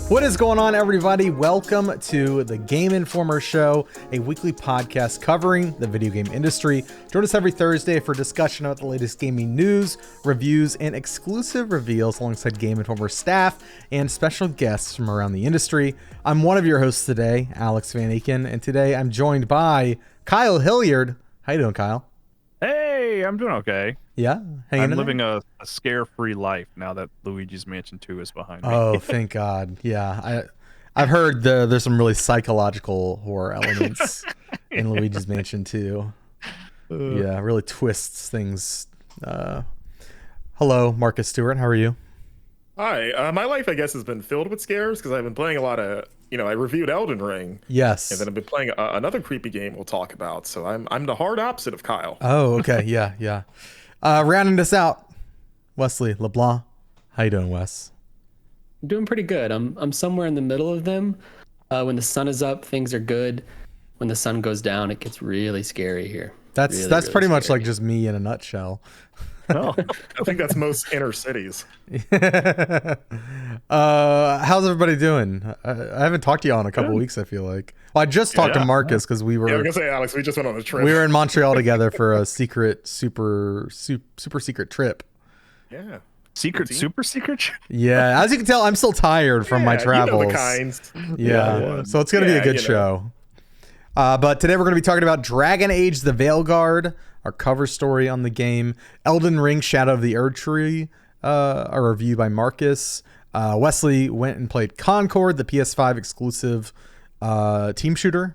What is going on, everybody? Welcome to the Game Informer Show, a weekly podcast covering the video game industry. Join us every Thursday for discussion about the latest gaming news, reviews, and exclusive reveals alongside Game Informer staff and special guests from around the industry. I'm one of your hosts today, Alex Van Aken, and today I'm joined by Kyle Hilliard. How you doing, Kyle? Hey, I'm doing okay. Yeah? I'm living a scare-free life now that Luigi's Mansion 2 is behind me. Oh, thank God. Yeah, I've heard there's some really psychological horror elements in Luigi's Mansion 2. Yeah, really twists things. Hello, Marcus Stewart. How are you? Hi. My life, I guess, has been filled with scares because I've been playing a lot of, I reviewed Elden Ring. Yes. And then I've been playing another creepy game we'll talk about. So I'm the hard opposite of Kyle. Oh, okay. Yeah. Rounding this out, Wesley LeBlanc. How you doing, Wes? I'm doing pretty good. I'm somewhere in the middle of them. When the sun is up, things are good. When the sun goes down, it gets really scary here. That's really pretty much like just me in a nutshell. Oh, I think that's most inner cities. How's everybody doing? I haven't talked to you all in a couple weeks, I feel like. Well, I just talked to Marcus because we were. Yeah, I was gonna say, Alex, we just went on a trip. We were in Montreal together for a secret, super secret trip. Yeah. Super secret? Yeah, as you can tell, I'm still tired from my travels. You know the kinds. Yeah, so it's gonna be a good show. But today we're going to be talking about Dragon Age: The Veilguard, our cover story on the game, Elden Ring: Shadow of the Erdtree, a review by Marcus. Wesley went and played Concord, the PS5 exclusive team shooter.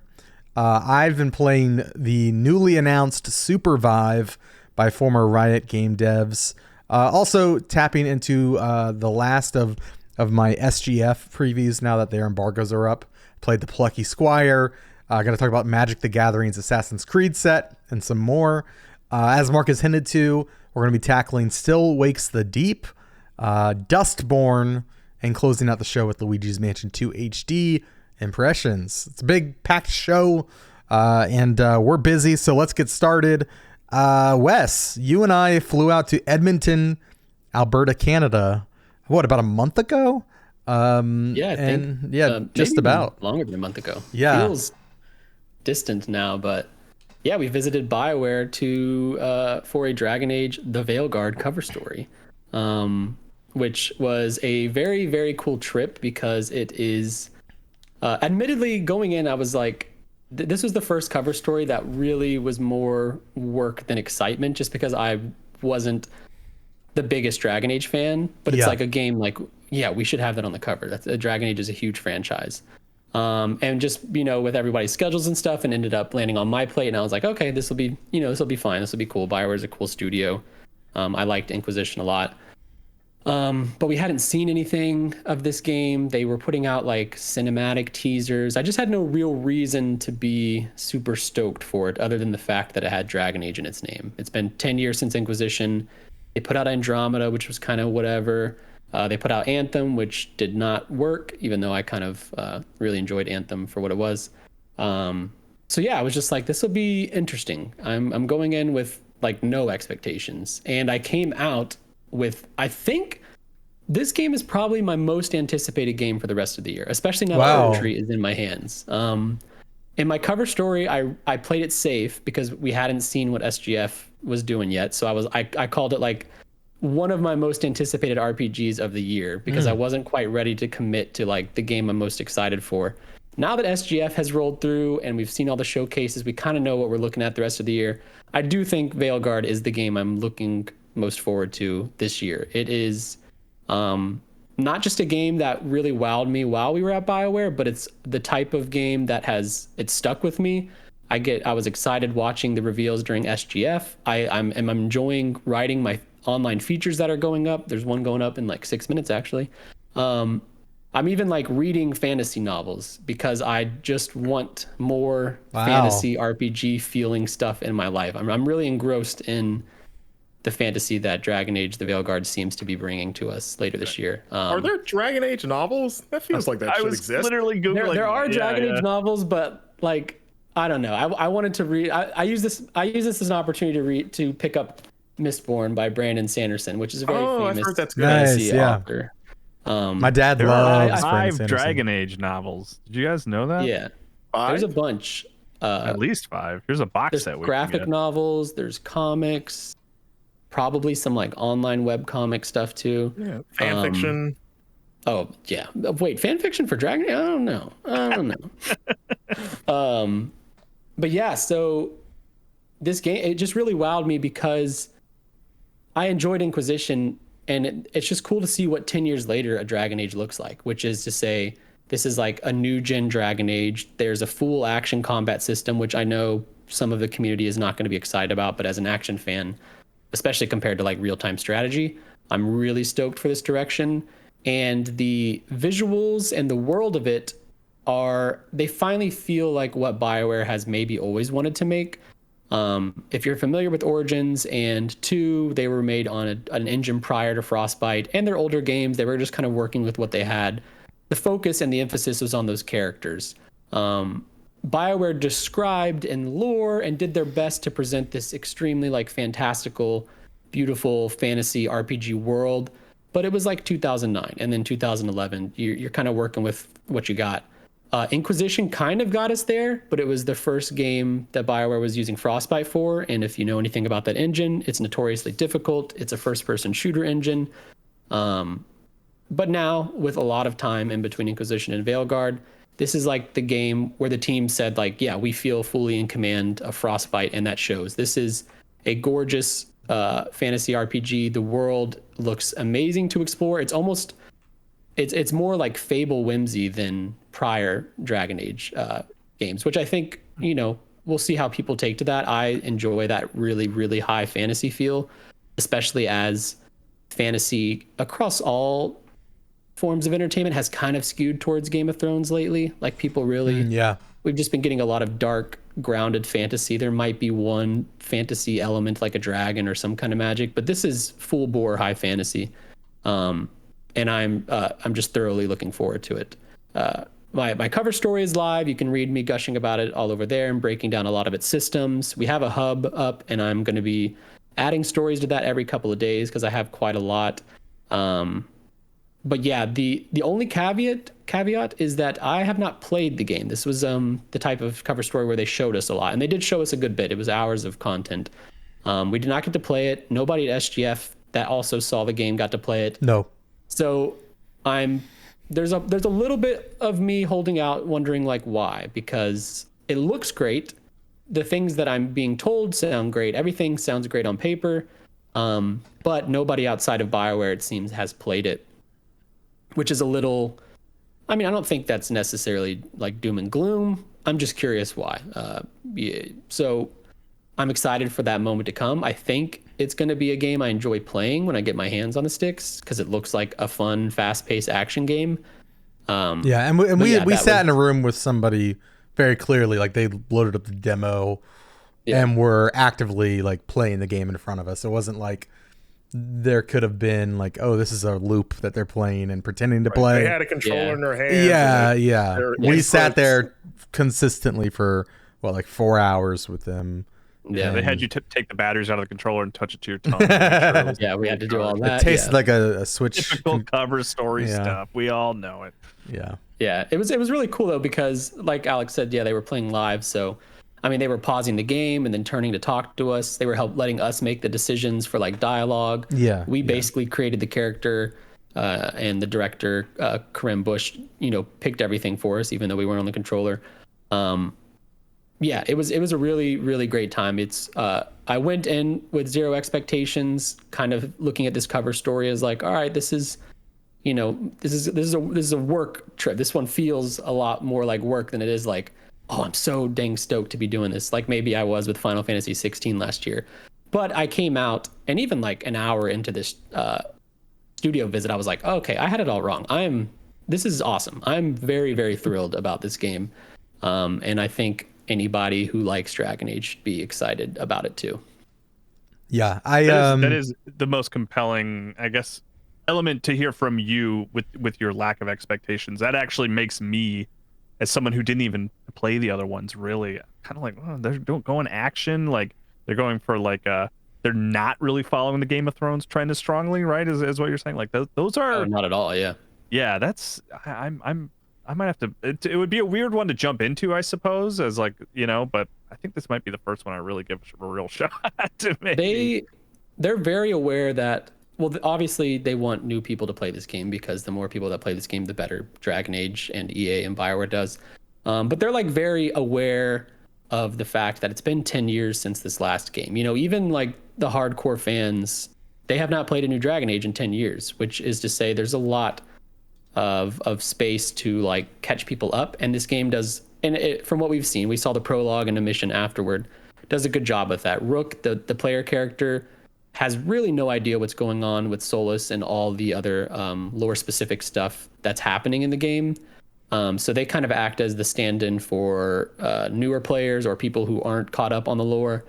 I've been playing the newly announced Supervive by former Riot game devs. Also tapping into the last of my SGF previews now that their embargoes are up. Played the Plucky Squire. Going to talk about Magic the Gathering's Assassin's Creed set and some more. As Marcus hinted to, we're going to be tackling Still Wakes the Deep, Dustborn, and closing out the show with Luigi's Mansion 2 HD impressions. It's a big packed show, and we're busy, so let's get started. Wes, you and I flew out to Edmonton, Alberta, Canada, about a month ago? I think just about longer than a month ago. Yeah. Feels distant now, but yeah, we visited Bioware for a Dragon Age: The Veilguard cover story, which was a very, very cool trip because it is admittedly going in, I was like, this was the first cover story that really was more work than excitement, just because I wasn't the biggest Dragon Age fan, but it's like a game like, yeah, we should have that on the cover. Dragon Age is a huge franchise. And just, with everybody's schedules and stuff, and ended up landing on my plate. And I was like, okay, this will be fine. This will be cool. Bioware is a cool studio. I liked Inquisition a lot. But we hadn't seen anything of this game. They were putting out like cinematic teasers. I just had no real reason to be super stoked for it, other than the fact that it had Dragon Age in its name. It's been 10 years since Inquisition. They put out Andromeda, which was kind of whatever. They put out Anthem, which did not work, even though I kind of really enjoyed Anthem for what it was. So yeah, I was just like, this will be interesting. I'm going in with like no expectations. And I came out with, I think this game is probably my most anticipated game for the rest of the year, especially now that Erdtree is in my hands. In my cover story, I played it safe because we hadn't seen what SGF was doing yet. So I called it like one of my most anticipated RPGs of the year because I wasn't quite ready to commit to like the game I'm most excited for. Now that SGF has rolled through and we've seen all the showcases, we kind of know what we're looking at the rest of the year. I do think Veilguard is the game I'm looking most forward to this year. It is not just a game that really wowed me while we were at Bioware, but it's the type of game that it's stuck with me. I was excited watching the reveals during SGF. I'm enjoying writing my online features that are going up. There's one going up in like 6 minutes actually. I'm even like reading fantasy novels because I just want more fantasy RPG feeling stuff in my life. I'm really engrossed in the fantasy that Dragon Age: The Veilguard seems to be bringing to us later this year. Are there Dragon Age novels? That feels like that should exist. I was literally Googling. There are Dragon Age novels, but like, I don't know. I wanted to read. I use this as an opportunity to pick up Mistborn by Brandon Sanderson, which is a very famous I've heard that's good. fantasy Nice, yeah. author. My dad There are loves five Brandon Sanderson. Dragon Age novels. Did you guys know that? Yeah, Five? there's a bunch. At least 5. Here's a box There's set we can graphic get. novels. There's comics. Probably some like online webcomic stuff too. Yeah, fan fiction. Oh yeah. Wait, fan fiction for Dragon Age? I don't know. But yeah, so this game, it just really wowed me because I enjoyed Inquisition, and it's just cool to see what 10 years later a Dragon Age looks like, which is to say this is like a new gen Dragon Age. There's a full action combat system, which I know some of the community is not going to be excited about, but as an action fan, especially compared to like real-time strategy, I'm really stoked for this direction. And the visuals and the world of it they finally feel like what Bioware has maybe always wanted to make. If you're familiar with Origins and 2, they were made on an engine prior to Frostbite, and their older games, they were just kind of working with what they had. The focus and the emphasis was on those characters. Bioware described and lore and did their best to present this extremely like fantastical, beautiful fantasy RPG world, but it was like 2009 and then 2011. You're kind of working with what you got. Inquisition kind of got us there, but it was the first game that Bioware was using Frostbite for, and if you know anything about that engine, it's notoriously difficult. It's a first-person shooter engine. But now, with a lot of time in between Inquisition and Veilguard, this is like the game where the team said, like, yeah, we feel fully in command of Frostbite, and that shows. This is a gorgeous fantasy RPG. The world looks amazing to explore. It's almost, it's more like Fable whimsy than prior Dragon Age games, which I think, we'll see how people take to that. I enjoy that really, really high fantasy feel, especially as fantasy across all forms of entertainment has kind of skewed towards Game of Thrones lately. Like people really, we've just been getting a lot of dark, grounded fantasy. There might be one fantasy element like a dragon or some kind of magic, but this is full bore high fantasy. And I'm just thoroughly looking forward to it. My cover story is live. You can read me gushing about it all over there and breaking down a lot of its systems. We have a hub up, and I'm going to be adding stories to that every couple of days because I have quite a lot. But yeah, the only caveat is that I have not played the game. This was the type of cover story where they showed us a lot, and they did show us a good bit. It was hours of content. We did not get to play it. Nobody at SGF that also saw the game got to play it. No. So there's a little bit of me holding out, wondering like why, because it looks great. The things that I'm being told sound great. Everything sounds great on paper, but nobody outside of Bioware, it seems, has played it, which is a little. I mean, I don't think that's necessarily like doom and gloom. I'm just curious why. So I'm excited for that moment to come. I think it's going to be a game I enjoy playing when I get my hands on the sticks because it looks like a fun, fast-paced action game. And we sat in a room with somebody very clearly, like they loaded up the demo and were actively like playing the game in front of us. It wasn't like there could have been like, oh, this is a loop that they're playing and pretending to play. They had a controller in their hands. We sat there consistently for like 4 hours with them. Yeah, they had you take the batteries out of the controller and touch it to your tongue. Yeah, we had to do all that. It tasted like a Switch. Typical cover story stuff. We all know it. Yeah, it was really cool though because, like Alex said, they were playing live. So, I mean, they were pausing the game and then turning to talk to us. They were letting us make the decisions for like dialogue. We basically created the character, and the director, Karim Bush, picked everything for us, even though we weren't on the controller. It was a really, really great time. It's I went in with zero expectations, kind of looking at this cover story as like, all right, this is a work trip. This one feels a lot more like work than it is like, oh, I'm so dang stoked to be doing this. Like maybe I was with Final Fantasy 16 last year. But I came out, and even like an hour into this studio visit, I was like, oh, okay, I had it all wrong. This is awesome. I'm very, very thrilled about this game. And I think anybody who likes Dragon Age should be excited about it too. Yeah, that is the most compelling, I guess, element to hear from you with your lack of expectations. That actually makes me, as someone who didn't even play the other ones, really kind of like, oh, they're going action, like they're going for like they're not really following the Game of Thrones trend as strongly, right? Is what you're saying? Like those are not at all. Yeah. Yeah, that's I might have to. It would be a weird one to jump into, I suppose, as like but I think this might be the first one I really give a real shot to. Maybe They're very aware that, well, obviously they want new people to play this game, because the more people that play this game, the better Dragon Age and EA and Bioware does. But they're like very aware of the fact that it's been 10 years since this last game. Even like the hardcore fans, they have not played a new Dragon Age in 10 years, which is to say there's a lot of space to like catch people up. And this game does, and from what we've seen, we saw the prologue and a mission afterward, does a good job with that. Rook, the player character, has really no idea what's going on with Solus and all the other lore specific stuff that's happening in the game. So they kind of act as the stand-in for newer players or people who aren't caught up on the lore.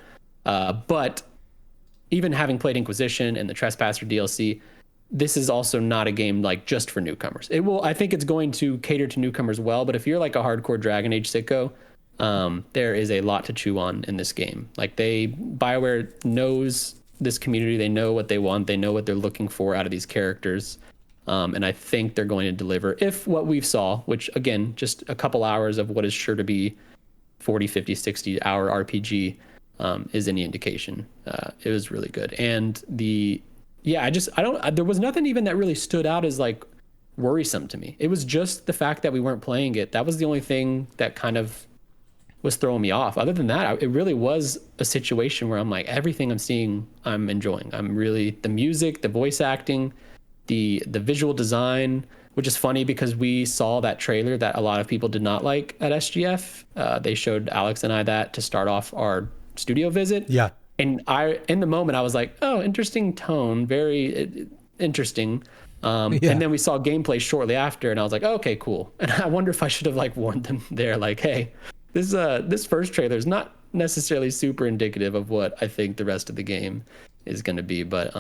But even having played Inquisition and the Trespasser DLC, this is also not a game like just for newcomers. I think it's going to cater to newcomers well, but if you're like a hardcore Dragon Age sicko, there is a lot to chew on in this game. Like BioWare knows this community, they know what they want, they know what they're looking for out of these characters. And I think they're going to deliver, if what we've saw, which again, just a couple hours of what is sure to be 40, 50, 60 hour RPG is any indication. It was really good. And there was nothing even that really stood out as like worrisome to me. It was just the fact that we weren't playing it. That was the only thing that kind of was throwing me off. Other than that, it really was a situation where I'm like, everything I'm seeing, I'm enjoying. I'm really, the music, the voice acting, the visual design, which is funny because we saw that trailer that a lot of people did not like at SGF. They showed Alex and I that to start off our studio visit. Yeah. And in the moment, I was like, oh, interesting tone, very interesting. And then we saw gameplay shortly after, and I was like, oh, okay, cool. And I wonder if I should have like warned them there, like, hey, this first trailer is not necessarily super indicative of what I think the rest of the game is going to be. But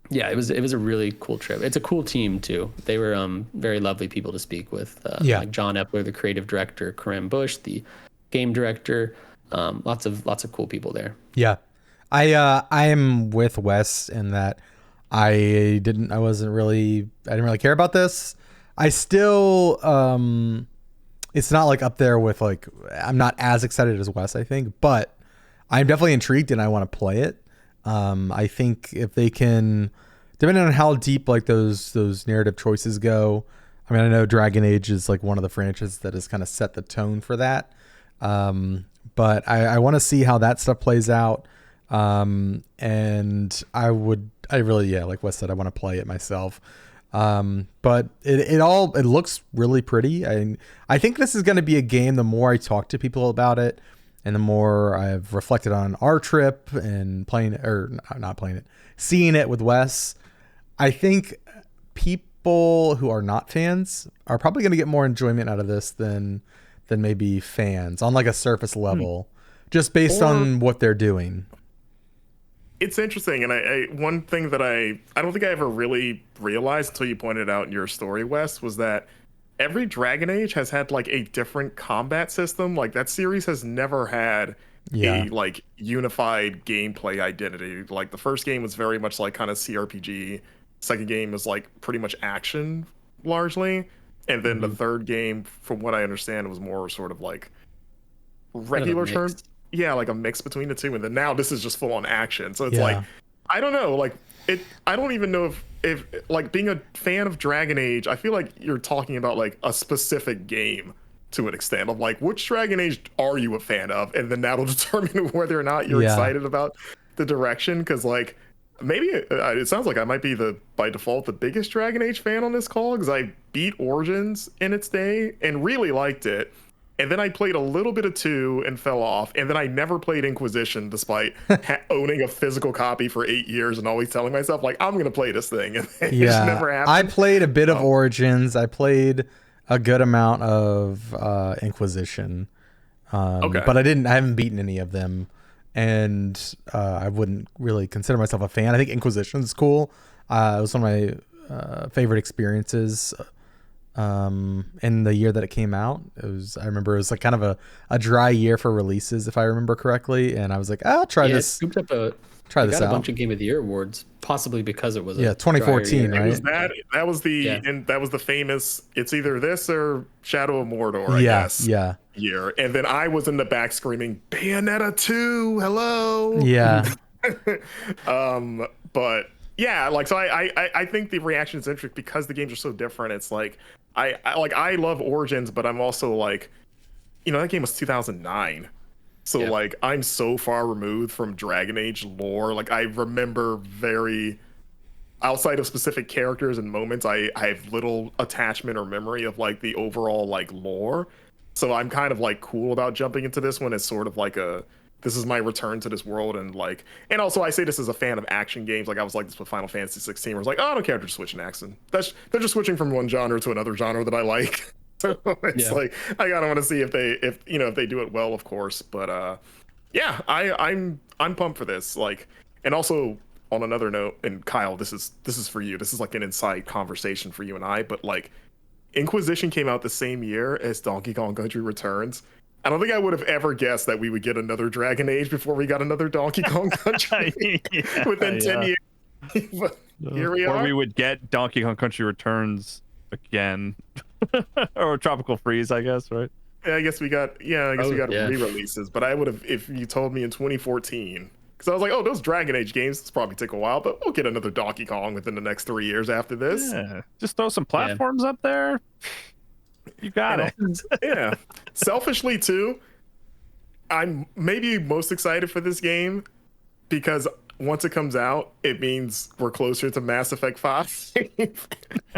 yeah, it was a really cool trip. It's a cool team too. They were very lovely people to speak with. Like John Epler, the creative director, Karam Bush, the game director. Lots of cool people there. Yeah, I am with Wes in that I didn't really care about this. I still it's not like up there with like, I'm not as excited as Wes, I think, but I'm definitely intrigued and I want to play it. I think if they can, depending on how deep like those narrative choices go. I mean, I know Dragon Age is like one of the franchises that has kind of set the tone for that. But I want to see how that stuff plays out. And I really, like Wes said, I want to play it myself. But it looks really pretty. I think this is going to be a game, the more I talk to people about it and the more I've reflected on our trip and seeing it with Wes, I think people who are not fans are probably going to get more enjoyment out of this than maybe fans on like a surface level, just based on what they're doing. It's interesting, and I one thing that I don't think I ever really realized until you pointed out in your story, Wes, was that every Dragon Age has had like a different combat system. Like that series has never had a like unified gameplay identity. Like the first game was very much like kind of CRPG. Second game was like pretty much action largely. And then the third game, from what I understand, was more sort of like regular terms. Yeah, like a mix between the two. And then now this is just full on action. So it's like, I don't know, like I don't even know if like being a fan of Dragon Age, I feel like you're talking about like a specific game to an extent of like, which Dragon Age are you a fan of? And then that'll determine whether or not you're excited about the direction. Cause like, maybe it sounds like I might be by default the biggest Dragon Age fan on this call, because I beat Origins in its day and really liked it, and then I played a little bit of 2 and fell off, and then I never played Inquisition despite owning a physical copy for 8 years and always telling myself like, I'm gonna play this thing, and it just never happened. I played a bit of Origins. I played a good amount of Inquisition, but I haven't beaten any of them. And I wouldn't really consider myself a fan. I think Inquisition's cool. It was one of my favorite experiences in the year that it came out. I remember it was like kind of a dry year for releases, if I remember correctly. And I was like, I'll try this. It scooped up a bunch of Game of the Year awards, possibly because it was 2014, right? It was that was the and that was the famous. It's either this or Shadow of Mordor, I guess. Yeah. Year, and then I was in the back screaming Bayonetta 2, hello. Yeah. But yeah, like so I think the reaction is interesting because the games are so different. It's like I love Origins, but I'm also like, that game was 2009. So like I'm so far removed from Dragon Age lore. Like I remember very outside of specific characters and moments, I have little attachment or memory of like the overall like lore. So I'm kind of like cool about jumping into this one as sort of like this is my return to this world. And like, and also I say this as a fan of action games. Like I was like this with Final Fantasy 16, where I was like, oh, I don't care if they're switching accent. They're just switching from one genre to another genre that I like. So it's like, I gotta want to see if they do it well, of course. But yeah, I'm pumped for this. Like, and also on another note, and Kyle, this is for you. This is like an inside conversation for you and I. But like, Inquisition came out the same year as Donkey Kong Country Returns. I don't think I would have ever guessed that we would get another Dragon Age before we got another Donkey Kong Country within 10 years. But here we are. Or we would get Donkey Kong Country Returns again. Or Tropical Freeze, I guess, right? Yeah, I guess we got re-releases. But I would have, if you told me in 2014, because I was like, oh, those Dragon Age games, it's probably take a while, but we'll get another Donkey Kong within the next 3 years after this. Yeah. Just throw some platforms up there. You got it. Yeah. Selfishly too, I'm maybe most excited for this game because once it comes out, it means we're closer to Mass Effect 5.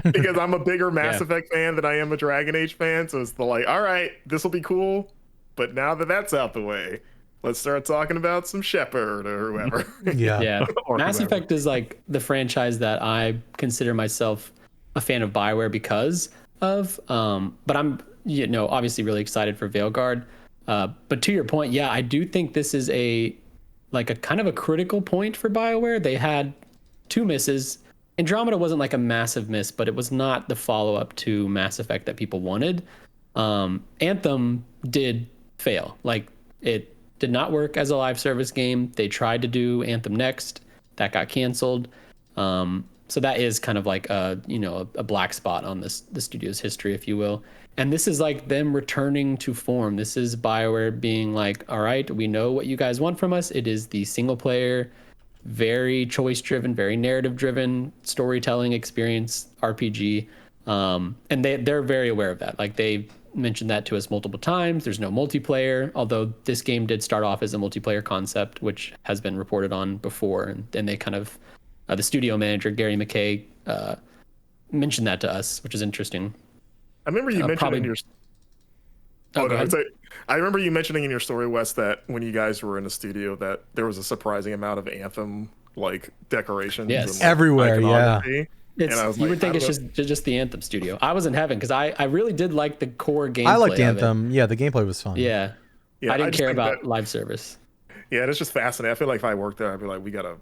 Because I'm a bigger Mass Effect fan than I am a Dragon Age fan. So it's the like, all right, this will be cool. But now that that's out the way, let's start talking about some Shepard or whoever. Yeah. Or Mass whoever. Effect is like the franchise that I consider myself a fan of Bioware because of. But I'm, obviously really excited for Veilguard. But to your point, I do think this is a kind of a critical point for Bioware. They had 2 misses. Andromeda wasn't like a massive miss, but it was not the follow-up to Mass Effect that people wanted. Anthem did fail. Like, it did not work as a live service game. They tried to do Anthem Next. That got canceled. So that is kind of like a black spot on the studio's history, if you will. And this is like them returning to form. This is Bioware being like, all right, we know what you guys want from us. It is the single player, very choice driven, very narrative driven storytelling experience RPG. And they're very aware of that. Like, they mentioned that to us multiple times. There's no multiplayer, although this game did start off as a multiplayer concept, which has been reported on before. And then they kind of, the studio manager, Gary McKay, mentioned that to us, which is interesting. I remember you mentioned in your. Go ahead. I remember you mentioning in your story, Wes, that when you guys were in the studio, that there was a surprising amount of Anthem decorations. Yes, and, everywhere. Yeah. You would think it's just the Anthem studio. I was in heaven because I really did like the core gameplay. I liked Anthem. Yeah, the gameplay was fun. Yeah. I didn't care about live service. Yeah, it's just fascinating. I feel like if I worked there, I'd be like, we gotta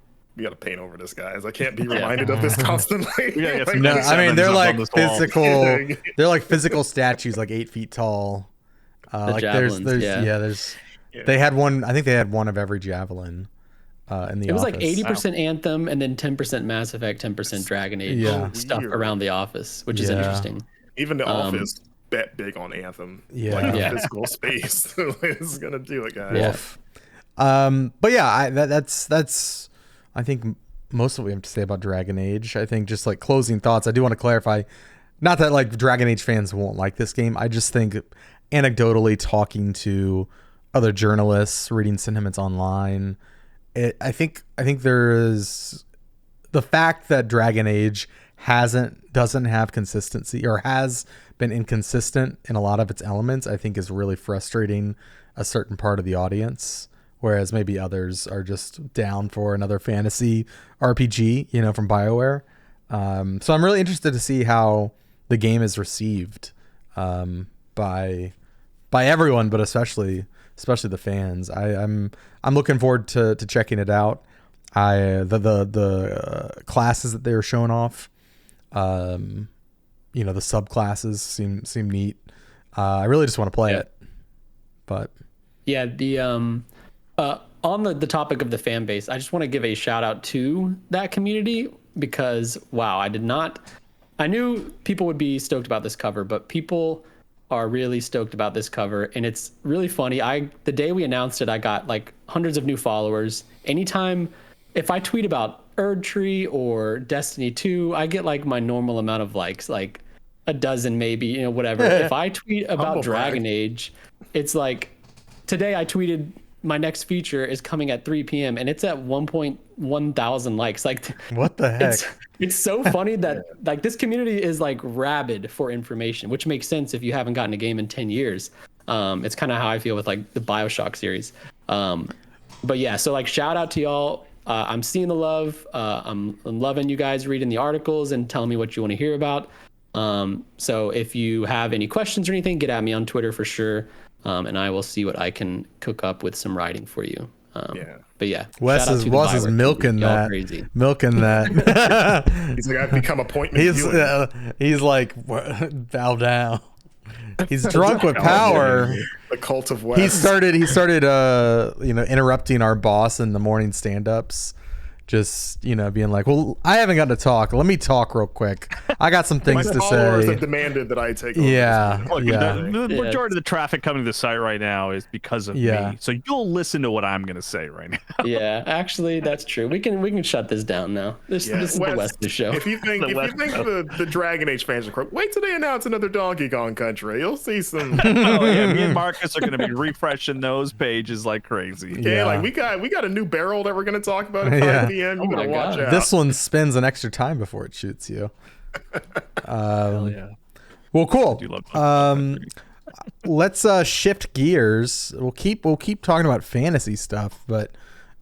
paint over this, guys. I can't be reminded of this constantly. No, I mean they're like physical. They're like physical statues, like 8 feet tall. Javelins, They had one. I think they had one of every javelin. In the it was office. like 80% Anthem and then 10% Mass Effect, 10% Dragon Age stuff around the office, which is interesting. Even the office bet big on Anthem. Physical space is gonna do it, guys. But yeah, that's I think most of what we have to say about Dragon Age. I think just like closing thoughts, I do want to clarify, not that like Dragon Age fans won't like this game. I just think anecdotally talking to other journalists, reading sentiments online, I think there is the fact that Dragon Age doesn't have consistency or has been inconsistent in a lot of its elements, I think is really frustrating a certain part of the audience. Whereas maybe others are just down for another fantasy RPG, from BioWare. So I'm really interested to see how the game is received by everyone, but especially the fans. I'm looking forward to checking it out. The classes that they were showing off, the subclasses seem neat. I really just want to play it, but yeah, the on the topic of the fan base, I just want to give a shout out to that community because wow, I knew people would be stoked about this cover, but people are really stoked about this cover, and it's really funny. The day we announced it, I got like hundreds of new followers. Anytime if I tweet about Erdtree or Destiny 2, I get like my normal amount of likes, like a dozen maybe, whatever. If I tweet about Dragon Age, it's like today I tweeted my next feature is coming at 3 p.m. and it's at 1.1 thousand likes. Like, what the heck? It's so funny that like this community is like rabid for information, which makes sense if you haven't gotten a game in 10 years. It's kind of how I feel with like the BioShock series. But yeah, so like shout out to y'all. I'm seeing the love. I'm loving you guys reading the articles and telling me what you want to hear about. So if you have any questions or anything, get at me on Twitter for sure. And I will see what I can cook up with some writing for you. But yeah, Wes is milking that. Crazy. Milking that. He's like, I've become appointment. He's like, bow down. He's drunk with power. The cult of Wes. He started interrupting our boss in the morning stand-ups. Just, being like, well, I haven't gotten to talk. Let me talk real quick. I got some things to say. My followers have demanded that I take over. The majority of the traffic coming to the site right now is because of me. So you'll listen to what I'm going to say right now. Yeah, actually, that's true. We can shut this down now. This is the West show. If you think the Dragon Age fans are correct, wait till they announce another Donkey Kong Country. You'll see some. Oh yeah, me and Marcus are going to be refreshing those pages like crazy. Yeah, like we got a new barrel that we're going to talk about at 5 p.m. You gotta watch out. This one spends an extra time before it shoots you. Hell yeah. Well, cool. Let's shift gears. We'll keep talking about fantasy stuff, but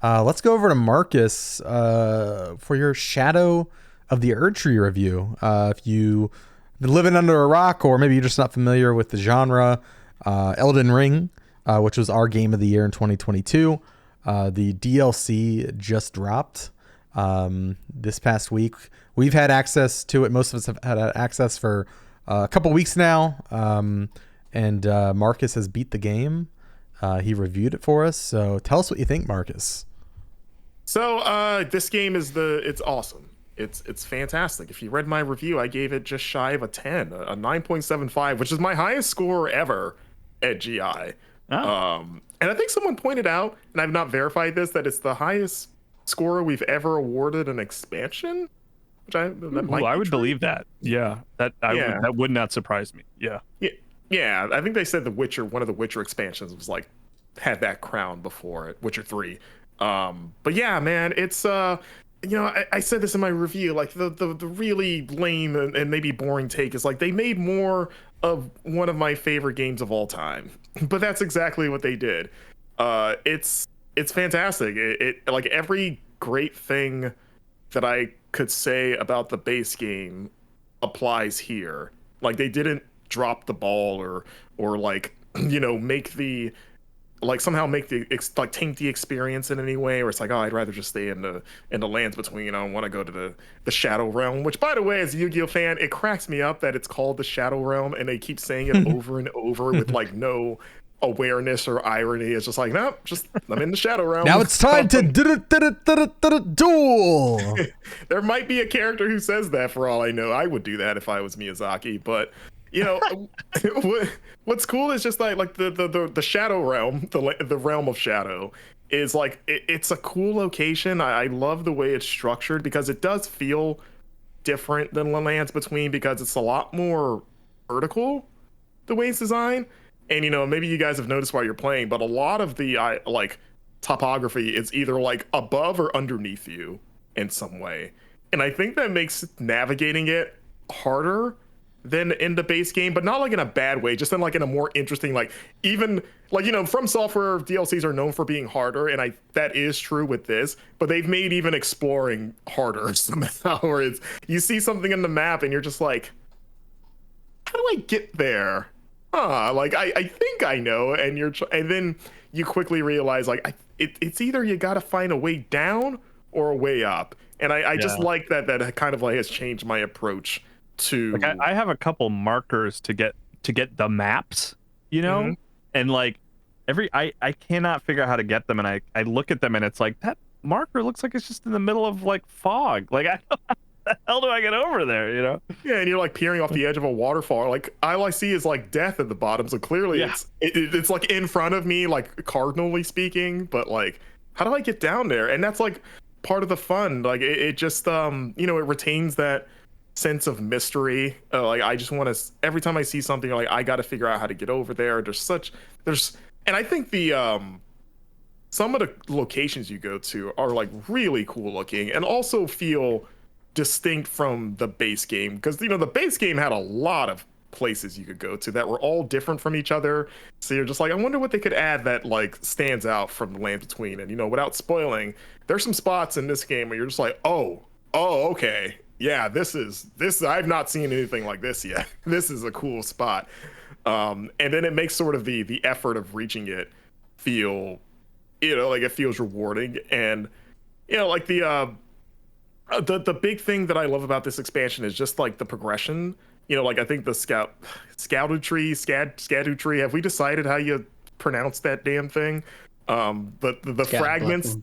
let's go over to Marcus for your Shadow of the Erdtree review. If you've been living under a rock, or maybe you're just not familiar with the genre, Elden Ring, which was our game of the year in 2022. The DLC just dropped this past week. We've had access to it. Most of us have had access for a couple weeks now. And Marcus has beat the game. He reviewed it for us. So tell us what you think, Marcus. So this game it's awesome. It's fantastic. If you read my review, I gave it just shy of a 10, a 9.75, which is my highest score ever at GI. And I think someone pointed out, and I've not verified this, that it's the highest score we've ever awarded an expansion. Which I would believe that. Yeah, that would not surprise me. Yeah. I think they said one of the Witcher expansions was like had that crown before it, Witcher 3. But yeah, man, it's I said this in my review, like the really lame and maybe boring take is like they made more of one of my favorite games of all time. But that's exactly what they did. It's fantastic. It like every great thing that I could say about the base game applies here. Like they didn't drop the ball or like make the taint the experience in any way, or it's like, oh, I'd rather just stay in the lands between. I don't want to go to the Shadow Realm, which, by the way, as a Yu-Gi-Oh fan, it cracks me up that it's called the Shadow Realm and they keep saying it over and over with like no awareness or irony. It's just like, no, I'm in the Shadow Realm. Now it's time to duel. There might be a character who says that for all I know. I would do that if I was Miyazaki, but what's cool is just like the Shadow Realm, the realm of Shadow is like it's a cool location. I love the way it's structured because it does feel different than the lands between, because it's a lot more vertical the way it's designed. And maybe you guys have noticed while you're playing, but a lot of the like topography is either like above or underneath you in some way, and I think that makes navigating it harder than in the base game, but not like in a bad way, just in like in a more interesting, like even like From Software DLCs are known for being harder, and that is true with this, but they've made even exploring harder somehow, where it's you see something in the map and you're just like, how do I get there? Like I think I know, and then you quickly realize like it's either you got to find a way down or a way up, and I just like that kind of like has changed my approach to like I have a couple markers to get the maps, you know, and like I cannot figure out how to get them, and I look at them and it's like that marker looks like it's just in the middle of like fog. Like I don't, how the hell do I get over there, you know? Yeah, and you're like peering off the edge of a waterfall. Like all I see is like death at the bottom. So clearly it's like in front of me, like cardinally speaking. But like, how do I get down there? And that's like part of the fun. Like it just you know, it retains that sense of mystery. Like I just want to. Every time I see something, like I got to figure out how to get over there. And I think the some of the locations you go to are like really cool looking and also feel distinct from the base game, because you know the base game had a lot of places you could go to that were all different from each other. So you're just like, I wonder what they could add that like stands out from the land between. And you know, without spoiling, there's some spots in this game where you're just like, oh, okay, yeah, this I've not seen anything like this yet. This is a cool spot. And then it makes sort of the effort of reaching it feel, you know, like it feels rewarding. And you know, like the big thing that I love about this expansion is just like the progression. You know, like I think the scadu tree. Have we decided how you pronounce that damn thing? But the fragments,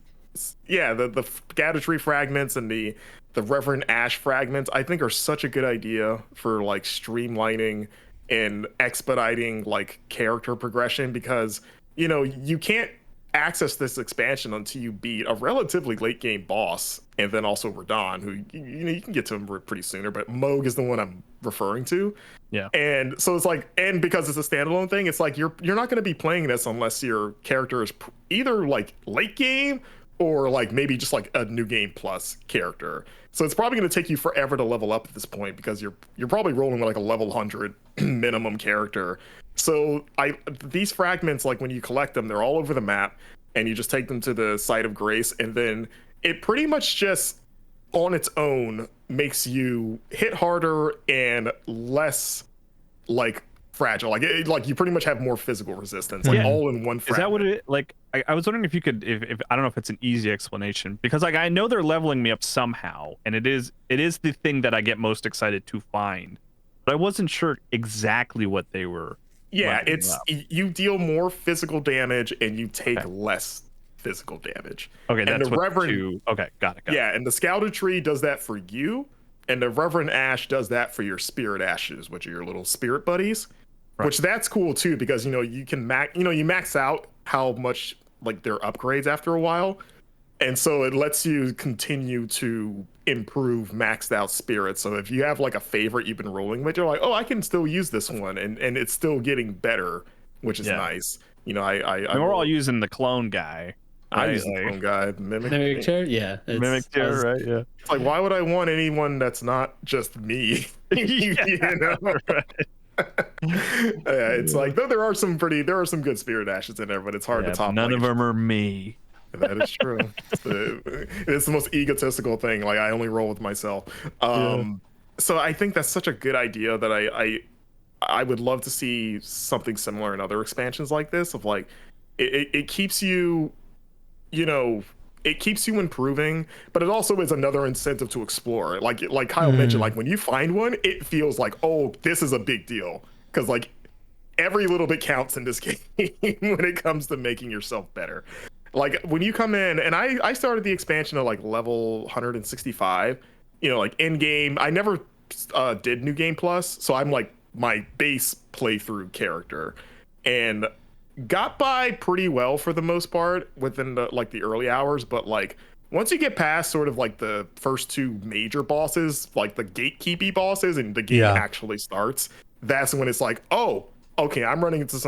yeah, the scadu tree fragments and the Reverend Ash fragments, I think are such a good idea for like streamlining and expediting like character progression, because you know you can't access this expansion until you beat a relatively late game boss, and then also Radon, who you know you can get to him pretty sooner, but Moog is the one I'm referring to. Yeah. And so it's like, and because it's a standalone thing, it's like you're not going to be playing this unless your character is either like late game or like maybe just like a new game plus character. So it's probably going to take you forever to level up at this point, because you're probably rolling with like a level 100 minimum character. So these fragments, like when you collect them, they're all over the map, and you just take them to the site of grace, and then it pretty much just on its own makes you hit harder and less like fragile. Like you pretty much have more physical resistance, like all in one fragment. Is that what it like? I was wondering if you could, if I don't know if it's an easy explanation, because like I know they're leveling me up somehow, and it is the thing that I get most excited to find, but I wasn't sure exactly what they were. Yeah, it's you deal more physical damage and you take less physical damage. Okay, and that's the what Reverend. Okay, got it. Yeah, and the Scouted Tree does that for you, and the Reverend Ash does that for your Spirit Ashes, which are your little spirit buddies. Right. Which that's cool too, because you know you can you max out how much like their upgrades after a while, and so it lets you continue to improve maxed out spirits. So if you have like a favorite you've been rolling with, you're like, oh, I can still use this one, and it's still getting better, which is nice. You know, we're all using the clone guy. I use the clone guy, mimic chair, yeah, mimic chair, right? Yeah. It's like, why would I want anyone that's not just me? You know. Yeah, it's like though there are some good Spirit Ashes in there, but it's hard to top. None of them are me. That is true. It's the most egotistical thing. Like I only roll with myself. So I think that's such a good idea that I would love to see something similar in other expansions like this. Of like, it keeps you, you know, it keeps you improving, but it also is another incentive to explore. Like Kyle mentioned, like when you find one, it feels like, oh, this is a big deal, because like every little bit counts in this game when it comes to making yourself better. Like when you come in, and I started the expansion at like level 165, you know, like in game. I never did New Game Plus, so I'm like my base playthrough character, and got by pretty well for the most part within the early hours. But like once you get past sort of like the first two major bosses, like the gatekeepy bosses, and the game actually starts, that's when it's like, oh, okay, I'm running into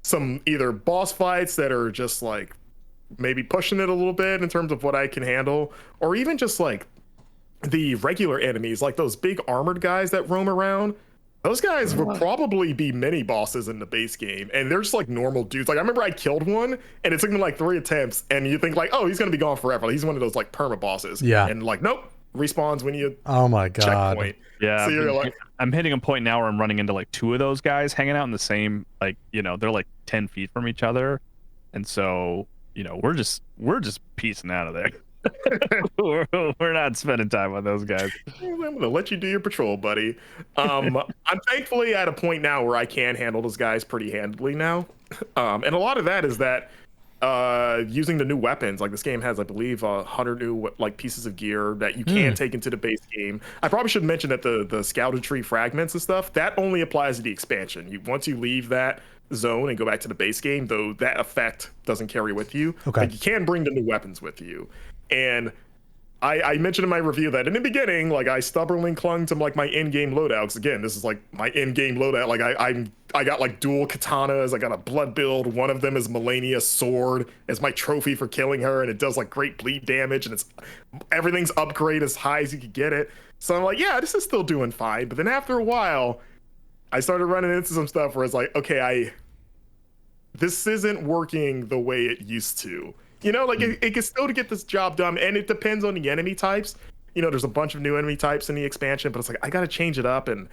some either boss fights that are just like maybe pushing it a little bit in terms of what I can handle, or even just like the regular enemies, like those big armored guys that roam around. Those guys would probably be mini bosses in the base game, and they're just like normal dudes. Like I remember I killed one, and it took me like 3 attempts, and you think like, oh, he's gonna be gone forever. Like, he's one of those like perma bosses. Yeah. And like, nope, respawns when you oh my god checkpoint. Yeah. So you're like, I'm hitting a point now where I'm running into like 2 of those guys hanging out in the same, like, you know, they're like 10 feet from each other, and so you know we're just piecing out of there. We're not spending time on those guys. I'm gonna let you do your patrol, buddy. I'm thankfully at a point now where I can handle those guys pretty handily now, and a lot of that is that using the new weapons. Like this game has, I believe, 100 new like pieces of gear that you can take into the base game. I probably should mention that the scouted tree fragments and stuff that only applies to the expansion. Once you leave that zone and go back to the base game, though, that effect doesn't carry with you. Okay. Like you can bring the new weapons with you, and I mentioned in my review that in the beginning, like I stubbornly clung to like my in-game loadout. 'Cause again, this is like my in-game loadout. Like I got like dual katanas. I got a blood build. One of them is Melania's sword as my trophy for killing her, and it does like great bleed damage, and everything's upgrade as high as you could get it. So I'm like, yeah, this is still doing fine. But then after a while, I started running into some stuff where it's like, okay, this isn't working the way it used to. You know, like it can still get this job done, and it depends on the enemy types. You know, there's a bunch of new enemy types in the expansion, but it's like I gotta change it up. And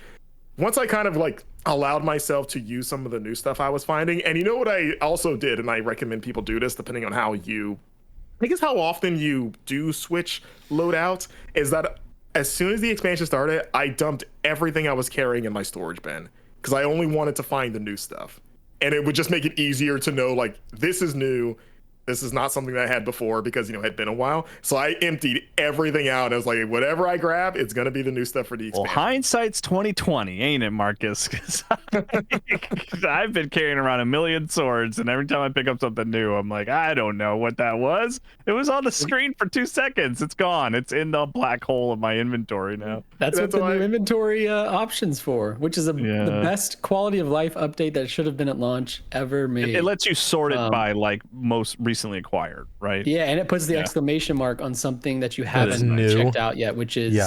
once I kind of like allowed myself to use some of the new stuff I was finding, and you know what I also did, and I recommend people do this depending on how how often you do switch loadouts, is that as soon as the expansion started, I dumped everything I was carrying in my storage bin because I only wanted to find the new stuff, and it would just make it easier to know like this is new. This is not something that I had before because, you know, it had been a while. So I emptied everything out. I was like, whatever I grab, it's going to be the new stuff for the expansion. Well, hindsight's 2020, ain't it, Marcus? 'Cause I've been carrying around a million swords, and every time I pick up something new, I'm like, I don't know what that was. It was on the screen for 2 seconds. It's gone. It's in the black hole of my inventory now. That's what the new inventory options for, which is the best quality of life update that should have been at launch ever made. It lets you sort it by like most recently acquired, right? Yeah, and it puts the exclamation mark on something that you haven't checked out yet, which is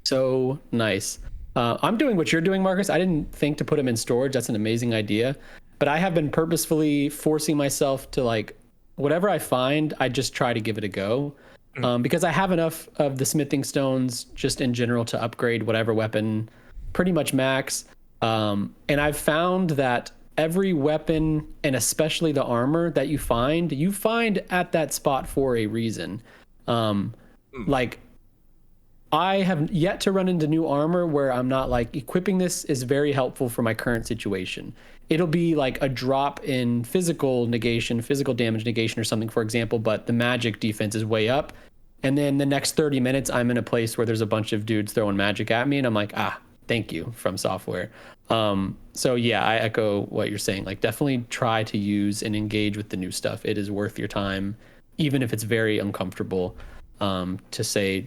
so nice. I'm doing what you're doing, Marcus. I didn't think to put them in storage. That's an amazing idea. But I have been purposefully forcing myself to, like, whatever I find, I just try to give it a go. Because I have enough of the smithing stones just in general to upgrade whatever weapon pretty much max. And I've found that every weapon, and especially the armor that you find at that spot for a reason. Like, I have yet to run into new armor where I'm not like, equipping this is very helpful for my current situation. It'll be like a drop in physical damage negation or something, for example, but the magic defense is way up. And then the next 30 minutes, I'm in a place where there's a bunch of dudes throwing magic at me, and I'm like, thank you, From Software. So yeah, I echo what you're saying. Like, definitely try to use and engage with the new stuff. It is worth your time, even if it's very uncomfortable, to say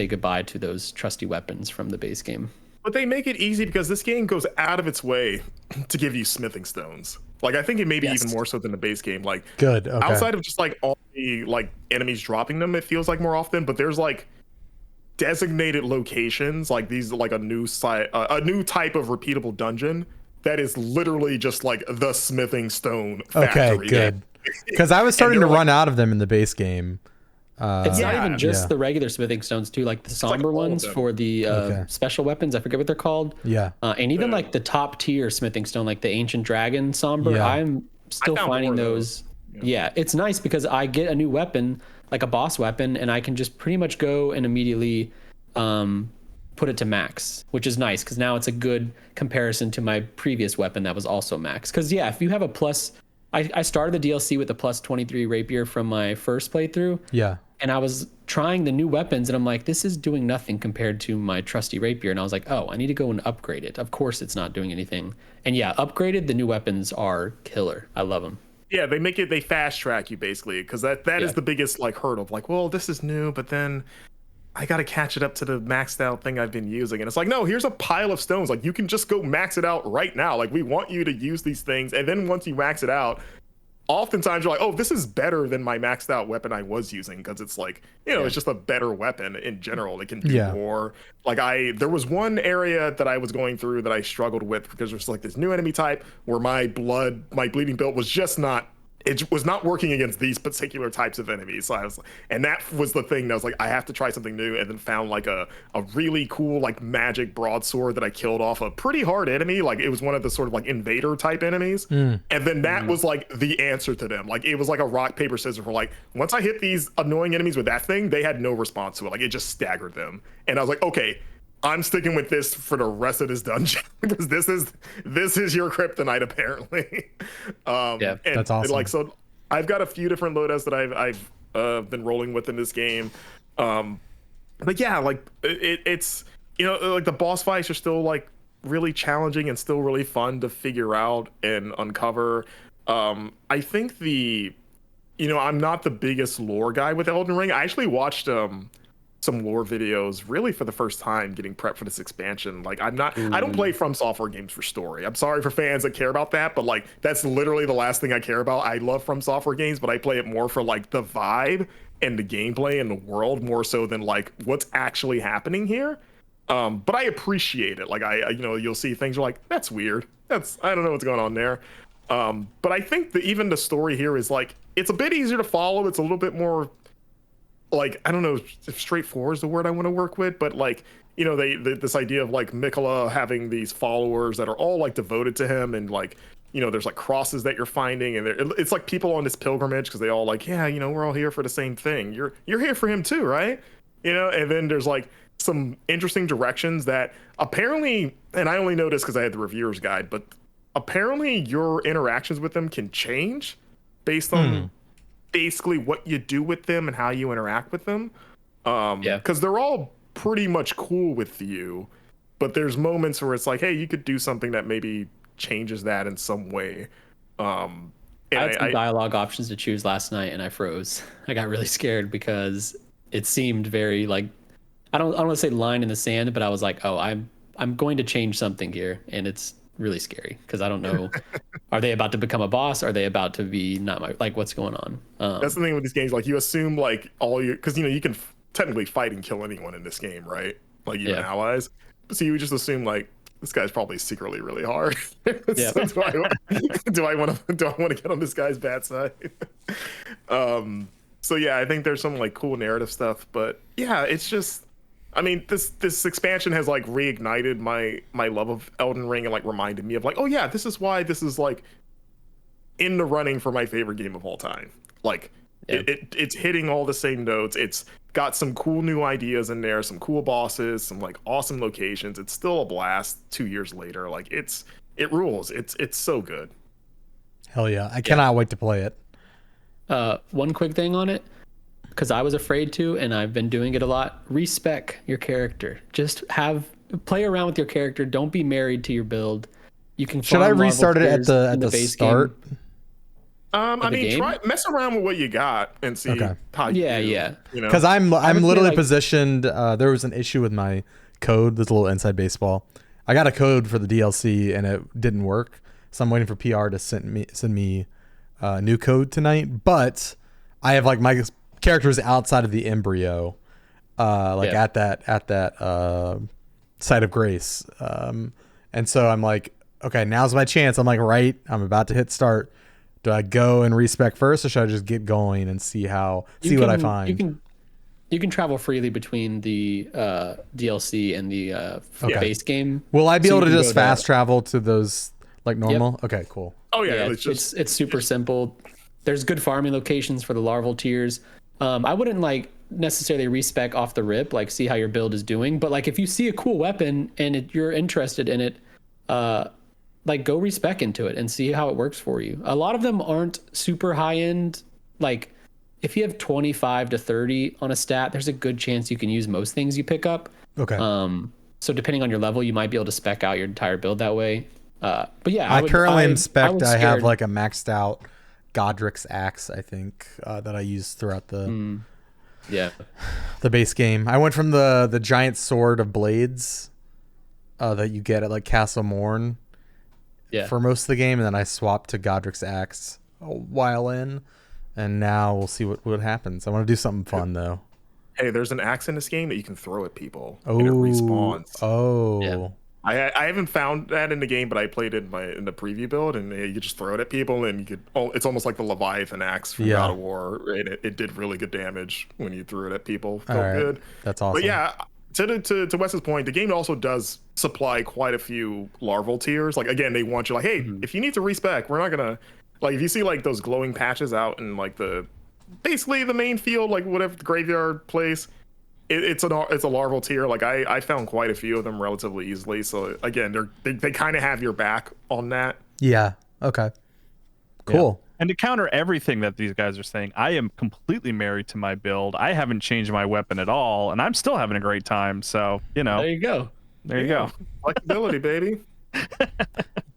goodbye to those trusty weapons from the base game. But they make it easy because this game goes out of its way to give you smithing stones. Like, I think it may be even more so than the base game. Like, good. Okay. Outside of just like all the like enemies dropping them, it feels like more often. But there's like designated locations, like these, like a new type of repeatable dungeon that is literally just like the smithing stone factory. Okay, good. Because I was starting to run out of them in the base game. It's not even just the regular smithing stones too, like the somber ones for the special weapons. I forget what they're called. Yeah. And even like the top tier smithing stone, like the ancient dragon somber. Yeah. I'm still finding those. Yeah, it's nice because I get a new weapon, like a boss weapon, and I can just pretty much go and immediately put it to max, which is nice because now it's a good comparison to my previous weapon that was also max. Because if you have a plus, I started the DLC with a plus 23 rapier from my first playthrough. Yeah. And I was trying the new weapons, and I'm like, this is doing nothing compared to my trusty rapier. And I was like, oh, I need to go and upgrade it. Of course, it's not doing anything. And upgraded, the new weapons are killer. I love them. Yeah, they fast track you basically, because that is the biggest like hurdle. Like, well, this is new, but then I got to catch it up to the maxed out thing I've been using. And it's like, no, here's a pile of stones. Like, you can just go max it out right now. Like, we want you to use these things. And then once you max it out, oftentimes you're like, oh, this is better than my maxed out weapon I was using, because it's like, it's just a better weapon in general. It can do more. Like, there was one area that I was going through that I struggled with because there's like this new enemy type where my bleeding build was just not it was not working against these particular types of enemies. So and that was the thing that I was like, I have to try something new, and then found like a really cool like magic broadsword that I killed off a pretty hard enemy. Like it was one of the sort of like invader type enemies. And then that was like the answer to them. Like it was like a rock, paper, scissors for like, once I hit these annoying enemies with that thing, they had no response to it. Like it just staggered them. And I was like, okay, I'm sticking with this for the rest of this dungeon because this is your kryptonite apparently. Yeah, that's awesome. Like, so I've got a few different loadouts that I've been rolling with in this game. But yeah, like it's like the boss fights are still like really challenging and still really fun to figure out and uncover. I think I'm not the biggest lore guy with Elden Ring. I actually watched some lore videos really for the first time getting prepped for this expansion. Like I don't play From Software games for story. I'm sorry for fans that care about that, but like that's literally the last thing I care about. I love From Software games, but I play it more for like the vibe and the gameplay and the world more so than like what's actually happening here. But I appreciate it. Like you'll see things you're like, that's weird. I don't know what's going on there. But I think that even the story here is like, it's a bit easier to follow. It's a little bit more like, I don't know if straightforward is the word I want to work with, but like, this idea of like Mikola having these followers that are all like devoted to him, and like, there's like crosses that you're finding, and it's like people on this pilgrimage because they all like, yeah, we're all here for the same thing. You're here for him too, right? And then there's like some interesting directions that apparently, and I only know this because I had the reviewer's guide, but apparently your interactions with them can change based on basically what you do with them and how you interact with them. Because they're all pretty much cool with you, but there's moments where it's like, hey, you could do something that maybe changes that in some way. I had some dialogue options to choose last night and I froze. I got really scared because it seemed very like, I don't want to say line in the sand, but I was like, oh, I'm going to change something here, and it's really scary because I don't know. Are they about to become a boss? Are they about to be what's going on? That's the thing with these games. Like you assume like because you can technically fight and kill anyone in this game, right? Like even allies. So you would just assume like this guy's probably secretly really hard. So do I want to get on this guy's bad side? So yeah, I think there's some like cool narrative stuff, but yeah, it's just. I mean, this expansion has like reignited my love of Elden Ring and like reminded me of like, oh yeah, this is why this is like in the running for my favorite game of all time. Like it's hitting all the same notes. It's got some cool new ideas in there, some cool bosses, some like awesome locations. It's still a blast 2 years later. Like it rules. It's so good. Hell yeah. I cannot wait to play it. One quick thing on it. Because I was afraid to, and I've been doing it a lot. Respec your character. Just play around with your character. Don't be married to your build. You can. Should I restart it at the start? I mean, mess around with what you got and see how you do. Yeah. Because I'm literally positioned. There was an issue with my code. There's a little inside baseball. I got a code for the DLC and it didn't work, so I'm waiting for PR to send me new code tonight. But I have like my characters outside of the embryo, at that site of grace, and so I'm like, okay, now's my chance. I'm like, right, I'm about to hit start. Do I go and respec first, or should I just get going and see what I find? You can travel freely between the DLC and the base game. Will I be able to just fast travel to those like normal? Yep. Okay, cool. Oh yeah, it's super simple. There's good farming locations for the larval tiers. I wouldn't like necessarily respec off the rip, like see how your build is doing, but like if you see a cool weapon and you're interested in it, like go respec into it and see how it works for you. A lot of them aren't super high end. Like if you have 25 to 30 on a stat, there's a good chance you can use most things you pick up. Okay. So depending on your level, you might be able to spec out your entire build that way. But yeah, I currently am spec'd. I have like a maxed out Godric's axe, I think, that I use throughout the base game. I went from the giant sword of blades that you get at like Castle Morn for most of the game, and then I swapped to Godric's axe a while in, and now we'll see what happens. I want to do something fun though. Hey, there's an axe in this game that you can throw at people and it respawns. Oh. I haven't found that in the game, but I played it in the preview build, and you just throw it at people, and you could. Oh, it's almost like the Leviathan axe from God of War. And it did really good damage when you threw it at people. Felt good. That's awesome. But yeah, to Wes's point, the game also does supply quite a few larval tiers. Like again, they want you like, hey, if you need to respec, we're not gonna like if you see like those glowing patches out in like basically the main field, like whatever the graveyard place. It's a larval tier. Like I found quite a few of them relatively easily. So again, they kind of have your back on that. Yeah. Okay. Cool. Yeah. And to counter everything that these guys are saying, I am completely married to my build. I haven't changed my weapon at all, and I'm still having a great time. So there you go. There you go. Flexibility, baby.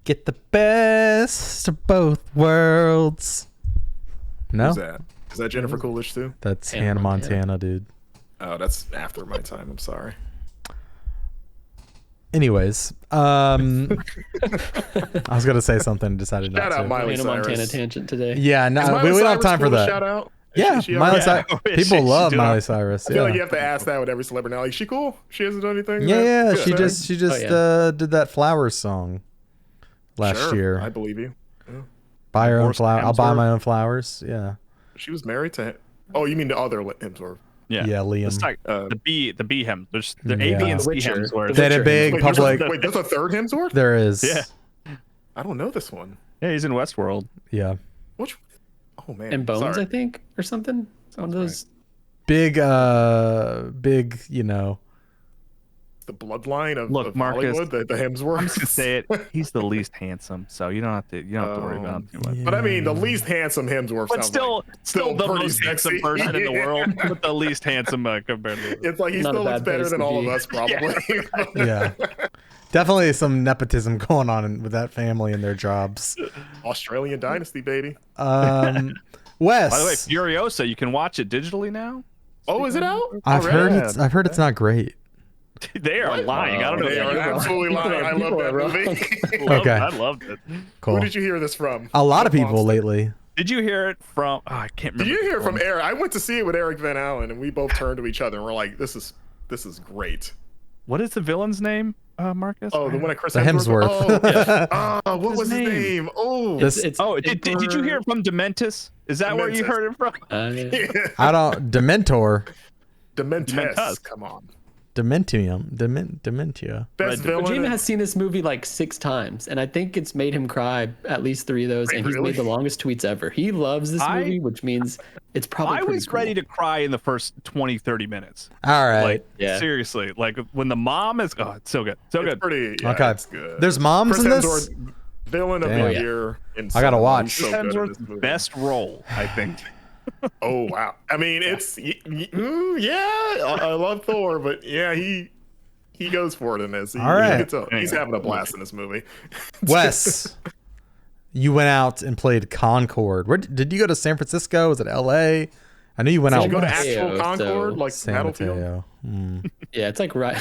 Get the best of both worlds. No. Who's that? Is that Jennifer Coolidge too? That's Hannah Montana, dude. Oh, that's after my time. I'm sorry. Anyways, I was gonna say something, decided not Shout to. out Miley Hannah Cyrus. Montana tangent today. Yeah, no, we don't have time for that. Shout out. Yeah, Miley Cyrus. People love doing- Miley Cyrus. I feel like you have to ask that with every celebrity now. Like, she cool? She hasn't done anything. Yeah, Good, she right? just did that Flowers song last Sure, year. I believe you. Buy her own Divorced flower. I'll buy Hemsworth. my own flowers. Yeah. She was married to. Oh, you mean the other Hemsworth? Yeah, Liam. It's like the B hem. There's the Yeah. A, B, and C Witcher. Hemsworth. They had a big Wait, public. there's a third Hemsworth? There is. Yeah. I don't know this one. Yeah, he's in Westworld. Yeah. Which? Oh man. And Bones, Sorry. I think, or something. One of those. Big. You know. The bloodline of, Look, of Marcus, Hollywood, the Hemsworth. I'm just gonna say it. He's the least handsome, so you don't have to worry about it too much. But I mean, the least handsome Hemsworth. But sounds still the pretty most handsome sexy. person in the Yeah. world, but the least handsome compared to. It's like he Not a still looks bad better place than to all be. of us, probably. Yeah. Definitely some nepotism going on with that family and their jobs. Australian dynasty, baby. Wes. By the way, Furiosa, you can watch it digitally now. Oh, is it out? I've Already? heard it's not great. They are lying. I don't know. They if are you know. absolutely lying. I love that movie. Okay. I loved it. Cool. Who did you hear this from? A lot of What people monster? lately. Did you hear it from? Oh, I can't remember. Did you hear the from one. Eric? I went to see it with Eric Van Allen, and we both turned to each other and we're like, "This is great." What is the villain's name, Marcus? Oh, the one at Chris The Hemsworth. Hemsworth. Oh, what was his name? Oh, This- Did you hear it from Dementus? Is that where you Dementus. heard it from? I don't. Dementor. Dementes. Dementus. Come on. Dementium. Dementia. Best Red- villain. Kojima has seen this movie like 6 times, and I think it's made him cry at least 3 of those, Wait, and he's really? made the longest tweets ever. He loves this movie, which means it's probably I pretty was cool. ready to cry in the first 20, 30 minutes. All right. Like, Yeah. seriously. Like, when the mom is... Oh, it's so good. So It's good. pretty. Yeah, Okay. It's good. There's moms Chris in this. Hemsworth, villain of Damn. the Yeah. year. In I gotta Solo. watch. He's so good in this Hemsworth's movie. best role, I think. Oh wow! I mean, it's yeah. I love Thor, but yeah, he goes for it in this. All right. you can tell he's having a blast in this movie. Wes, you went out and played Concord. Where did you go to? San Francisco? Was it L.A.? I knew you went Did out you go to west. actual so- Concord, like San Battlefield? Mateo. Yeah, it's like right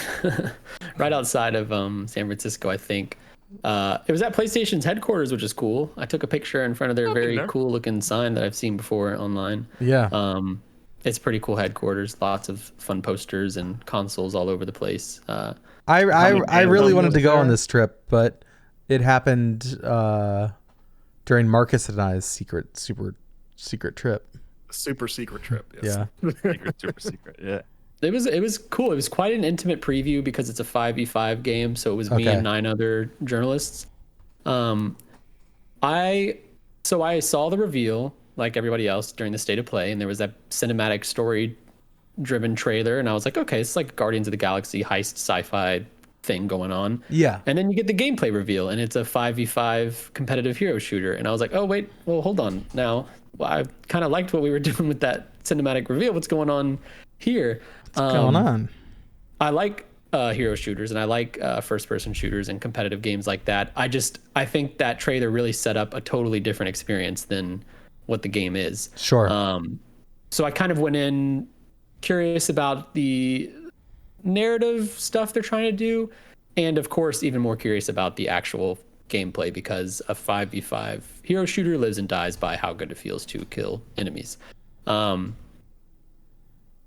outside of San Francisco, I think. It was at PlayStation's headquarters, which is cool. I took a picture in front of their very there. cool looking sign that I've seen before online. Yeah. It's pretty cool headquarters. Lots of fun posters and consoles all over the place. I really wanted to go on there? this trip, but it happened during Marcus and I's super secret trip. Super secret trip. Yes. Yeah. Super secret. Yeah. It was cool. It was quite an intimate preview because it's a 5v5 game, so it was me Okay. and 9 other journalists. I saw the reveal like everybody else during the state of play, and there was that cinematic story driven trailer, and I was like, okay, it's like Guardians of the Galaxy heist sci-fi thing going on. Yeah. And then you get the gameplay reveal, and it's a 5v5 competitive hero shooter. And I was like, oh, wait, well, hold on. Now, I kind of liked what we were doing with that cinematic reveal. What's going on here? What's going on? I like hero shooters, and I like first-person shooters and competitive games like that. I think that trailer really set up a totally different experience than what the game is. Sure. So I kind of went in curious about the narrative stuff they're trying to do, and of course even more curious about the actual gameplay, because a 5v5 hero shooter lives and dies by how good it feels to kill enemies.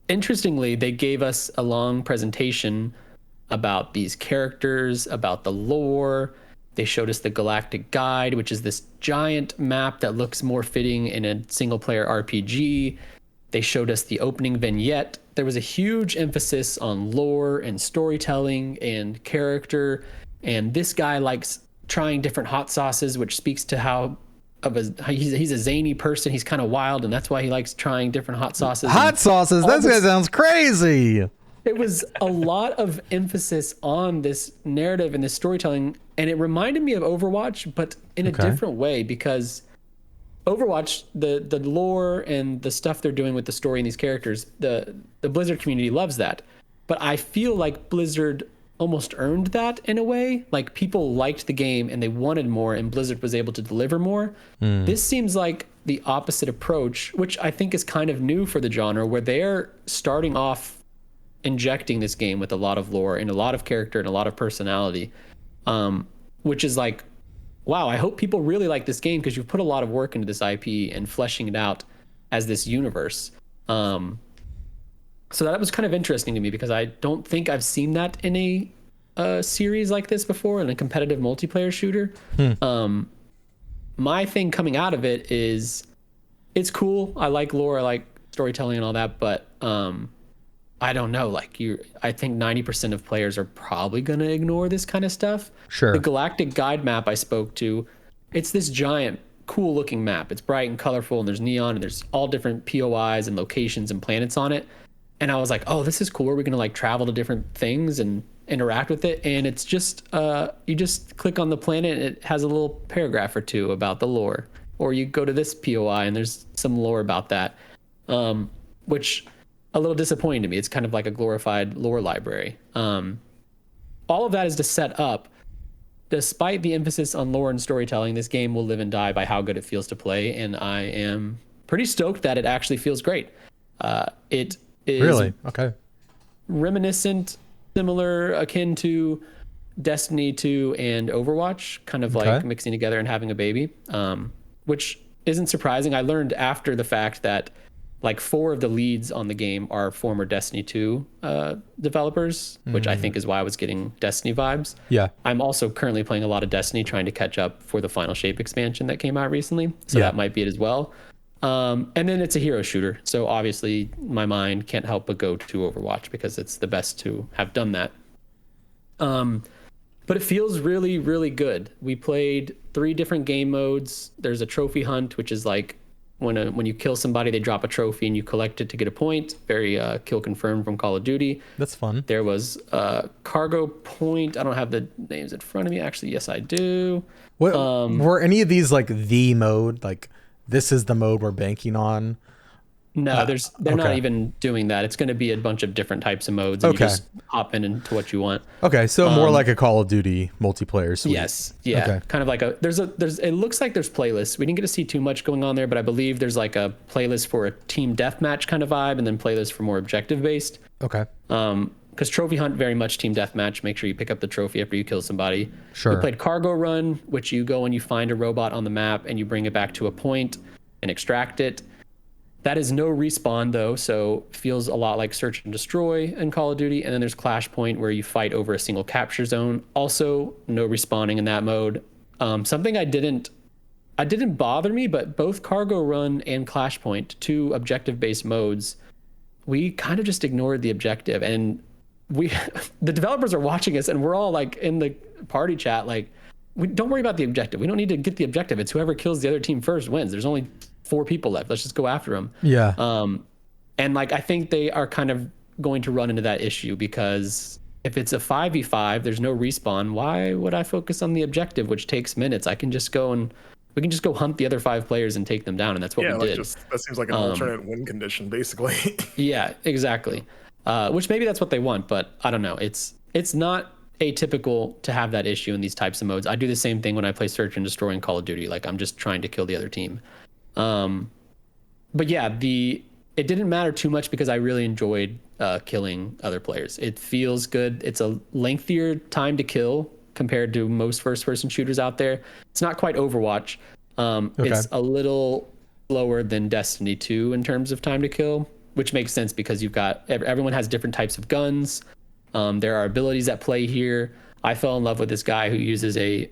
Interestingly, they gave us a long presentation about these characters, about the lore. They showed us the Galactic Guide, which is this giant map that looks more fitting in a single-player RPG. They showed us the opening vignette. There was a huge emphasis on lore and storytelling and character. And this guy likes trying different hot sauces, which speaks to how he's a zany person. He's kind of wild, and that's why he likes trying different hot sauces. Hot sauces? That guy sounds crazy. It was a lot of emphasis on this narrative and this storytelling, and it reminded me of Overwatch, but in a different way, because Overwatch, the lore and the stuff they're doing with the story and these characters, the Blizzard community loves that. But I feel like Blizzard almost earned that in a way. Like, people liked the game and they wanted more, and Blizzard was able to deliver more. This seems like the opposite approach, which I think is kind of new for the genre, where they're starting off injecting this game with a lot of lore and a lot of character and a lot of personality, which is like, wow, I hope people really like this game, because you've put a lot of work into this IP and fleshing it out as this universe. So that was kind of interesting to me, because I don't think I've seen that in a series like this before, in a competitive multiplayer shooter. My thing coming out of it is, it's cool. I like lore, I like storytelling and all that, but I don't know, like, I think 90% of players are probably going to ignore this kind of stuff. Sure. The Galactic Guide map I spoke to, it's this giant, cool looking map. It's bright and colorful, and there's neon, and there's all different POIs and locations and planets on it. And I was like, oh, this is cool. Are we going to like travel to different things and interact with it? And it's just, you just click on the planet, and it has a little paragraph or two about the lore. Or you go to this POI, and there's some lore about that, which a little disappointing to me. It's kind of like a glorified lore library. All of that is to set up, despite the emphasis on lore and storytelling, this game will live and die by how good it feels to play, and I am pretty stoked that it actually feels great. It is really reminiscent, similar, akin to Destiny 2 and Overwatch, kind of like mixing together and having a baby, which isn't surprising. I learned after the fact that like 4 of the leads on the game are former Destiny 2 developers, which I think is why I was getting Destiny vibes. Yeah. I'm also currently playing a lot of Destiny, trying to catch up for the Final Shape expansion that came out recently. So that might be it as well. And then it's a hero shooter. So obviously my mind can't help but go to Overwatch, because it's the best to have done that. But it feels really, really good. We played 3 different game modes. There's a trophy hunt, which is like, when you kill somebody, they drop a trophy and you collect it to get a point. Very kill confirmed from Call of Duty. That's fun. There was cargo point. I don't have the names in front of me. Actually, yes, I do. What, were any of these like the mode? Like, this is the mode we're banking on? No, they're not even doing that. It's going to be a bunch of different types of modes, and you just hop into what you want. Okay, so more like a Call of Duty multiplayer suite. Yes, yeah, kind of like there's it looks like there's playlists. We didn't get to see too much going on there, but I believe there's like a playlist for a team deathmatch kind of vibe, and then playlists for more objective based. Okay. Because trophy hunt, very much team deathmatch. Make sure you pick up the trophy after you kill somebody. Sure. We played cargo run, which you go and you find a robot on the map and you bring it back to a point and extract it. That is no respawn though, so feels a lot like search and destroy in Call of Duty. And then there's Clash Point, where you fight over a single capture zone. Also, no respawning in that mode. Something I didn't bother me, but both Cargo Run and Clash Point, 2 objective-based modes, we kind of just ignored the objective. And the developers are watching us, and we're all like in the party chat, like, don't worry about the objective. We don't need to get the objective. It's whoever kills the other team first wins. There's only 4 people left. Let's just go after them. Yeah. And like, I think they are kind of going to run into that issue, because if it's a 5v5, there's no respawn. Why would I focus on the objective, which takes minutes? We can just go hunt the other 5 players and take them down. And that's what we did. That seems like an alternate win condition, basically. Yeah, exactly. Which maybe that's what they want, but I don't know. It's not atypical to have that issue in these types of modes. I do the same thing when I play Search and Destroy in Call of Duty. Like, I'm just trying to kill the other team. But yeah, it didn't matter too much, because I really enjoyed killing other players. It feels good. It's a lengthier time to kill compared to most first-person shooters out there. It's not quite Overwatch. It's a little slower than Destiny 2 in terms of time to kill, which makes sense because you've got everyone has different types of guns. There are abilities at play here. I fell in love with this guy who uses a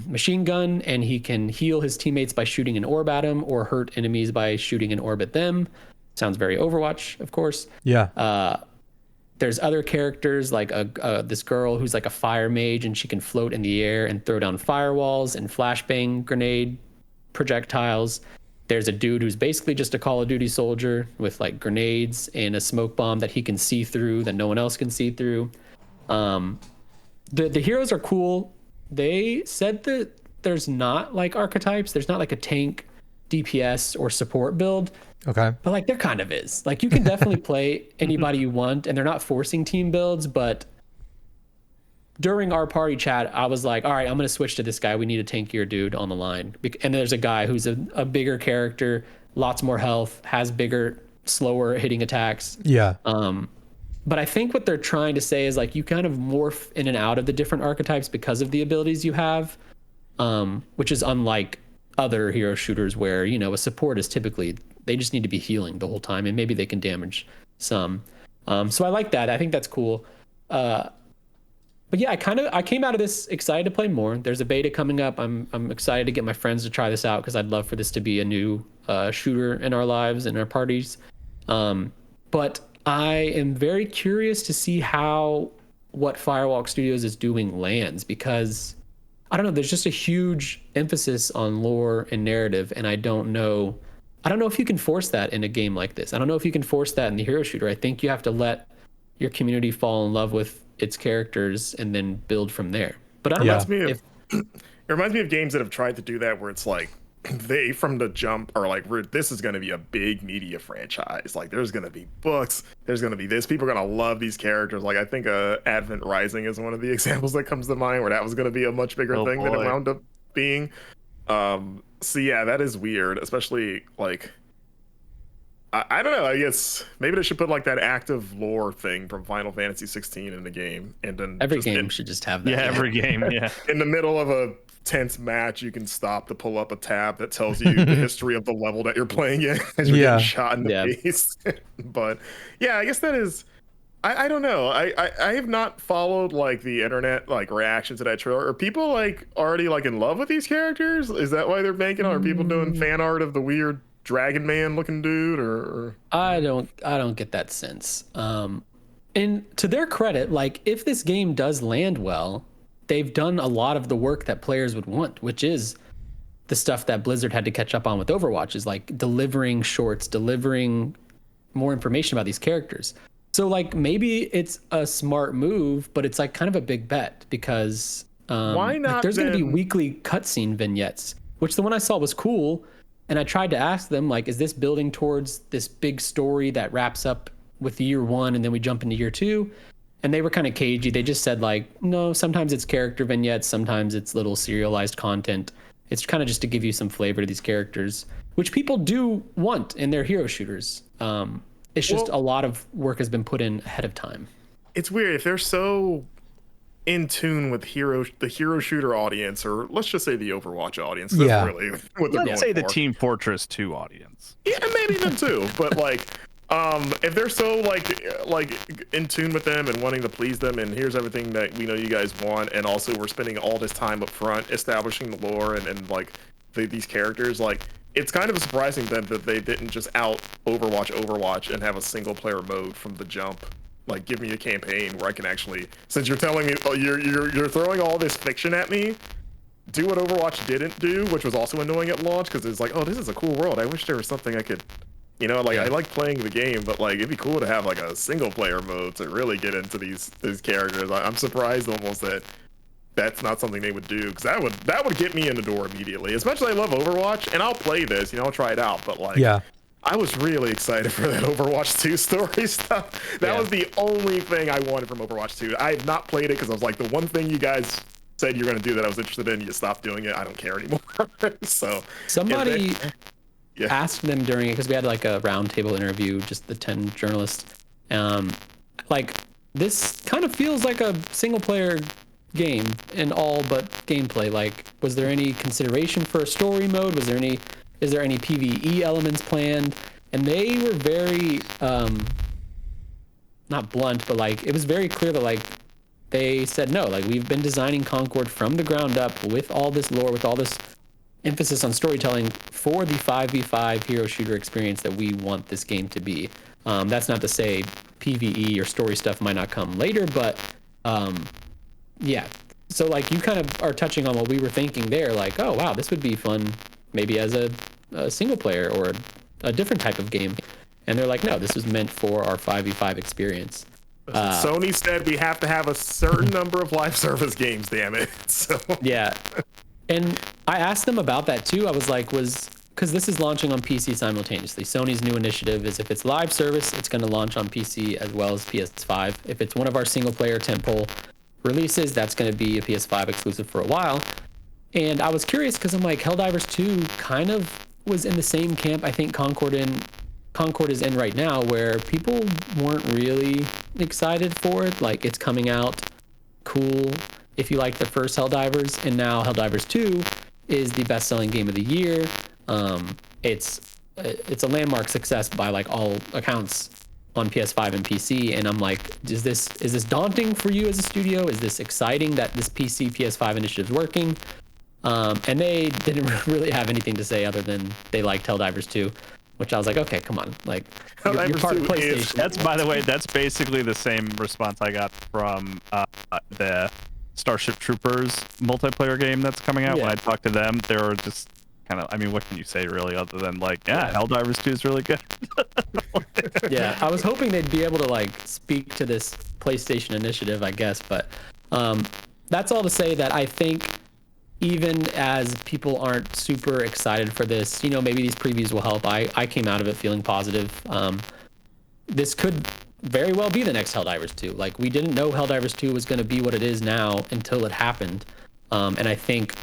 machine gun, and he can heal his teammates by shooting an orb at them or hurt enemies by shooting an orb at them. Sounds very Overwatch, of course. Yeah. There's other characters like this girl who's like a fire mage, and she can float in the air and throw down firewalls and flashbang grenade projectiles. There's a dude who's basically just a Call of Duty soldier with like grenades and a smoke bomb that he can see through that no one else can see through. The heroes are cool. They said that there's not like archetypes. There's not like a tank, DPS, or support build. Okay. But like there kind of is. Like you can definitely play anybody you want, and they're not forcing team builds. But during our party chat, I was like, all right, I'm going to switch to this guy. We need a tankier dude on the line. And there's a guy who's a bigger character, lots more health, has bigger, slower hitting attacks. Yeah. But I think what they're trying to say is like you kind of morph in and out of the different archetypes because of the abilities you have, which is unlike other hero shooters where, you know, a support is typically, they just need to be healing the whole time, and maybe they can damage some. So I like that. I think that's cool. But yeah, I came out of this excited to play more. There's a beta coming up. I'm excited to get my friends to try this out because I'd love for this to be a new shooter in our lives and our parties. But I am very curious to see how what Firewalk Studios is doing lands, because I don't know, there's just a huge emphasis on lore and narrative, and I don't know if you can force that in a game like this. I don't know if you can force that in the hero shooter. I think you have to let your community fall in love with its characters and then build from there. But I don't know if it reminds me of games that have tried to do that, where it's like they from the jump are like, this is going to be a big media franchise. Like there's going to be books, there's going to be this, people are going to love these characters. Like I think Advent Rising is one of the examples that comes to mind, where that was going to be a much bigger thing than it wound up being. So yeah, that is weird, especially like I don't know, I guess maybe they should put like that active lore thing from Final Fantasy 16 in the game, and then every game should just have that. Yeah, every game. Yeah. In the middle of a tense match, you can stop to pull up a tab that tells you the history of the level that you're playing in as you're getting shot in the face. But yeah, I guess that is, I don't know. I have not followed like the internet like reaction to that trailer. Are people like already like in love with these characters? Is that why they're making it? Are people doing fan art of the weird Dragon Man looking dude, or I don't get that sense. And to their credit, like if this game does land well, they've done a lot of the work that players would want, which is the stuff that Blizzard had to catch up on with Overwatch, is like delivering shorts, delivering more information about these characters. So like maybe it's a smart move, but it's like kind of a big bet, because why not? Like, there's going to be weekly cutscene vignettes, which the one I saw was cool. And I tried to ask them, like, is this building towards this big story that wraps up with year one and then we jump into year two? And they were kind of cagey. They just said, like, no, sometimes it's character vignettes, sometimes it's little serialized content. It's kind of just to give you some flavor to these characters, which people do want in their hero shooters. It's just a lot of work has been put in ahead of time. It's weird if they're so in tune with the hero shooter audience, or let's just say the Overwatch audience. That's really what they're going for. Let's say the Team Fortress 2 audience. Yeah, maybe them too. But like, if they're so like in tune with them and wanting to please them, and here's everything that we know you guys want, and also we're spending all this time up front establishing the lore and like these characters, like it's kind of surprising then that they didn't just out Overwatch and have a single player mode from the jump. Like, give me a campaign where I can actually, since you're telling me, you're throwing all this fiction at me, do what Overwatch didn't do, which was also annoying at launch, because it's like, oh, this is a cool world. I wish there was something I could, you know, like I like playing the game, but like it'd be cool to have like a single player mode to really get into these characters. I'm surprised almost that that's not something they would do, because that would get me in the door immediately. As much as I love Overwatch, and I'll play this, you know, I'll try it out, but like, I was really excited for that Overwatch 2 story stuff. That was the only thing I wanted from Overwatch 2. I had not played it because I was like, the one thing you guys said you're going to do that I was interested in, you stopped doing it. I don't care anymore. So somebody asked them during it, because we had like a roundtable interview, just the 10 journalists. Like, this kind of feels like a single player game in all but gameplay. Like, was there any consideration for a story mode? Is there any PvE elements planned? And they were very not blunt, but like it was very clear that like they said no, like we've been designing Concord from the ground up with all this lore, with all this emphasis on storytelling for the 5v5 hero shooter experience that we want this game to be. That's not to say PvE or story stuff might not come later, but yeah. So like you kind of are touching on what we were thinking there, like, oh wow, this would be fun maybe as a single player or a different type of game. And they're like, no, this was meant for our 5v5 experience. Sony said we have to have a certain number of live service games, damn it. So yeah. And I asked them about that too. I was like, because this is launching on PC simultaneously. Sony's new initiative is if it's live service, it's going to launch on PC as well as PS5. If it's one of our single player tentpole releases, that's going to be a PS5 exclusive for a while. And I was curious because I'm like, Helldivers 2 kind of was in the same camp I think Concord is in right now, where people weren't really excited for it. Like, it's coming out, cool if you like the first Helldivers, and now Helldivers 2 is the best-selling game of the year. It's a landmark success by like all accounts on PS5 and PC, and I'm like, is this daunting for you as a studio? Is this exciting that this PC PS5 initiative is working? And they didn't really have anything to say other than they liked Helldivers 2, which I was like, okay, come on, like you're part of PlayStation. That's, by the way, that's basically the same response I got from the Starship Troopers multiplayer game that's coming out. Yeah. When I talked to them, they were just kind of, I mean, what can you say really other than like, yeah, Helldivers 2 is really good. Yeah, I was hoping they'd be able to like speak to this PlayStation initiative, I guess, but that's all to say that I think even as people aren't super excited for this, you know, maybe these previews will help. I came out of it feeling positive. This could very well be the next Helldivers 2. Like, we didn't know Helldivers 2 was going to be what it is now until it happened. And I think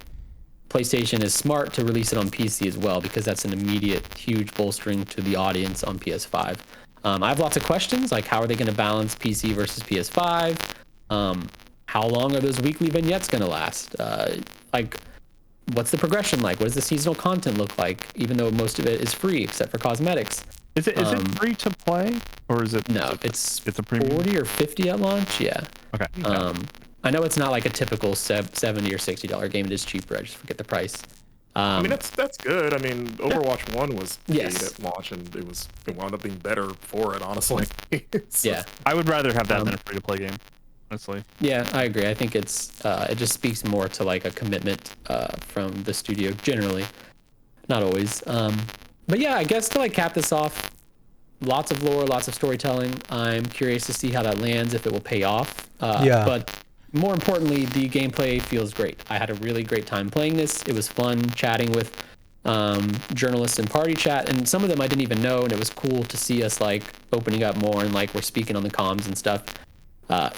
PlayStation is smart to release it on PC as well, because that's an immediate huge bolstering to the audience on PS5. I have lots of questions, like how are they going to balance PC versus PS5? How long are those weekly vignettes going to last? Like, what's the progression like? What does the seasonal content look like, even though most of it is free except for cosmetics? Is it free to play, or is it? No, it's a premium? 40 or 50 at launch. Yeah. Okay. I know it's not like a typical $70 or $60 game. It is cheaper. I just forget the price. I mean, that's good. I mean, Overwatch 1 was paid Yes. at launch, and it wound up being better for it, honestly. So, Yeah. I would rather have that than a free to play game, honestly. Yeah, I agree. I think it's it just speaks more to like a commitment from the studio generally, not always. But yeah, I guess to like cap this off, lots of lore, lots of storytelling. I'm curious to see how that lands, if it will pay off. But more importantly, the gameplay feels great. I had a really great time playing this. It was fun chatting with journalists in party chat, and some of them I didn't even know, and it was cool to see us like opening up more and like we're speaking on the comms and stuff.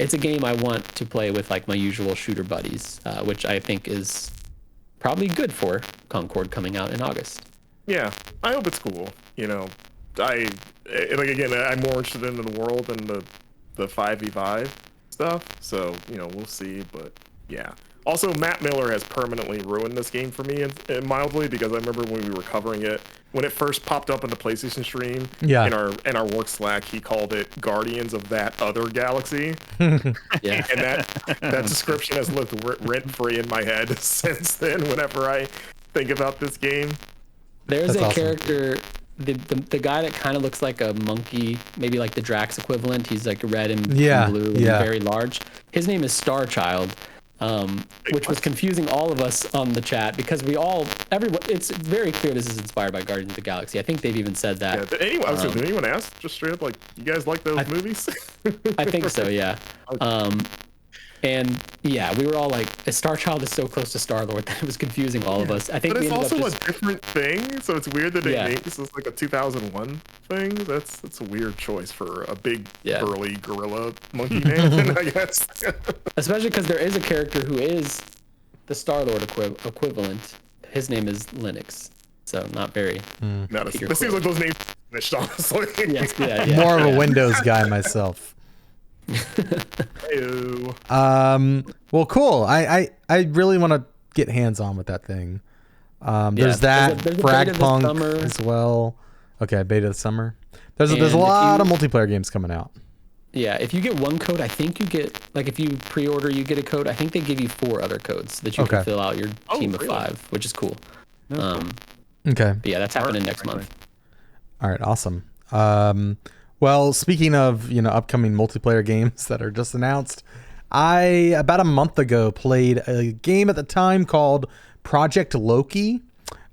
It's a game I want to play with like my usual shooter buddies, which I think is probably good for Concord coming out in August. Yeah, I hope it's cool. You know, I'm more interested in the world than the 5v5 stuff. So, you know, we'll see. But yeah. Also, Matt Miller has permanently ruined this game for me, and mildly, because I remember when we were covering it, when it first popped up in the PlayStation stream, in our work Slack, he called it Guardians of That Other Galaxy. Yeah. And that description has lived rent-free in my head since then, whenever I think about this game. There's That's awesome. character, the guy that kind of looks like a monkey, maybe like the Drax equivalent. He's like red and blue and very large. His name is Starchild. Which was confusing all of us on the chat, because everyone, it's very clear this is inspired by Guardians of the Galaxy. I think they've even said that. Yeah, did anyone ask just straight up, like, you guys like those movies? I think so, yeah. And yeah, we were all like, Starchild is so close to Star-Lord that it was confusing all of us. I think but we it's ended also up a different thing, so it's weird that they made this as like a 2001 thing. That's a weird choice for a big burly gorilla monkey man, I guess. Especially because there is a character who is the Star-Lord equivalent. His name is Linux, so not very. No, this seems like those names finished, honestly. Yes, More of a Windows guy myself. Well, cool. I really want to get hands on with that thing. There's that Frag Punk as well. Okay, beta this summer. There's a lot of multiplayer games coming out. Yeah, if you get one code, I think you get, like, if you pre-order, you get a code. I think they give you 4 other codes that you can fill out your team of 5, which is cool. Okay. But yeah, that's happening next month. All right, awesome. Well, speaking of, upcoming multiplayer games that are just announced, I, about a month ago, played a game at the time called Project Loki.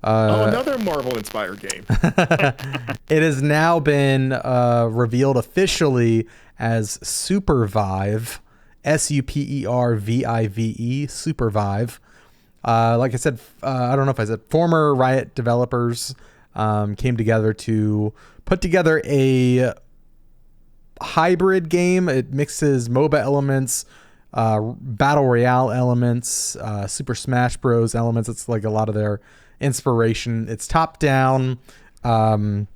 Another Marvel-inspired game. It has now been revealed officially as Supervive, Supervive, Supervive. Like I said, I don't know if I said, former Riot developers came together to put together a hybrid game. It mixes MOBA elements, battle royale elements, Super Smash Bros elements. It's like a lot of their inspiration. It's top down, and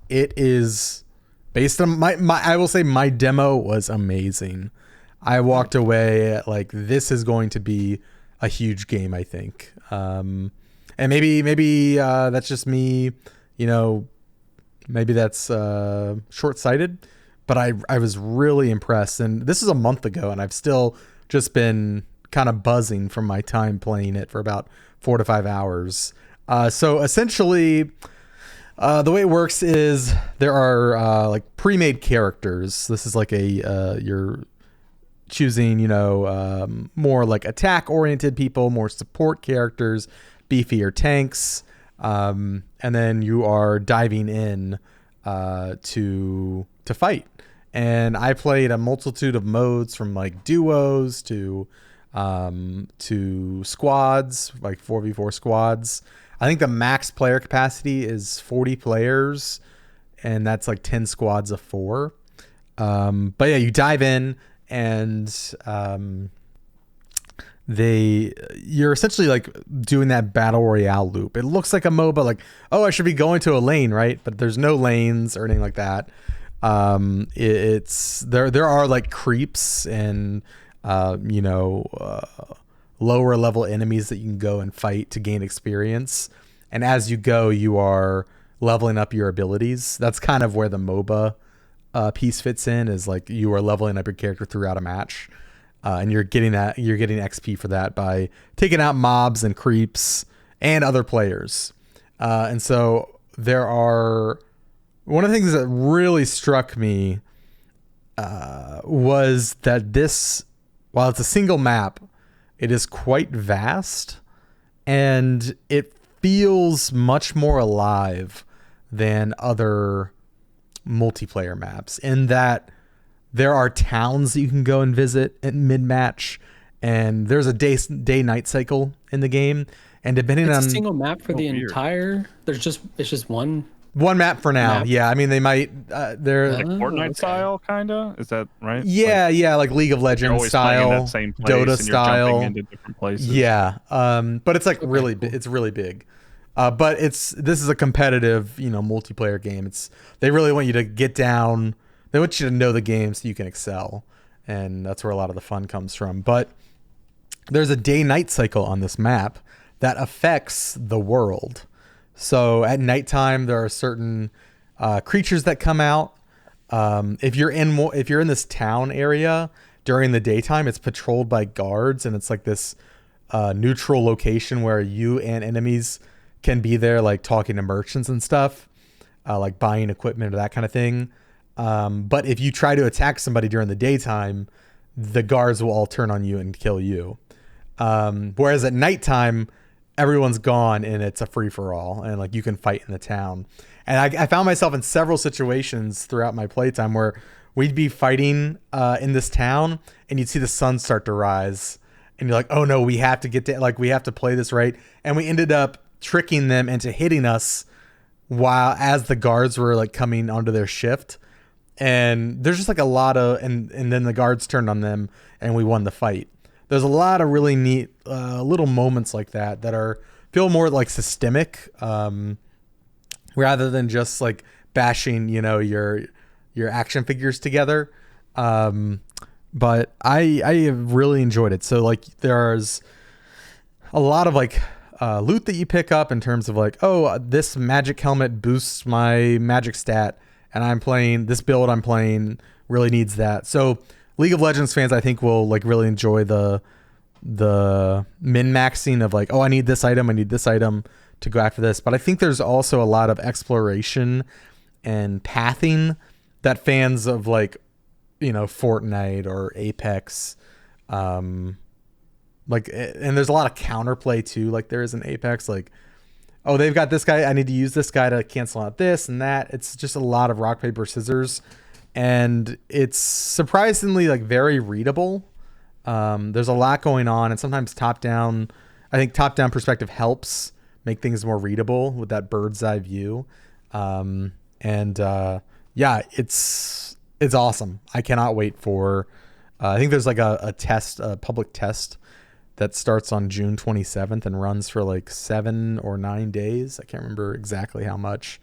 it is based on I will say my demo was amazing. I walked away like, this is going to be a huge game, I think. And maybe that's just me, maybe that's short-sighted, but I was really impressed. And this is a month ago, and I've still just been kind of buzzing from my time playing it for about 4 to 5 hours. So essentially, the way it works is there are like pre-made characters. This is like you're choosing, more like attack-oriented people, more support characters, beefier tanks, and then you are diving in to fight. And I played a multitude of modes, from like duos to squads, like 4v4 squads. I think the max player capacity is 40 players, and that's like 10 squads of 4. But yeah, you dive in, and you're essentially like doing that battle royale loop. It looks like a MOBA, like, oh, I should be going to a lane, right? But there's no lanes or anything like that. There are like creeps and lower level enemies that you can go and fight to gain experience. And as you go, you are leveling up your abilities. That's kind of where the MOBA piece fits in, is like you are leveling up your character throughout a match. And you're getting XP for that by taking out mobs and creeps and other players. And so one of the things that really struck me was that this, while it's a single map, it is quite vast, and it feels much more alive than other multiplayer maps, in that there are towns that you can go and visit at mid-match, and there's a day-night cycle in the game, and depending on a single map for the entire. It's just one map for now. Yeah, I mean, they might they're like Fortnite style, kind of. Is that right? Yeah, like League of Legends style, in that same place, Dota and style, you're jumping into different places. Yeah, but it's like it's really big. But this is a competitive, multiplayer game. They really want you to get down. They want you to know the game so you can excel, and that's where a lot of the fun comes from. But there's a day-night cycle on this map that affects the world. So at nighttime, there are certain creatures that come out. If you're in this town area during the daytime, it's patrolled by guards, and it's like this neutral location where you and enemies can be there, like talking to merchants and stuff, like buying equipment or that kind of thing. But if you try to attack somebody during the daytime, the guards will all turn on you and kill you. Whereas at nighttime, everyone's gone and it's a free-for-all, and like you can fight in the town. And I found myself in several situations throughout my playtime where we'd be fighting in this town, and you'd see the sun start to rise, and you're like, oh no, we have to we have to play this right. And we ended up tricking them into hitting us as the guards were like coming onto their shift. And there's just like a lot of, and then the guards turned on them and we won the fight. There's a lot of really neat little moments like that feel more like systemic, rather than just like bashing, your action figures together. But I have really enjoyed it. So like there's a lot of like loot that you pick up in terms of like, oh, this magic helmet boosts my magic stat and I'm playing this build. I'm playing really needs that. So League of Legends fans, I think, will like really enjoy the min-maxing of like, oh, I need this item to go after this. But I think there's also a lot of exploration and pathing that fans of like, you know, Fortnite or Apex, like, and there's a lot of counterplay too, like there is in Apex, like, oh, they've got this guy, I need to use this guy to cancel out this and that. It's just a lot of rock, paper, scissors, and it's surprisingly like very readable. There's a lot going on, and sometimes I think top down perspective helps make things more readable with that bird's eye view. Yeah, it's awesome. I cannot wait for, I think there's like a public test that starts on June 27th and runs for like 7 or 9 days. I can't remember exactly how much,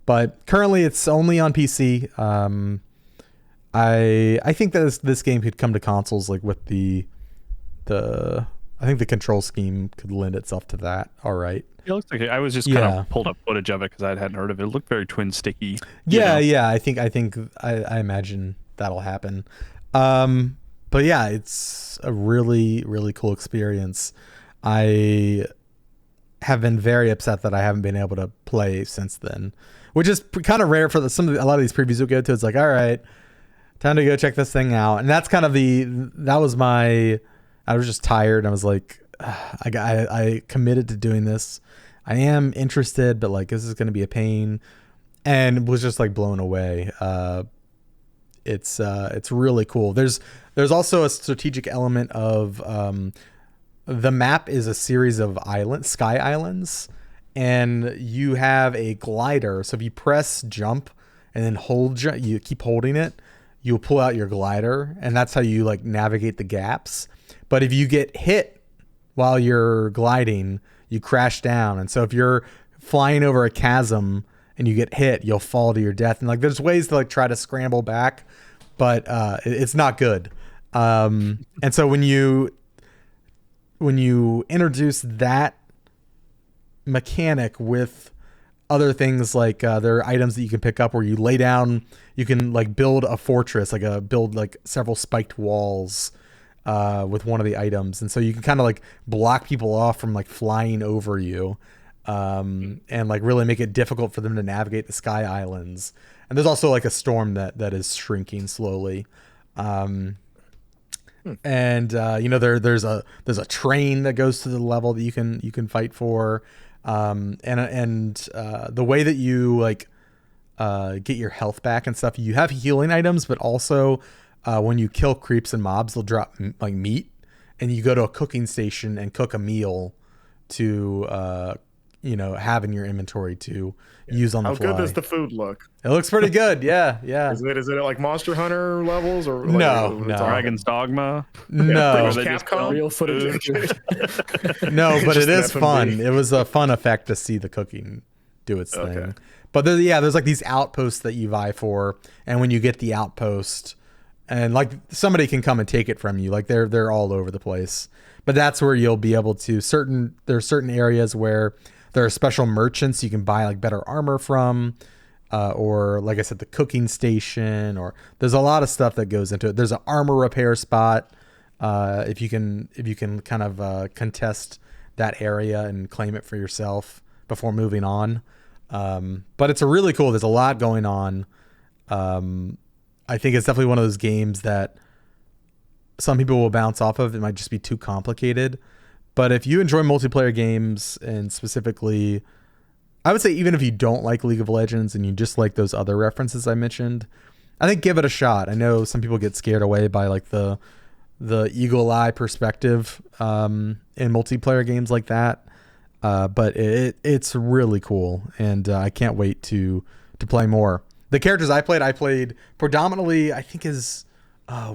but currently it's only on PC. I think that this game could come to consoles, like with I think the control scheme could lend itself to that. All right. It looks like I was just kind of pulled up footage of it because I hadn't heard of it. It looked very twin sticky. Yeah. I imagine that'll happen. But yeah, it's a really, really cool experience. I have been very upset that I haven't been able to play since then, which is kind of rare for a lot of these previews we go to. It's like, all right, time to go check this thing out. And that's kind of I was just tired. I was like, I committed to doing this. I am interested, but like, this is going to be a pain, and was just like blown away. It's really cool. There's also a strategic element of, the map is a series of sky islands, and you have a glider. So if you press jump and then you keep holding it, you'll pull out your glider, and that's how you like navigate the gaps. But if you get hit while you're gliding, you crash down. And so if you're flying over a chasm and you get hit, you'll fall to your death. And like, there's ways to like try to scramble back, but it's not good. And so when you introduce that mechanic with other things, like there are items that you can pick up where you lay down, you can like build a fortress, build like several spiked walls with one of the items, and so you can kind of like block people off from like flying over you, and like really make it difficult for them to navigate the sky islands. And there's also like a storm that is shrinking slowly, and you know, there's a train that goes to the level that you can fight for, and the way that you like get your health back and stuff, you have healing items, but also when you kill creeps and mobs, they'll drop like meat, and you go to a cooking station and cook a meal to have in your inventory to use on the fly. How good does the food look? It looks pretty good. Yeah. Is it like Monster Hunter levels or like, no? Dragon's Dogma? No. Capcom? Real footage. No, but it is fun. It was a fun effect to see the cooking do its thing. But there's like these outposts that you vie for, and when you get the outpost, and like somebody can come and take it from you, like they're all over the place. But that's where you'll be able to there are certain areas where there are special merchants you can buy like better armor from, or like I said, the cooking station, or there's a lot of stuff that goes into it. There's an armor repair spot, if you can kind of contest that area and claim it for yourself before moving on. But it's a really cool. There's a lot going on. I think it's definitely one of those games that some people will bounce off of. It might just be too complicated. But if you enjoy multiplayer games, and specifically, I would say even if you don't like League of Legends and you just like those other references I mentioned, I think give it a shot. I know some people get scared away by like the eagle eye perspective in multiplayer games like that. But it's really cool, and I can't wait to play more. The characters I played predominantly, I think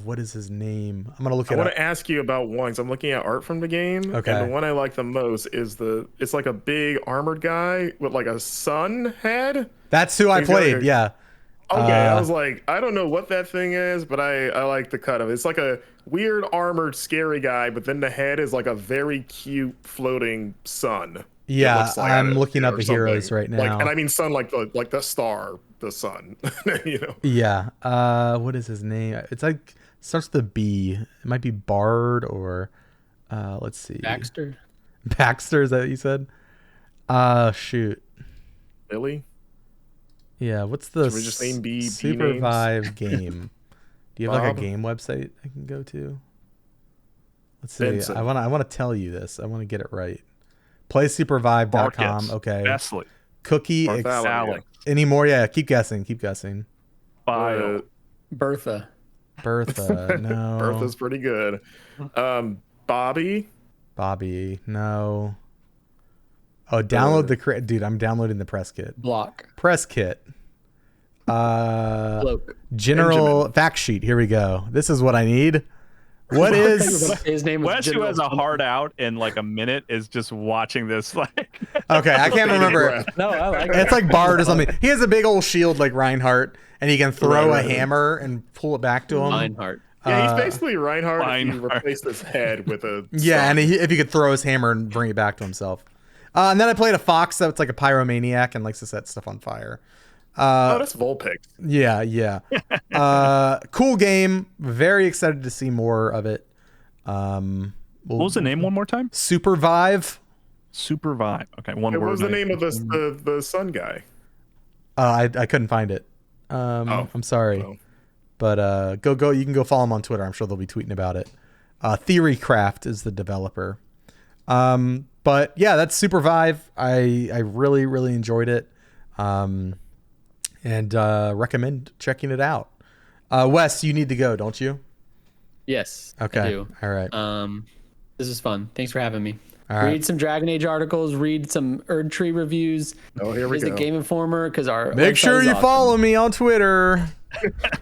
what is his name? I'm gonna look it up. I want to ask you about one, because I'm looking at art from the game. Okay. And the one I like the most is it's like a big armored guy with like a sun head. That's who I played. Yeah. Okay, I was like, I don't know what that thing is, but I like the cut of it. It's like a weird armored scary guy, but then the head is like a very cute floating sun. Yeah, looks like I'm it, looking up or the heroes something. right now. Like, and I mean sun, like the star, the sun. Yeah. What is his name? It's like starts with a B. It might be Bard or let's see. Baxter. Baxter, is that what you said? Shoot. Billy. Yeah, what's the Should we just name B Supervive game? Do you have like a Bob? game website I can go to? Let's see. Vincent. I want to tell you this. I want to get it right. PlaySupervive.com. Marcus. Okay. Wesley. Cookie. Bartholomew. Alex. Any more? Yeah. Keep guessing. Keep guessing. Bio. Bertha. Bertha. No. Bertha's pretty good. Bobby. Bobby. No. Oh, download the dude. I'm downloading the press kit. Block. Press kit. Bloke. General Benjamin. fact sheet. Here we go. This is what I need. What is? His name was Wes, who General has a hard out in like a minute, is just watching this like. Okay, I can't remember. No, I like It's like Bard or something. He has a big old shield like Reinhardt, and he can throw a hammer and pull it back to him. Reinhardt. Yeah, he's basically Reinhardt if you Reinhardt. replaced his head with a Yeah, sun. and if he could throw his hammer and bring it back to himself. And then I played a fox that's like a pyromaniac and likes to set stuff on fire. Oh, that's Vulpix. Yeah. Cool game. Very excited to see more of it. What was the name one more time? Supervive. Supervive. Okay, one What word. was the name of the sun guy? I couldn't find it. I'm sorry. Oh. But go. You can go follow him on Twitter. I'm sure they'll be tweeting about it. Theorycraft is the developer. But yeah, that's Supervive. I really, really enjoyed it. And recommend checking it out. Wes, you need to go, don't you? Yes. Okay. I do. All right. This is fun. Thanks for having me. All right. Read some Dragon Age articles. Read some Erdtree reviews. Oh, here we Visit go. Game Informer because our Make website sure is you awesome. follow me on Twitter.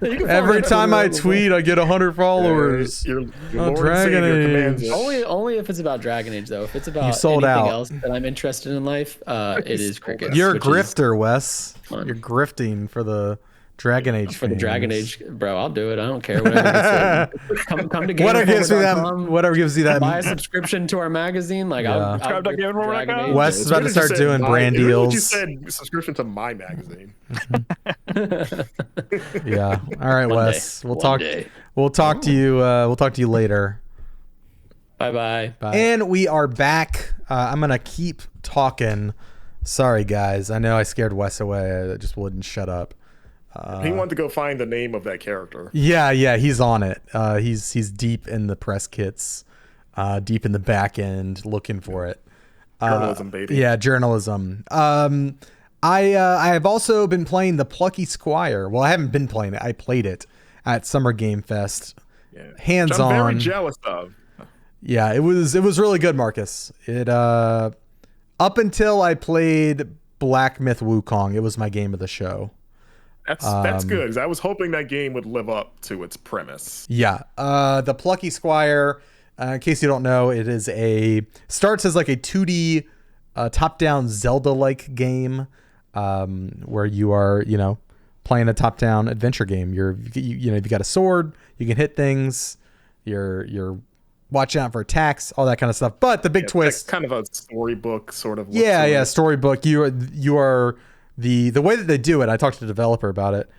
Every time I tweet, I get 100 followers. Your on Lord and Dragon Savior Age. commands it. Only if it's about Dragon Age though. If it's about sold anything out. else that I'm interested in life, it is cricket. You're a grifter, Wes. fun. You're grifting for the Dragon Age. For the fans. Dragon Age, bro, I'll do it. I don't care. Whatever. Come to Whatever gives me that. GameInformer.com, Whatever gives you that. buy a subscription to our magazine. Like, Yeah. I'll Subscribe to rip GameInformer.com. Dragon Age. Wes is about to It's weird start that you doing said brand it's weird that You deals. said subscription to my magazine. Yeah. All right, One Wes. day. We'll One talk. day. We'll talk to you. We'll talk to you later. Bye. And we are back. I'm gonna keep talking. Sorry, guys. I know I scared Wes away. I just wouldn't shut up. He wanted to go find the name of that character. Yeah. He's on it. He's deep in the press kits, deep in the back end, looking for it. Journalism, baby. Yeah, journalism. I have also been playing the Plucky Squire. Well, I haven't been playing it. I played it at Summer Game Fest. Yeah. Hands Which I'm on. very jealous of. Yeah, it was really good, Marcus. It up until I played Black Myth Wukong, it was my game of the show. That's good, because I was hoping that game would live up to its premise. Yeah, the Plucky Squire. In case you don't know, it is starts as like a 2D top-down Zelda-like game, where you are playing a top-down adventure game. You got a sword, you can hit things. You're watching out for attacks, all that kind of stuff. But the big twist, It's kind of a storybook sort of. look yeah, to it. storybook. You are the way that they do it. I talked to the developer about it.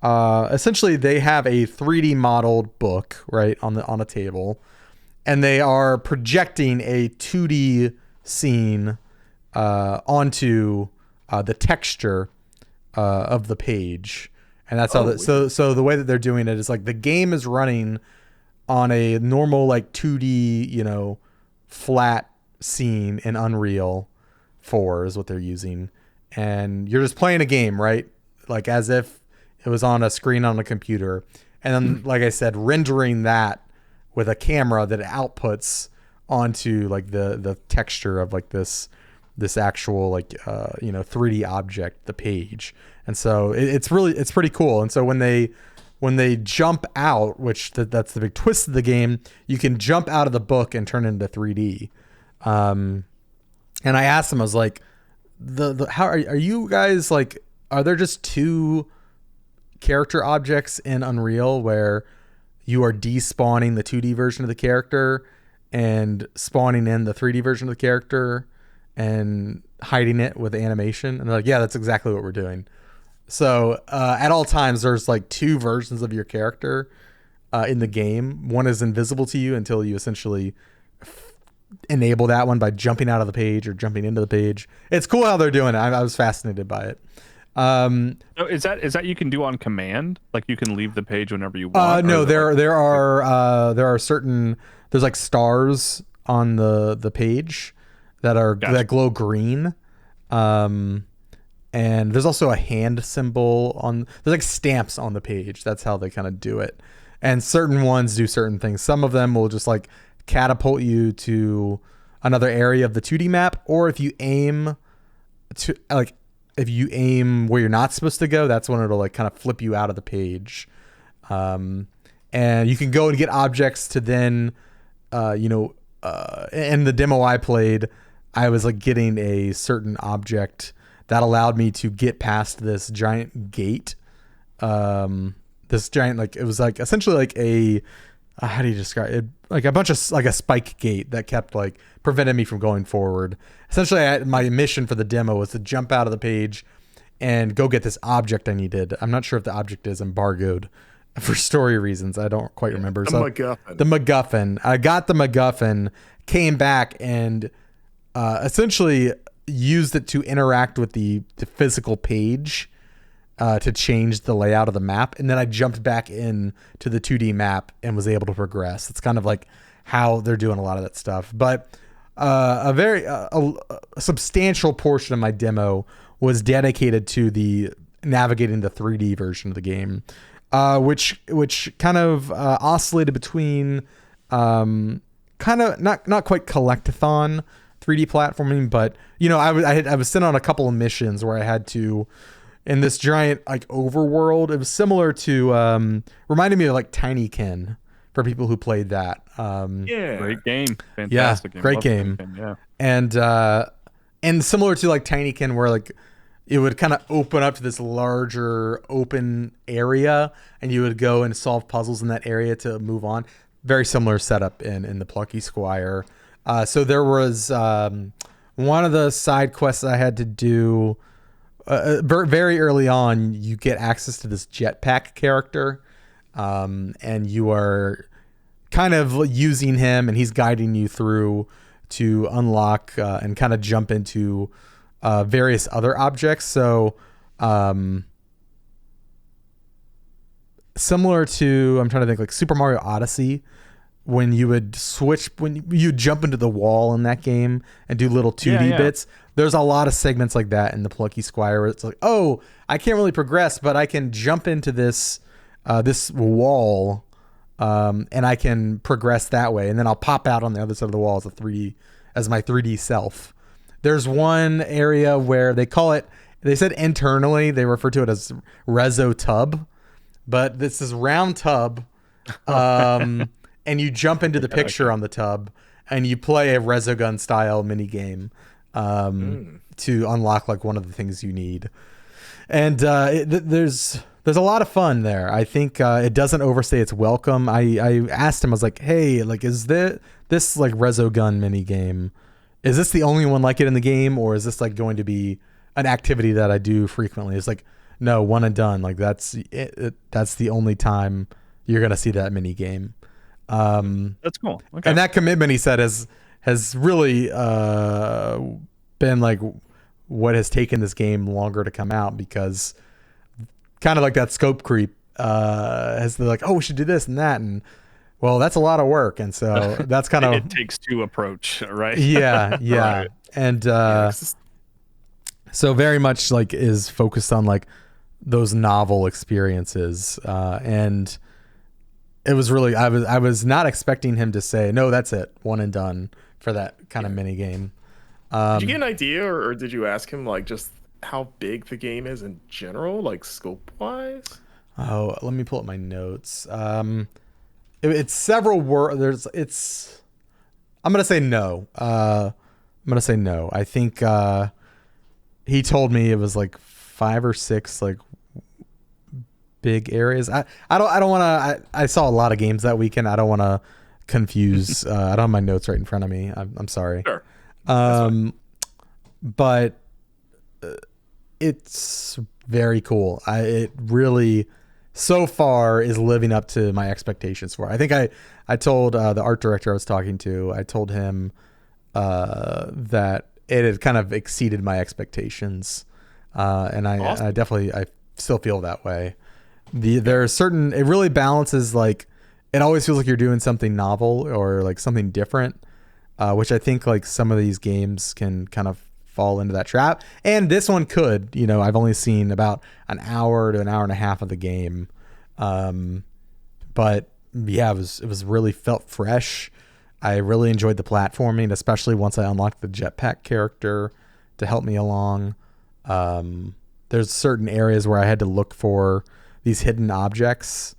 Essentially, they have a 3D modeled book right on a table, and they are projecting a 2D scene onto the texture of the page, and that's how. So the way that they're doing it is like the game is running on a normal like 2D flat scene in Unreal 4 is what they're using. And you're just playing a game, right? Like as if it was on a screen on a computer. And then, like I said, rendering that with a camera that outputs onto like the texture of like this actual like 3D object, the page. And so it's pretty cool. And so when they jump out, which that's the big twist of the game, you can jump out of the book and turn into 3D. And I asked them, I was like, how are you guys like? Are there just two character objects in Unreal where you are despawning the 2D version of the character and spawning in the 3D version of the character? and hiding it with animation. And they're like, yeah, that's exactly what we're doing. So at all times, there's like two versions of your character in the game. One is invisible to you until you essentially enable that one by jumping out of the page or jumping into the page. It's cool how they're doing it. I was fascinated by it. So is that you can do on command? Like you can leave the page whenever you want? No, there are certain, there's like stars on the page that glow green. And there's also a hand symbol there's like stamps on the page. That's how they kind of do it. And certain ones do certain things. Some of them will just like catapult you to another area of the 2D map, or if you aim where you're not supposed to go, that's when it'll like kind of flip you out of the page. And you can go and get objects to then, in the demo I played, I was like getting a certain object that allowed me to get past this giant gate. This giant, like, it was like essentially like a, how do you describe it? Like a bunch of, like a spike gate that kept like prevented me from going forward. Essentially, my mission for the demo was to jump out of the page and go get this object I needed. I'm not sure if the object is embargoed for story reasons. I don't quite remember. MacGuffin. The MacGuffin. I got the MacGuffin, came back, and essentially used it to interact with the physical page to change the layout of the map. And then I jumped back in to the 2D map and was able to progress. It's kind of like how they're doing a lot of that stuff. But a very substantial portion of my demo was dedicated to the navigating the 3D version of the game, which kind of oscillated between kind of not quite collectathon 3D platforming, but I was sent on a couple of missions where I had to, in this giant like overworld. It was similar to reminded me of like Tinykin for people who played that. Great game, fantastic game. Great game. Yeah, and similar to like Tinykin, where like it would kind of open up to this larger open area, and you would go and solve puzzles in that area to move on. Very similar setup in the Plucky Squire. So there was one of the side quests I had to do very early on. You get access to this jetpack character, and you are kind of using him, and he's guiding you through to unlock and kind of jump into various other objects. So similar to, I'm trying to think, like Super Mario Odyssey, when you would when you jump into the wall in that game and do little 2D bits. There's a lot of segments like that in the Plucky Squire where it's like, oh, I can't really progress, but I can jump into this wall, and I can progress that way, and then I'll pop out on the other side of the wall as my 3D self. There's one area where they said internally they refer to it as Rezo Tub, but this is round tub, and you jump into the picture on the tub, and you play a Resogun style mini game to unlock like one of the things you need. And there's a lot of fun there. I think it doesn't overstay its welcome. I asked him, I was like, hey, like, is this like Resogun mini game, is this the only one like it in the game, or is this like going to be an activity that I do frequently? It's like, no, one and done. Like that's it. That's the only time you're gonna see that mini game. That's cool. Okay. And that commitment, he said, has really been like what has taken this game longer to come out, because kind of like that scope creep has been like, oh, we should do this and that, and well, that's a lot of work, and so that's kind of it takes two approach, right? Yeah. Right. And so very much like is focused on like those novel experiences, and it was really, I was not expecting him to say, no, that's it, one and done for that kind of mini game. Did you get an idea, or did you ask him like just how big the game is in general, like scope wise? Oh, let me pull up my notes. It's several words. I'm gonna say no. I think he told me it was like 5 or 6 like big areas. I don't want to. I saw a lot of games that weekend. I don't want to confuse. I don't have my notes right in front of me. I'm sorry. Sure. but it's very cool. It really so far is living up to my expectations for it. I think I told the art director I was talking to, I told him that it had kind of exceeded my expectations. And Awesome. I still feel that way. There are certain, it really balances, like, it always feels like you're doing something novel or like something different, which I think like some of these games can kind of fall into that trap. And this one could, I've only seen about an hour to an hour and a half of the game. But yeah, it was really felt fresh. I really enjoyed the platforming, especially once I unlocked the jetpack character to help me along. There's certain areas where I had to look for these hidden objects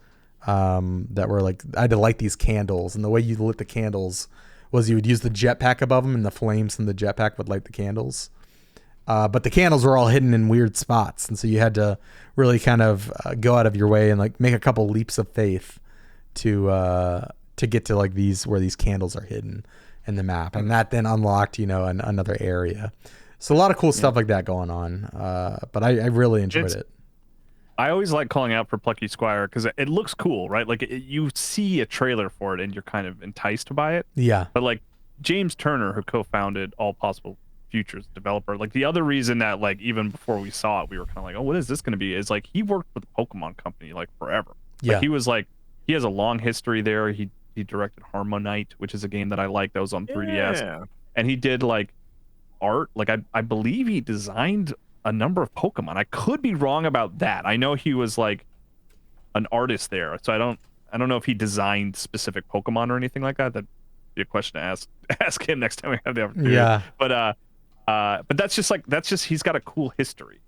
that were like, I had to light these candles, and the way you lit the candles was you would use the jetpack above them, and the flames from the jetpack would light the candles. But the candles were all hidden in weird spots, and so you had to really kind of go out of your way and like make a couple leaps of faith to get to like where these candles are hidden in the map, and that then unlocked another area. So a lot of cool stuff like that going on. But I really enjoyed it. I always like calling out for Plucky Squire because it looks cool, right? Like you see a trailer for it and you're kind of enticed by it. Yeah. But like James Turner, who co-founded All Possible Futures developer, like the other reason that like even before we saw it, we were kind of like, oh, what is this going to be? Is like he worked for the Pokemon company like forever. Yeah. Like he has a long history there. He directed Harmonite, which is a game that I like that was on 3DS. Yeah. And he did like art. Like I believe he designed a number of Pokemon. I could be wrong about that. I know he was like an artist there, so I don't know if he designed specific Pokemon or anything like that. That'd be a question to ask him next time we have the opportunity. Yeah. But that's just he's got a cool history.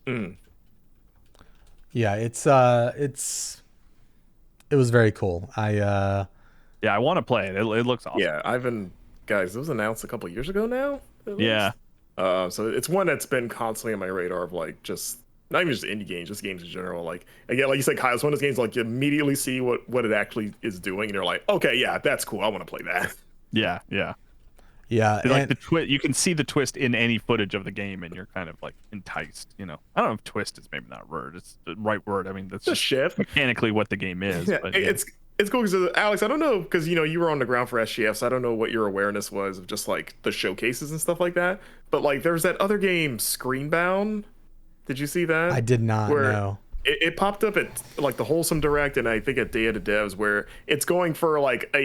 Mm. Yeah, it was very cool. I want to play it. It looks awesome. Yeah, guys, it was announced a couple years ago now. Yeah. So it's one that's been constantly on my radar of like just not even just indie games, just games in general. Like again, like you said, Kyle, it's one of those games like you immediately see what it actually is doing, and you're like, okay, yeah, that's cool. I want to play that. Yeah. Yeah. Like the you can see the twist in any footage of the game, and you're kind of like enticed. I don't know if twist is maybe not a word. It's the right word. I mean, that's just shift mechanically what the game is. Yeah, but it's cool because Alex, I don't know, because you were on the ground for SGF, so I don't know what your awareness was of just like the showcases and stuff like that. But like, there's that other game, Screenbound. Did you see that? I did not know. It popped up at like the Wholesome Direct, and I think at Day of the Devs, where it's going for like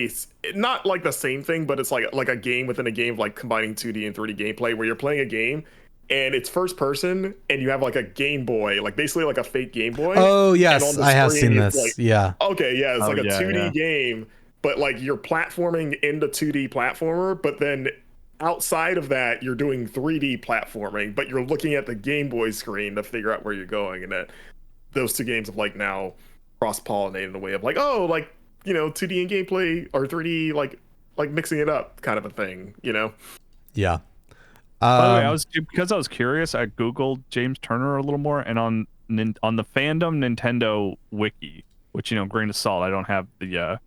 not like the same thing, but it's like a game within a game, like combining 2D and 3D gameplay, where you're playing a game and it's first person, and you have like a Game Boy, like basically like a fake Game Boy. Oh yes, I have seen this. Like, yeah. Okay, yeah, it's like a 2D game, but like you're platforming into 2D platformer, but then outside of that, you're doing 3D platforming, but you're looking at the Game Boy screen to figure out where you're going, and that those two games have like now cross-pollinated in a way of like, 2D and gameplay or 3D, like mixing it up kind of a thing, Yeah. By the way, because I was curious, I Googled James Turner a little more, and on the fandom Nintendo wiki, which, grain of salt, I don't have the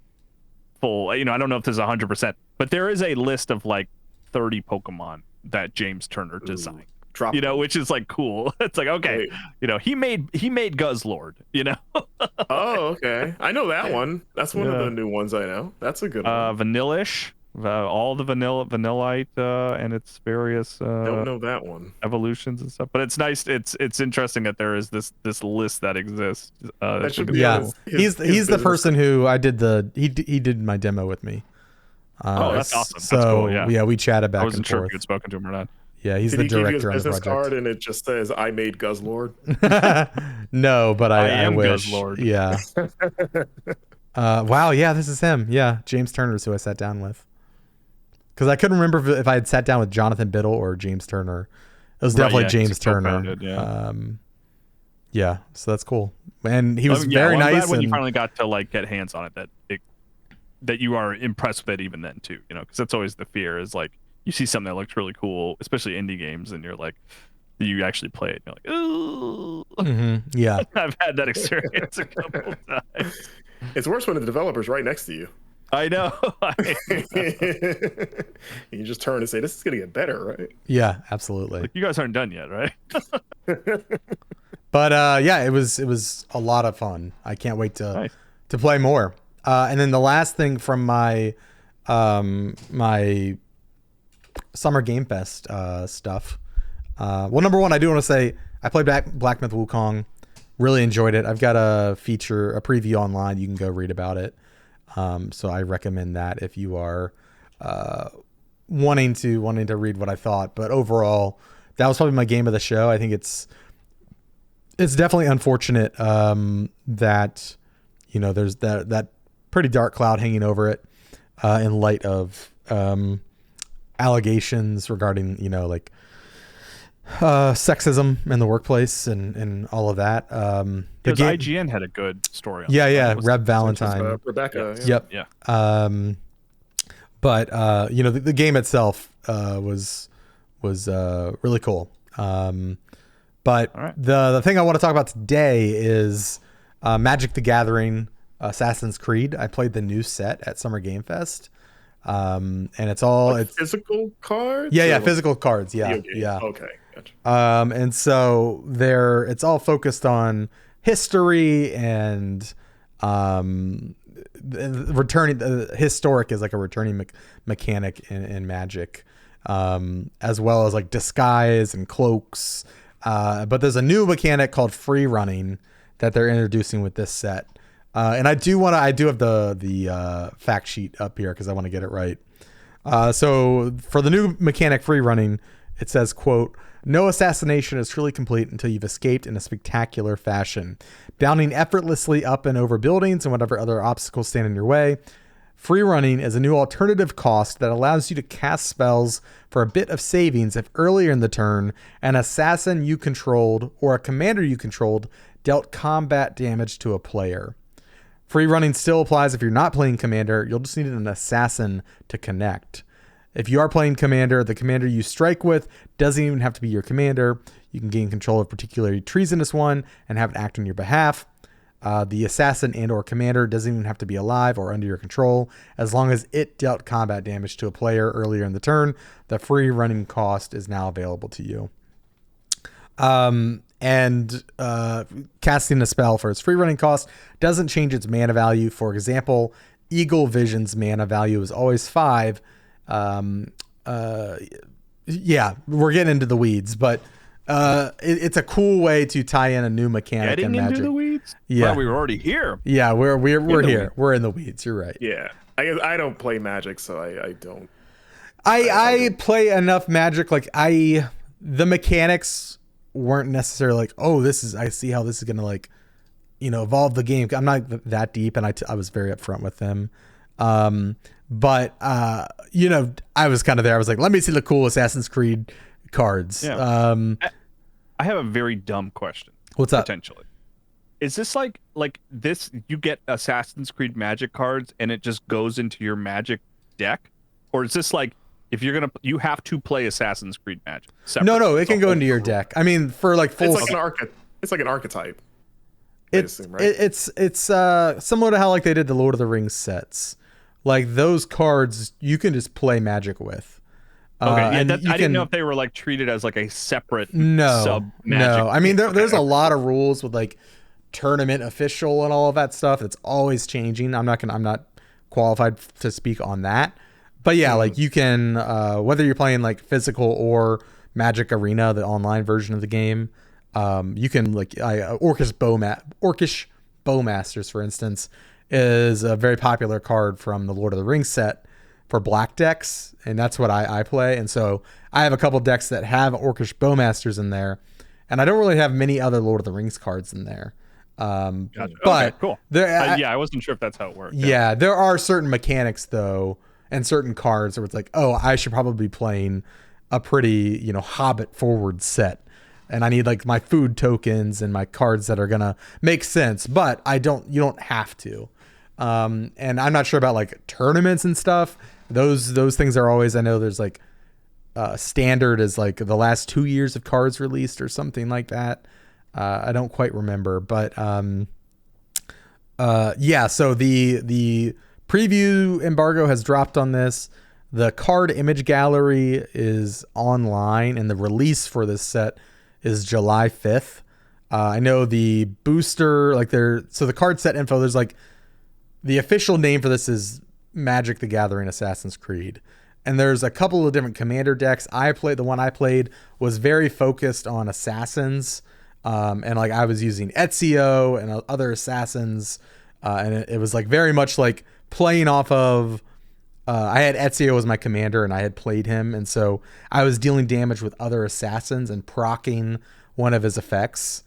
full, I don't know if there's 100%, but there is a list of like 30 Pokemon that James Turner designed. Which is like cool. It's like, okay, he made Guzzlord, Oh, okay. I know that one. That's one of the new ones I know. That's a good one. Vanillish, all the Vanillite and its various don't know that one. Evolutions and stuff. But it's nice. It's interesting that there is this list that exists. That should be he's the person who I did he did my demo with me. That's awesome. So that's cool, yeah, we chatted back and forth. I wasn't sure if you had spoken to him or not. Yeah, he's the director on the project. Did he give you his business card and it just says, I made Guzzlord? No, but I am wish. Guzzlord. Yeah. Wow, yeah, this is him. Yeah, James Turner is who I sat down with. Because I couldn't remember if I had sat down with Jonathan Biddle or James Turner. It was definitely James Turner. Yeah, so that's cool. And he was very nice. I'm glad when you finally got to like get hands on it, that you are impressed with it even then too, because that's always the fear is like, you see something that looks really cool, especially indie games, and you're like, you actually play it, and you're like, ooh. Mm-hmm. Yeah. I've had that experience a couple times. It's worse when the developer's right next to you. I know. You just turn and say, "This is gonna get better, right?" Yeah, absolutely. Like, you guys aren't done yet, right? But yeah, it was a lot of fun. I can't wait to play more. And then the last thing from my my Summer Game Fest stuff. Well, number one, I do want to say I played Black Myth Wukong. Really enjoyed it. I've got a preview online. You can go read about it. So I recommend that if you are wanting to read what I thought. But overall, that was probably my game of the show. I think it's definitely unfortunate that there's that pretty dark cloud hanging over it in light of allegations regarding sexism in the workplace and all of that. Because IGN had a good story on that. Reb Valentine. Rebecca. Yep. Yeah. But the game itself was really cool. But right. the thing I want to talk about today is Magic the Gathering Assassin's Creed. I played the new set at Summer Game Fest. And it's all physical cards? Yeah, physical cards. Yeah. Yeah. Okay. Gotcha. And so it's all focused on history and returning. Historic is like a returning mechanic in Magic, as well as like disguise and cloaks. But there's a new mechanic called free running that they're introducing with this set. And I do have the fact sheet up here because I want to get it right. So for the new mechanic free running, it says, quote, "No assassination is truly complete until you've escaped in a spectacular fashion, bounding effortlessly up and over buildings and whatever other obstacles stand in your way. Free running is a new alternative cost that allows you to cast spells for a bit of savings if earlier in the turn an assassin you controlled or a commander you controlled dealt combat damage to a player. Free running still applies if you're not playing commander. You'll just need an assassin to connect. If you are playing commander, the commander you strike with doesn't even have to be your commander. You can gain control of a particularly treasonous one and have it act on your behalf. The assassin and or commander doesn't even have to be alive or under your control. As long as it dealt combat damage to a player earlier in the turn, the free running cost is now available to you. And casting a spell for its free running cost doesn't change its mana value. For example, Eagle Vision's mana value is always 5. Yeah, we're getting into the weeds, but it's a cool way to tie in a new mechanic in Magic. Into the weeds? Yeah, well, we were already here. Yeah, we're here. We're in the weeds. You're right. Yeah, I don't play Magic, so I don't. I play enough Magic. Like the mechanics weren't necessarily like, oh, I see how this is gonna evolve the game. I'm not that deep, and I was very upfront with them. But I was kind of there. I was like, let me see the cool Assassin's Creed cards. Yeah. I have a very dumb question. What's up? Potentially, is this like this? You get Assassin's Creed Magic cards, and it just goes into your Magic deck, or is this like if you have to play Assassin's Creed Magic? No, it can go into your deck. I mean, for like full. It's like an archetype. It's similar to how they did the Lord of the Rings sets. Like those cards, you can just play Magic with. Okay, I didn't know if they were treated as a separate sub Magic. No, I mean there's a lot of rules with tournament official and all of that stuff. It's always changing. I'm not qualified to speak on that, but yeah, you can whether you're playing physical or Magic Arena, the online version of the game, you can Orcish Bowmasters, for instance, is a very popular card from the Lord of the Rings set for black decks, and that's what I play. And so I have a couple decks that have Orcish Bowmasters in there, and I don't really have many other Lord of the Rings cards in there. Gotcha. But okay, cool. I wasn't sure if that's how it worked. Yeah, there are certain mechanics though, and certain cards where it's I should probably be playing a pretty Hobbit forward set. And I need my food tokens and my cards that are gonna make sense, but you don't have to. And I'm not sure about tournaments and stuff. Those things are always, I know there's standard is the last 2 years of cards released or something like that. I don't quite remember, but yeah. So the preview embargo has dropped on this. The card image gallery is online, and the release for this set is July 5th. I know the booster, so the card set info, there's the official name for this is Magic the Gathering Assassin's Creed. And there's a couple of different commander decks. The one I played was very focused on assassins. And I was using Ezio and other assassins. And it was very much playing off of, I had Ezio as my commander and I had played him. And so I was dealing damage with other assassins and proccing one of his effects,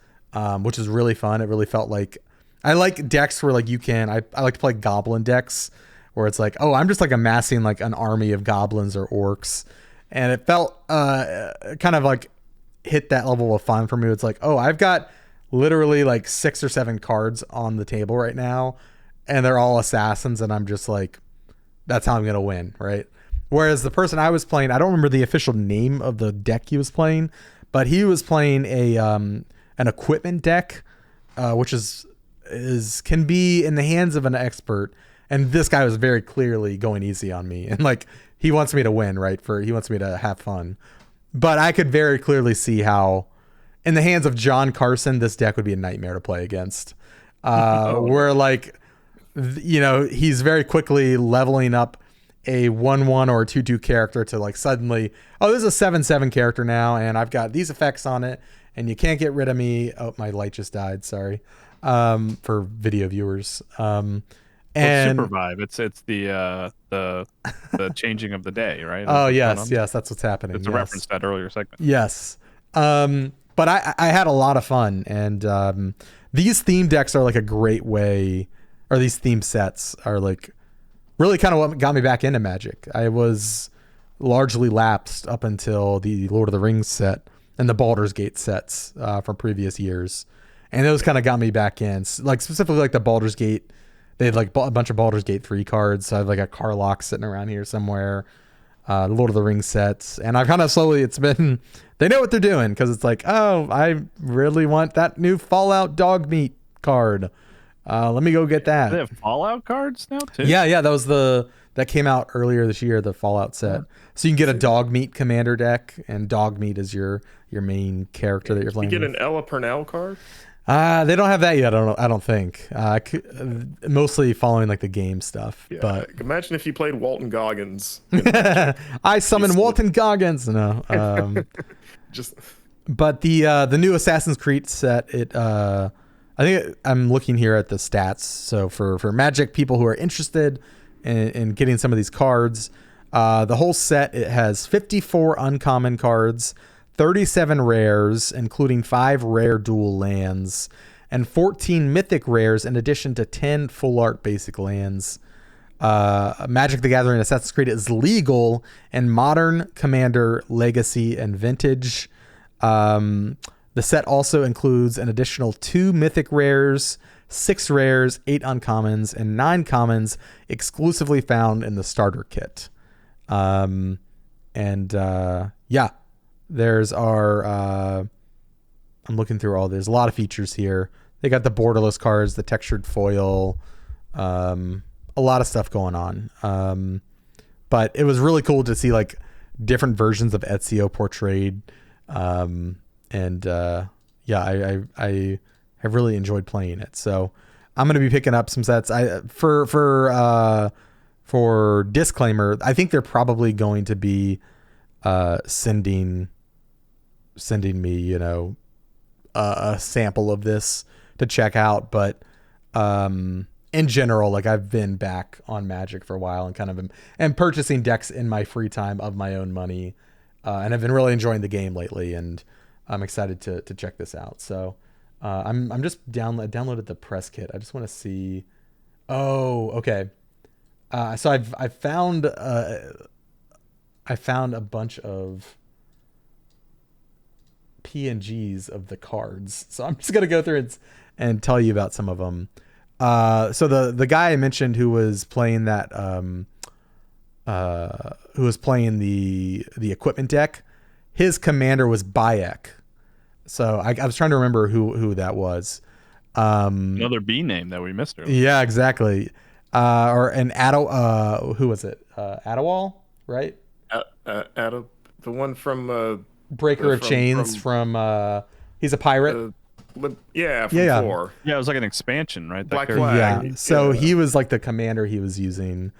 which is really fun. It really felt like, I like decks where I like to play goblin decks where it's I'm just amassing an army of goblins or orcs. And it felt kind of hit that level of fun for me. It's I've got literally 6 or 7 cards on the table right now and they're all assassins. And I'm just that's how I'm going to win. Right. Whereas the person I was playing, I don't remember the official name of the deck he was playing, but he was playing an equipment deck, which can be in the hands of an expert. And this guy was very clearly going easy on me. And he wants me to win, right? He wants me to have fun. But I could very clearly see how in the hands of John Carson, this deck would be a nightmare to play against. Where he's very quickly leveling up a 1/1 or a 2/2 character to suddenly, oh, this is a 7/7 character now. And I've got these effects on it and you can't get rid of me. Oh, my light just died. Sorry. For video viewers. And Supervive, it's the changing of the day, right? Oh yes, that's what's happening. It's a reference to that earlier segment. Yes, but I had a lot of fun, and these theme decks are a great way, or these theme sets are really kind of what got me back into Magic. I was largely lapsed up until the Lord of the Rings set and the Baldur's Gate sets from previous years, and those kind of got me back in. Specifically the Baldur's Gate. They had a bunch of Baldur's Gate 3 cards. So I have a Karlach sitting around here somewhere. The Lord of the Rings sets. And I've kind of slowly, they know what they're doing because it's oh, I really want that new Fallout dog meat card. Let me go get that. They have Fallout cards now too? Yeah. That came out earlier this year, the Fallout set. So you can get a dog meat commander deck, and dog meat is your main character that you're playing. You get an Ella Purnell card? They don't have that yet. I don't think. Mostly following the game stuff. Yeah, but imagine if you played Walton Goggins. I summon Walton Goggins. No. But the new Assassin's Creed set. I think I'm looking here at the stats. So for Magic people who are interested in getting some of these cards, the whole set, it has 54 uncommon cards, 37 rares, including 5 rare dual lands, and 14 mythic rares, in addition to 10 full art basic lands. Magic the Gathering Assassin's Creed is legal in Modern, Commander, Legacy, and Vintage. The set also includes an additional 2 mythic rares, 6 rares, 8 uncommons, and 9 commons exclusively found in the starter kit. There's I'm looking through all. There's a lot of features here. They got the borderless cards, the textured foil, a lot of stuff going on. But it was really cool to see different versions of Ezio portrayed. I have really enjoyed playing it. So I'm going to be picking up some sets. For disclaimer, I think they're probably going to be sending me, a sample of this to check out. But in general, I've been back on Magic for a while and kind of am purchasing decks in my free time of my own money, and I've been really enjoying the game lately, and I'm excited to check this out. So I'm just downloaded the press kit. I just want to see. Oh, okay. So I found a bunch of PNGs of the cards. So I'm just gonna go through and tell you about some of them. So the guy I mentioned who was playing that who was playing the equipment deck, his commander was Bayek. So I was trying to remember who that was. Another B name that we missed earlier. Yeah, exactly. or an who was it? Adawal, right? The one from Breaker of Chains from he's a pirate. From 4. Yeah, it was like an expansion, right? Black character. Flag. Yeah. So he was like the commander he was using.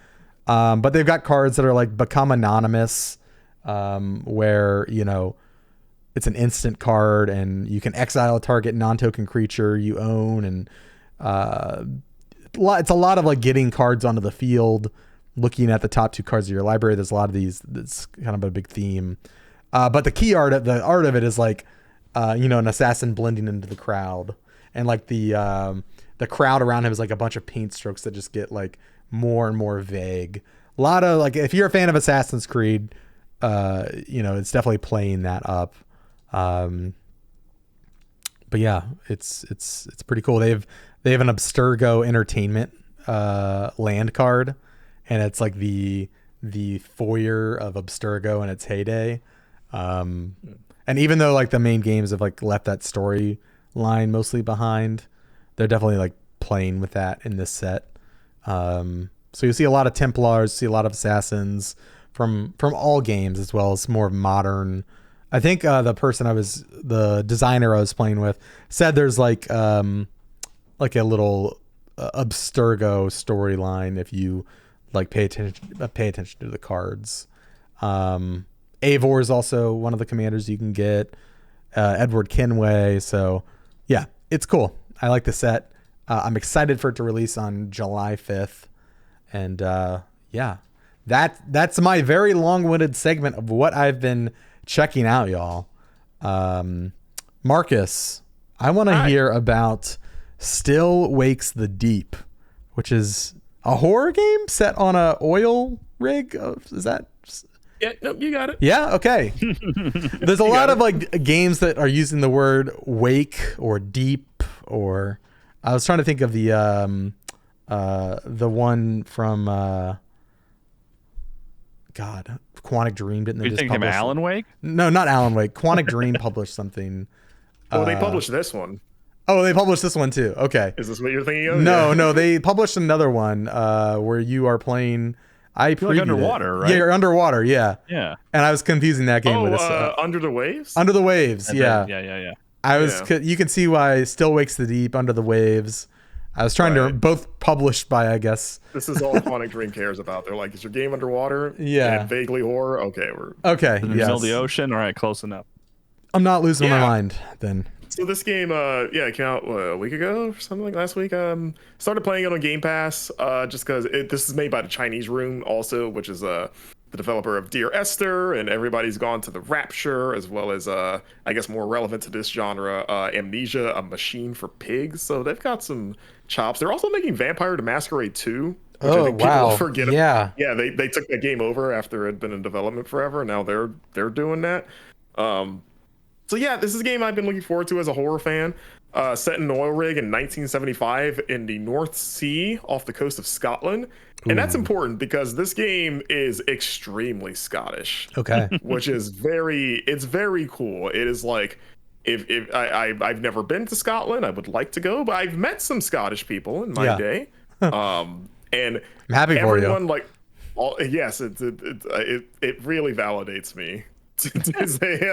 But they've got cards that are like Become Anonymous, where, it's an instant card and you can exile a target non-token creature you own. And it's a lot of like getting cards onto the field, looking at the top 2 cards of your library. There's a lot of these. That's kind of a big theme. But the art of it is like, an assassin blending into the crowd, and like the crowd around him is like a bunch of paint strokes that just get like more and more vague. A lot of like, if you're a fan of Assassin's Creed, it's definitely playing that up. But yeah, it's pretty cool. They have an Abstergo Entertainment land card, and it's like the foyer of Abstergo in its heyday. And even though like the main games have like left that story line mostly behind, they're definitely like playing with that in this set. So you see a lot of Templars, see a lot of assassins from all games, as well as more modern. I think the designer I was playing with said there's like a little Abstergo storyline if you like pay attention to the cards. Eivor is also one of the commanders you can get. Edward Kenway. So yeah, it's cool. I like the set. I'm excited for it to release on July 5th. And yeah, that's my very long-winded segment of what I've been checking out, y'all. Marcus, I want to hear about Still Wakes the Deep, which is a horror game set on a oil rig. Is that... Yeah, nope, you got it. Yeah, okay. There's a lot of like games that are using the word wake or deep, or I was trying to think of the one from Quantic Dream didn't they You just think of publish Alan Wake? No, not Alan Wake. Quantic Dream published something. Oh, they published this one. Oh, they published this one too. Okay. Is this what you're thinking of? No, they published another one where you are playing. You're like underwater, right? Yeah, you're underwater. Yeah. Yeah. And I was confusing that game with this. Under the Waves. Under the Waves. Yeah. Yeah. You can see why Still Wakes the Deep, Under the Waves. I was trying to both published by, I guess. This is all Quantic Dream cares about. They're like, is your game underwater? Yeah. And vaguely horror? Okay, okay. In the middle of the ocean? All right, close enough. I'm not losing my mind then. So this game, it came out a week ago or something like last week. Started playing it on Game Pass, just because this is made by the Chinese Room also, which is the developer of Dear Esther, and Everybody's Gone to the Rapture, as well as I guess more relevant to this genre, Amnesia, A Machine for Pigs. So they've got some chops. They're also making Vampire the Masquerade 2. Which I think people forget. Yeah. Yeah, they took that game over after it had been in development forever. Now they're doing that. So yeah, this is a game I've been looking forward to as a horror fan. Set in an oil rig in 1975 in the North Sea off the coast of Scotland. And that's important because this game is extremely Scottish. Okay. Which is it's very cool. It is like, if I've never been to Scotland, I would like to go, but I've met some Scottish people in my day. And I'm happy for you. Like, yes, it really validates me. To say,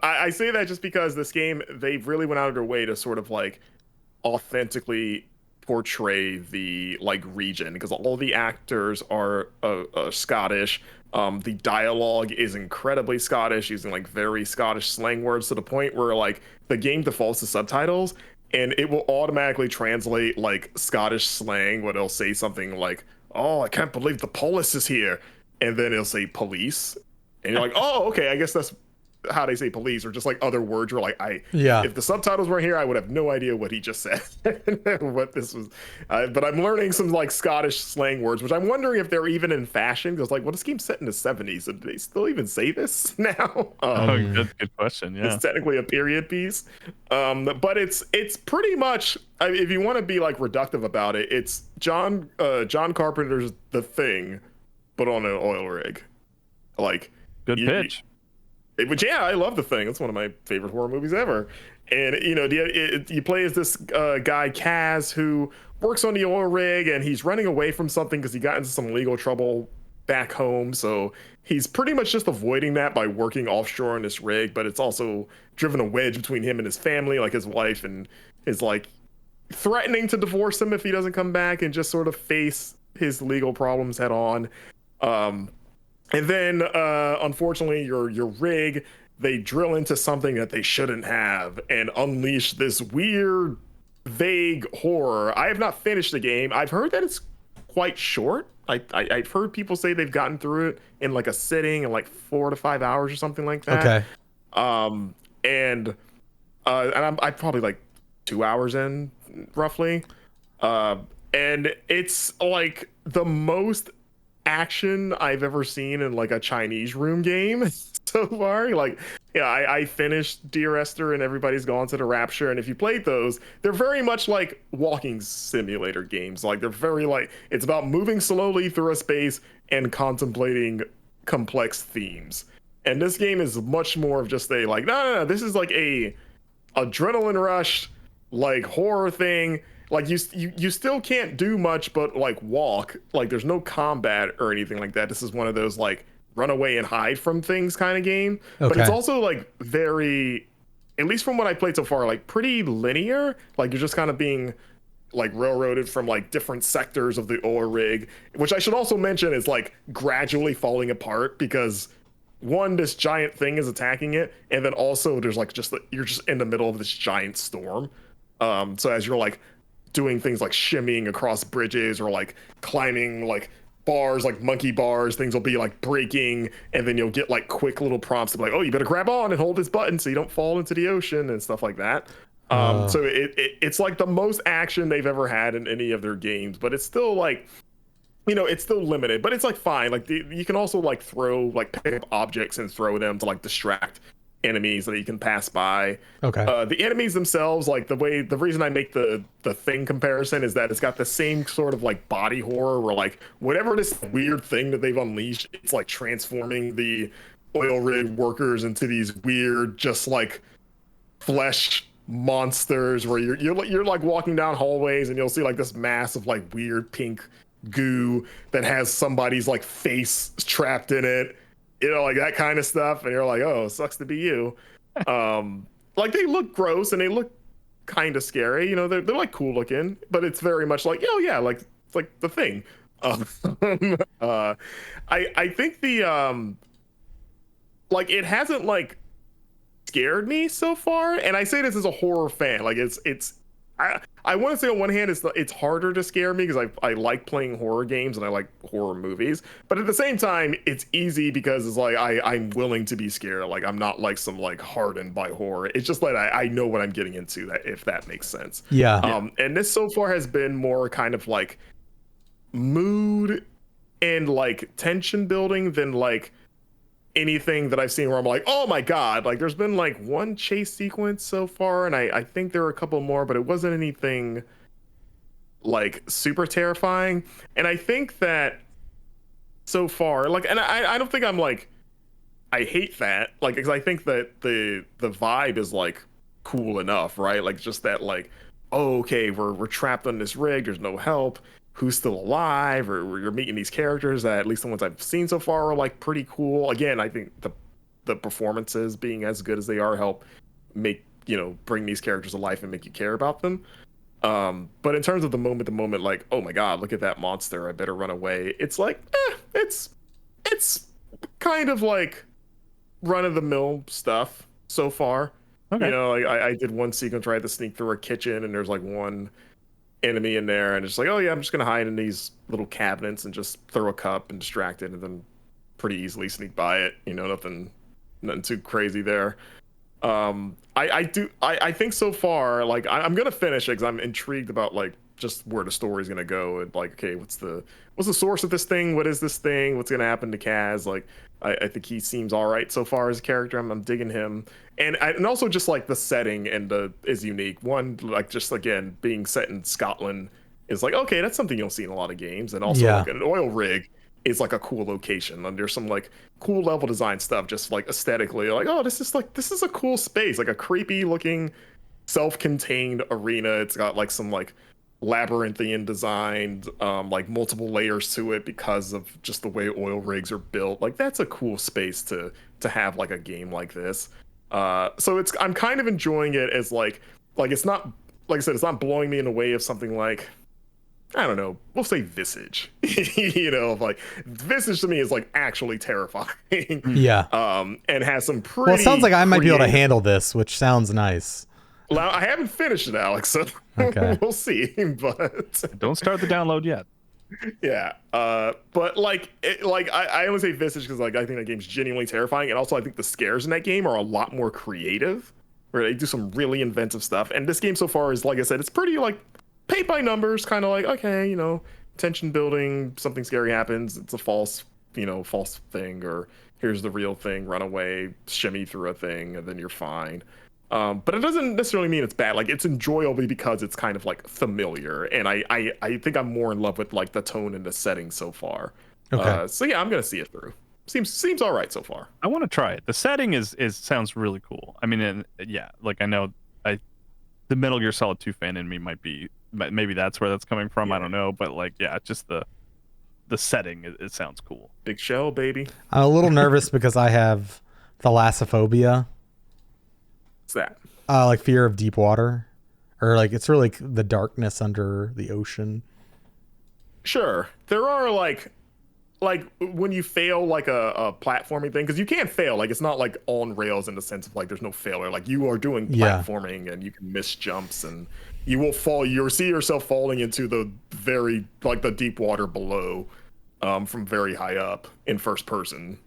I say that just because this game, they really went out of their way to sort of like authentically portray the like region, because all the actors are Scottish. The dialogue is incredibly Scottish, using like very Scottish slang words, to the point where like the game defaults to subtitles and it will automatically translate like Scottish slang, where it'll say something like, "Oh, I can't believe the police is here," and then it'll say police. And you're like, oh, okay, I guess that's how they say police, or just like other words where like, if the subtitles weren't here, I would have no idea what he just said, what this was. But I'm learning some like Scottish slang words, which I'm wondering if they're even in fashion. Because like, well, this game's set in the 70s, so do they still even say this now? Good question. Yeah, it's technically a period piece, but it's pretty much. If you want to be like reductive about it, it's John Carpenter's The Thing, but on an oil rig, like. Good pitch. But yeah, I love The Thing. It's one of my favorite horror movies ever. And you play as this guy Kaz who works on the oil rig, and he's running away from something because he got into some legal trouble back home. So he's pretty much just avoiding that by working offshore on this rig. But it's also driven a wedge between him and his family, like his wife, and is like threatening to divorce him if he doesn't come back, and just sort of face his legal problems head on. And then, unfortunately, your rig, they drill into something that they shouldn't have and unleash this weird, vague horror. I have not finished the game. I've heard that it's quite short. I've heard people say they've gotten through it in like a sitting in like 4 to 5 hours or something like that. Okay. And I'm probably like 2 hours in, roughly. And it's like the most action I've ever seen in like a Chinese room game so far. Like, yeah, I finished Dear Esther and Everybody's Gone to the Rapture, and if you played those, they're very much like walking simulator games. Like, they're very like, it's about moving slowly through a space and contemplating complex themes. And this game is much more of just a like, no, this is like a adrenaline rush, like horror thing. Like, you still can't do much but like walk. Like, there's no combat or anything like that. This is one of those like run away and hide from things kind of game. Okay. But it's also like very, at least from what I played so far, like pretty linear. Like, you're just kind of being like railroaded from like different sectors of the oil rig, which I should also mention is like gradually falling apart because one, this giant thing is attacking it, and then also there's like you're just in the middle of this giant storm. So as you're like doing things like shimmying across bridges or like climbing like bars, like monkey bars, things will be like breaking, and then you'll get like quick little prompts to be like, oh, you better grab on and hold this button so you don't fall into the ocean and stuff like that. So it's like the most action they've ever had in any of their games, but it's still like, it's still limited, but it's like fine. Like you can also like pick up objects and throw them to like distract enemies that you can pass by. Okay. The enemies themselves, like the reason I make the Thing comparison is that it's got the same sort of like body horror where like whatever this weird thing that they've unleashed, it's like transforming the oil rig workers into these weird, just like flesh monsters where you're like walking down hallways and you'll see like this mass of like weird pink goo that has somebody's like face trapped in it. Like that kind of stuff, and you're like, oh, sucks to be you. Like, they look gross and they look kind of scary. They're like cool looking, but it's very much like, oh yeah, like it's like The Thing. I think the like it hasn't like scared me so far, and I say this as a horror fan. Like I want to say on one hand it's harder to scare me because I like playing horror games and I like horror movies, but at the same time it's easy because it's like I'm willing to be scared. Like, I'm not like some like hardened by horror. It's just like I know what I'm getting into, that if that makes sense. Yeah. And this so far has been more kind of like mood and like tension building than like anything that I've seen where I'm like, oh my god. Like, there's been like one chase sequence so far, and I think there were a couple more, but it wasn't anything like super terrifying. And I think that so far, like, and I don't think I'm like, I hate that, like, because I think that the vibe is like cool enough, right? Like, just that like, oh, okay, we're trapped on this rig, there's no help, who's still alive, or you're meeting these characters that, at least the ones I've seen so far, are like pretty cool. Again, I think the performances being as good as they are help make, bring these characters to life and make you care about them. But in terms of the moment, like, oh my god, look at that monster, I better run away, it's like, it's kind of like run-of-the-mill stuff so far. Okay. Like I did one sequence where I had to sneak through a kitchen, and there's like one enemy in there, and it's like, oh yeah, I'm just gonna hide in these little cabinets and just throw a cup and distract it, and then pretty easily sneak by it. Nothing too crazy there. I think so far, like, I'm gonna finish it because I'm intrigued about like just where the story's gonna go, and like, okay, what's the source of this thing? What is this thing? What's gonna happen to Kaz? Like, I think he seems all right so far as a character. I'm digging him, and also just like the setting is unique. One, like, just again being set in Scotland is like, okay, that's something you'll see in a lot of games, and also like an oil rig is like a cool location. And there's some like cool level design stuff, just like aesthetically, like, oh, this is a cool space, like a creepy looking self-contained arena. It's got like some like labyrinthian designed, like multiple layers to it because of just the way oil rigs are built. Like that's a cool space to have like a game like this. So I'm kind of enjoying it as like it's not, like I said, it's not blowing me in the way of something like, I don't know, we'll say Visage. Like Visage to me is like actually terrifying. Yeah. And has some pretty. Well, it sounds like I might be able to handle this, which sounds nice. Well, I haven't finished it, Alex, so okay. We'll see. But don't start the download yet. Yeah. But I only say Visage because like I think that game's genuinely terrifying, and also I think the scares in that game are a lot more creative, where they do some really inventive stuff. And this game so far is, like I said, it's pretty like paint by numbers, kind of like, okay, tension building, something scary happens, it's a false thing, or here's the real thing, run away, shimmy through a thing, and then you're fine. But it doesn't necessarily mean it's bad. Like it's enjoyable because it's kind of like familiar, and I think I'm more in love with like the tone and the setting so far. Okay. So yeah, I'm gonna see it through. Seems all right so far. I want to try it. The setting is sounds really cool. I mean, yeah, like I know the Metal Gear Solid 2 fan in me maybe that's where that's coming from. Yeah. I don't know, but like, yeah, just the setting, it sounds cool. Big shell, baby. I'm a little nervous because I have thalassophobia. What's that? Like fear of deep water, or like it's really like the darkness under the ocean. Sure, there are like when you fail like a platforming thing, because you can't fail, like it's not like on rails in the sense of like there's no failure, like you are doing platforming and you can miss jumps and you will fall, you'll see yourself falling into the very like the deep water below, from very high up in first person.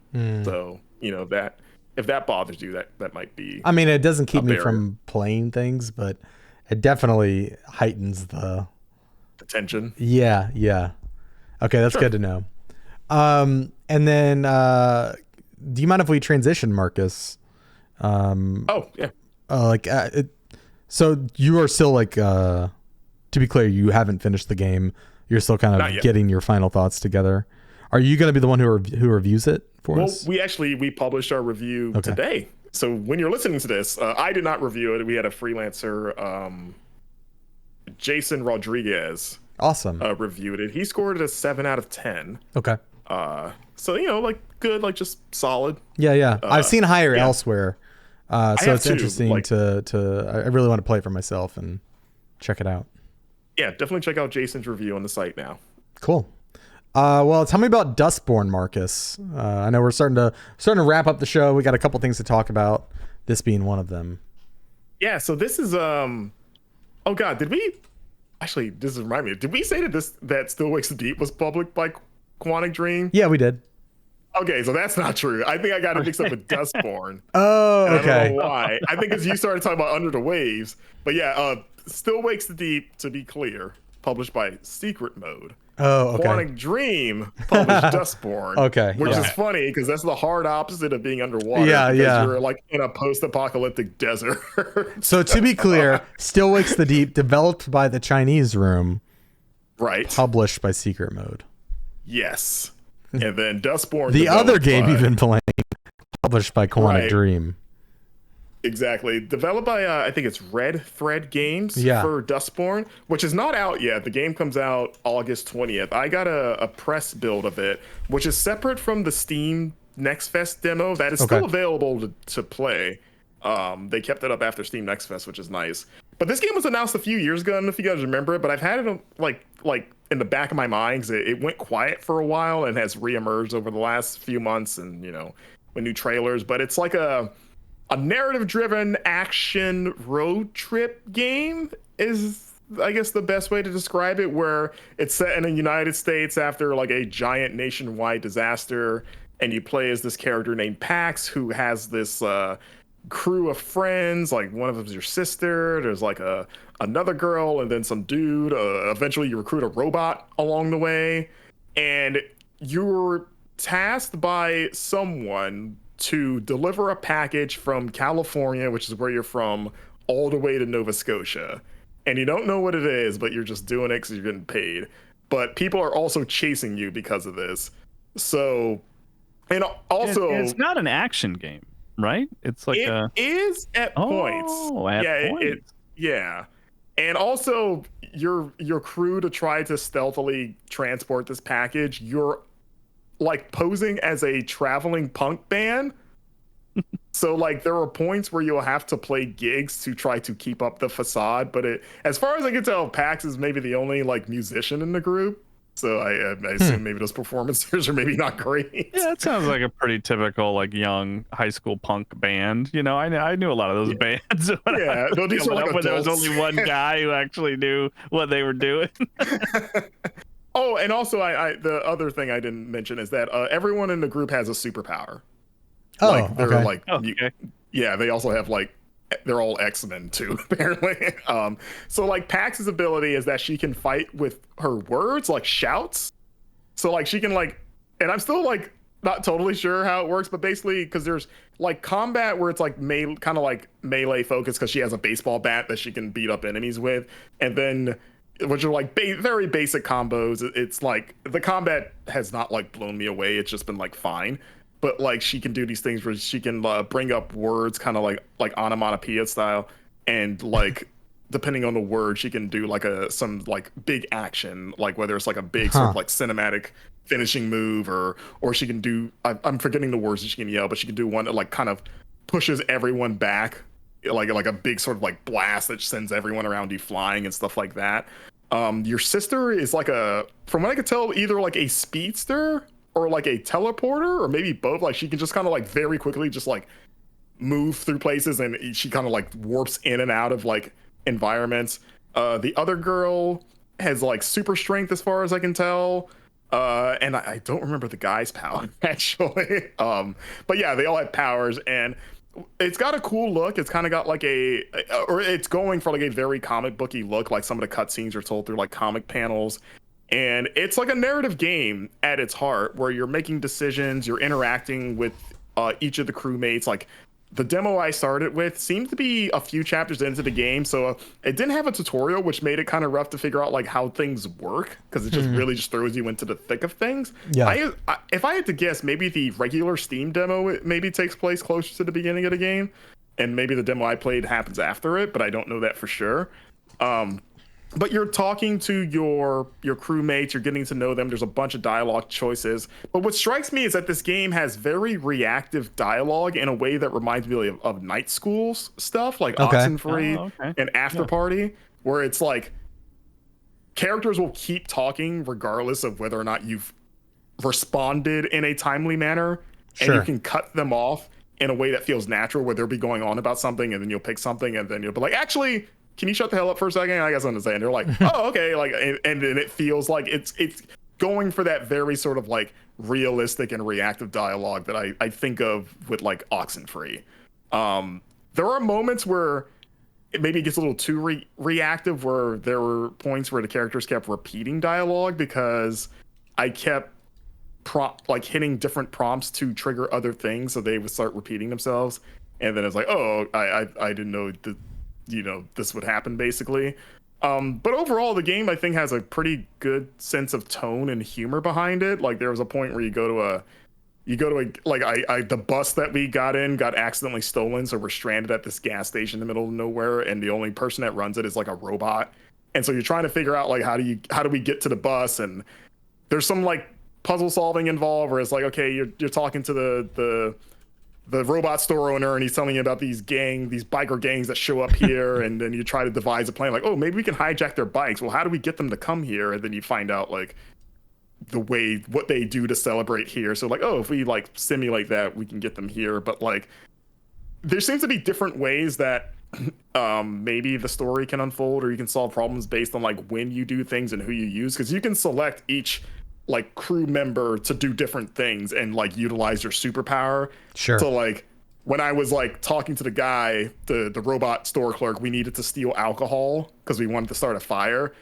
So that if that bothers you, that might be, I mean, it doesn't keep me from playing things, but it definitely heightens the tension. Yeah Okay, that's good to know. And then do you mind if we transition, Marcus? Oh yeah. So you are still like, to be clear, you haven't finished the game. You're still kind of getting your final thoughts together. Are you going to be the one who reviews it for us? Well, we published our review today. So when you're listening to this, I did not review it. We had a freelancer, Jason Rodriguez. Awesome. Reviewed it. He scored it a 7 out of 10. Okay. So like good, like just solid. Yeah. I've seen higher elsewhere. So it's interesting like, I really want to play it for myself and check it out. Yeah, definitely check out Jason's review on the site now. Cool. Well, tell me about Dustborn, Marcus. I know we're starting to wrap up the show. We got a couple things to talk about, this being one of them. Yeah, so this is oh god, did we actually, this remind me, did we say that Still Wakes the Deep was published by Quantic Dream? Yeah, we did. Okay, so that's not true. I think I got it mixed up with Dustborn. Oh, okay. I don't know why. I think as you started talking about Under the Waves. But yeah, Still Wakes the Deep, to be clear, published by Secret Mode. Oh, okay. Quantic Dream published Dustborn. Okay. Which is funny because that's the hard opposite of being underwater. Yeah. You're like in a post-apocalyptic desert. So to be clear, Still Wakes the Deep, developed by the Chinese Room. Right. Published by Secret Mode. Yes. And then Dustborn. The other game you've been playing, published by Quantic Dream. Exactly. Developed by, I think it's Red Thread Games for Dustborn, which is not out yet. The game comes out August 20th. I got a press build of it, which is separate from the Steam Next Fest demo. That is still available to play. They kept it up after Steam Next Fest, which is nice. But this game was announced a few years ago. I don't know if you guys remember it, but I've had it like in the back of my mind because it went quiet for a while and has reemerged over the last few months and, with new trailers. But it's like a narrative-driven action road trip game is, I guess, the best way to describe it, where it's set in the United States after like a giant nationwide disaster, and you play as this character named Pax, who has this crew of friends. Like one of them is your sister. There's like another girl, and then some dude. Eventually, you recruit a robot along the way, and you're tasked by someone to deliver a package from California, which is where you're from, all the way to Nova Scotia. And you don't know what it is, but you're just doing it because you're getting paid. But people are also chasing you because of this. So, and also it's not an action game, right? It's like it is at points. At points. Yeah. And also your crew, to try to stealthily transport this package, you're like posing as a traveling punk band. So like there are points where you'll have to play gigs to try to keep up the facade, but as far as I can tell, Pax is maybe the only like musician in the group. So I assume maybe those performances are maybe not great. Yeah, it sounds like a pretty typical like young high school punk band. You know, I knew a lot of those bands. Yeah, no, these are like when there was only one guy who actually knew what they were doing. Oh, and also I the other thing I didn't mention is that everyone in the group has a superpower. Oh, like they're okay. like yeah, they also have like they're all X-Men too, apparently. So like Pax's ability is that she can fight with her words, like shouts. So like she can like, and I'm still like not totally sure how it works, but basically because there's like combat where it's like kind of like melee focus because she has a baseball bat that she can beat up enemies with, and then which are like very basic combos. It's like the combat has not like blown me away. It's just been like fine. But like she can do these things where she can bring up words kind of like onomatopoeia style, and like depending on the word she can do like some like big action, like whether it's like a big sort of like cinematic finishing move, or she can do I'm forgetting the words that she can yell, but she can do one that like kind of pushes everyone back, like a big sort of like blast that sends everyone around you flying and stuff like that. Your sister is like from what I could tell, either like a speedster or like a teleporter, or maybe both. Like she can just kind of like very quickly just like move through places, and she kind of like warps in and out of like environments. The other girl has like super strength as far as I can tell. And I don't remember the guy's power actually. But yeah, they all have powers, and it's got a cool look. It's kind of got like or it's going for like a very comic booky look. Like some of the cutscenes are told through like comic panels. And it's like a narrative game at its heart, where you're making decisions, you're interacting with each of the crewmates. Like the demo I started with seemed to be a few chapters into the game, so it didn't have a tutorial, which made it kind of rough to figure out like how things work, because it just really just throws you into the thick of things. Yeah. If I had to guess, maybe the regular Steam demo maybe takes place closer to the beginning of the game, and maybe the demo I played happens after it, but I don't know that for sure. But you're talking to your crewmates, you're getting to know them. There's a bunch of dialogue choices. But what strikes me is that this game has very reactive dialogue in a way that reminds me of Night School's stuff, like Oxenfree and After Party, where it's like characters will keep talking regardless of whether or not you've responded in a timely manner. And you can cut them off in a way that feels natural, where they'll be going on about something, and then you'll pick something, and then you'll be like, actually, can you shut the hell up for a second? I guess I'm saying. They're like, oh, okay. Like, and then it feels like it's going for that very sort of like realistic and reactive dialogue that I think of with like Oxenfree. There are moments where it maybe gets a little too reactive, where there were points where the characters kept repeating dialogue because I kept hitting different prompts to trigger other things, so they would start repeating themselves. And then it's like, oh, I didn't know this would happen, basically. But overall, the game I think has a pretty good sense of tone and humor behind it. Like there was a point where you go to the bus that we got in got accidentally stolen, so we're stranded at this gas station in the middle of nowhere, and the only person that runs it is like a robot. And so you're trying to figure out like how do we get to the bus, and there's some like puzzle solving involved, where it's like, okay, you're talking to the robot store owner, and he's telling you about these biker gangs that show up here, and then you try to devise a plan like, oh, maybe we can hijack their bikes. Well, how do we get them to come here? And then you find out like what they do to celebrate here. So like, oh, if we like simulate that, we can get them here. But like there seems to be different ways that maybe the story can unfold, or you can solve problems based on like when you do things and who you use, because you can select each like crew member to do different things and like utilize your superpower. Sure. So like when I was like talking to the guy, the robot store clerk, we needed to steal alcohol because we wanted to start a fire.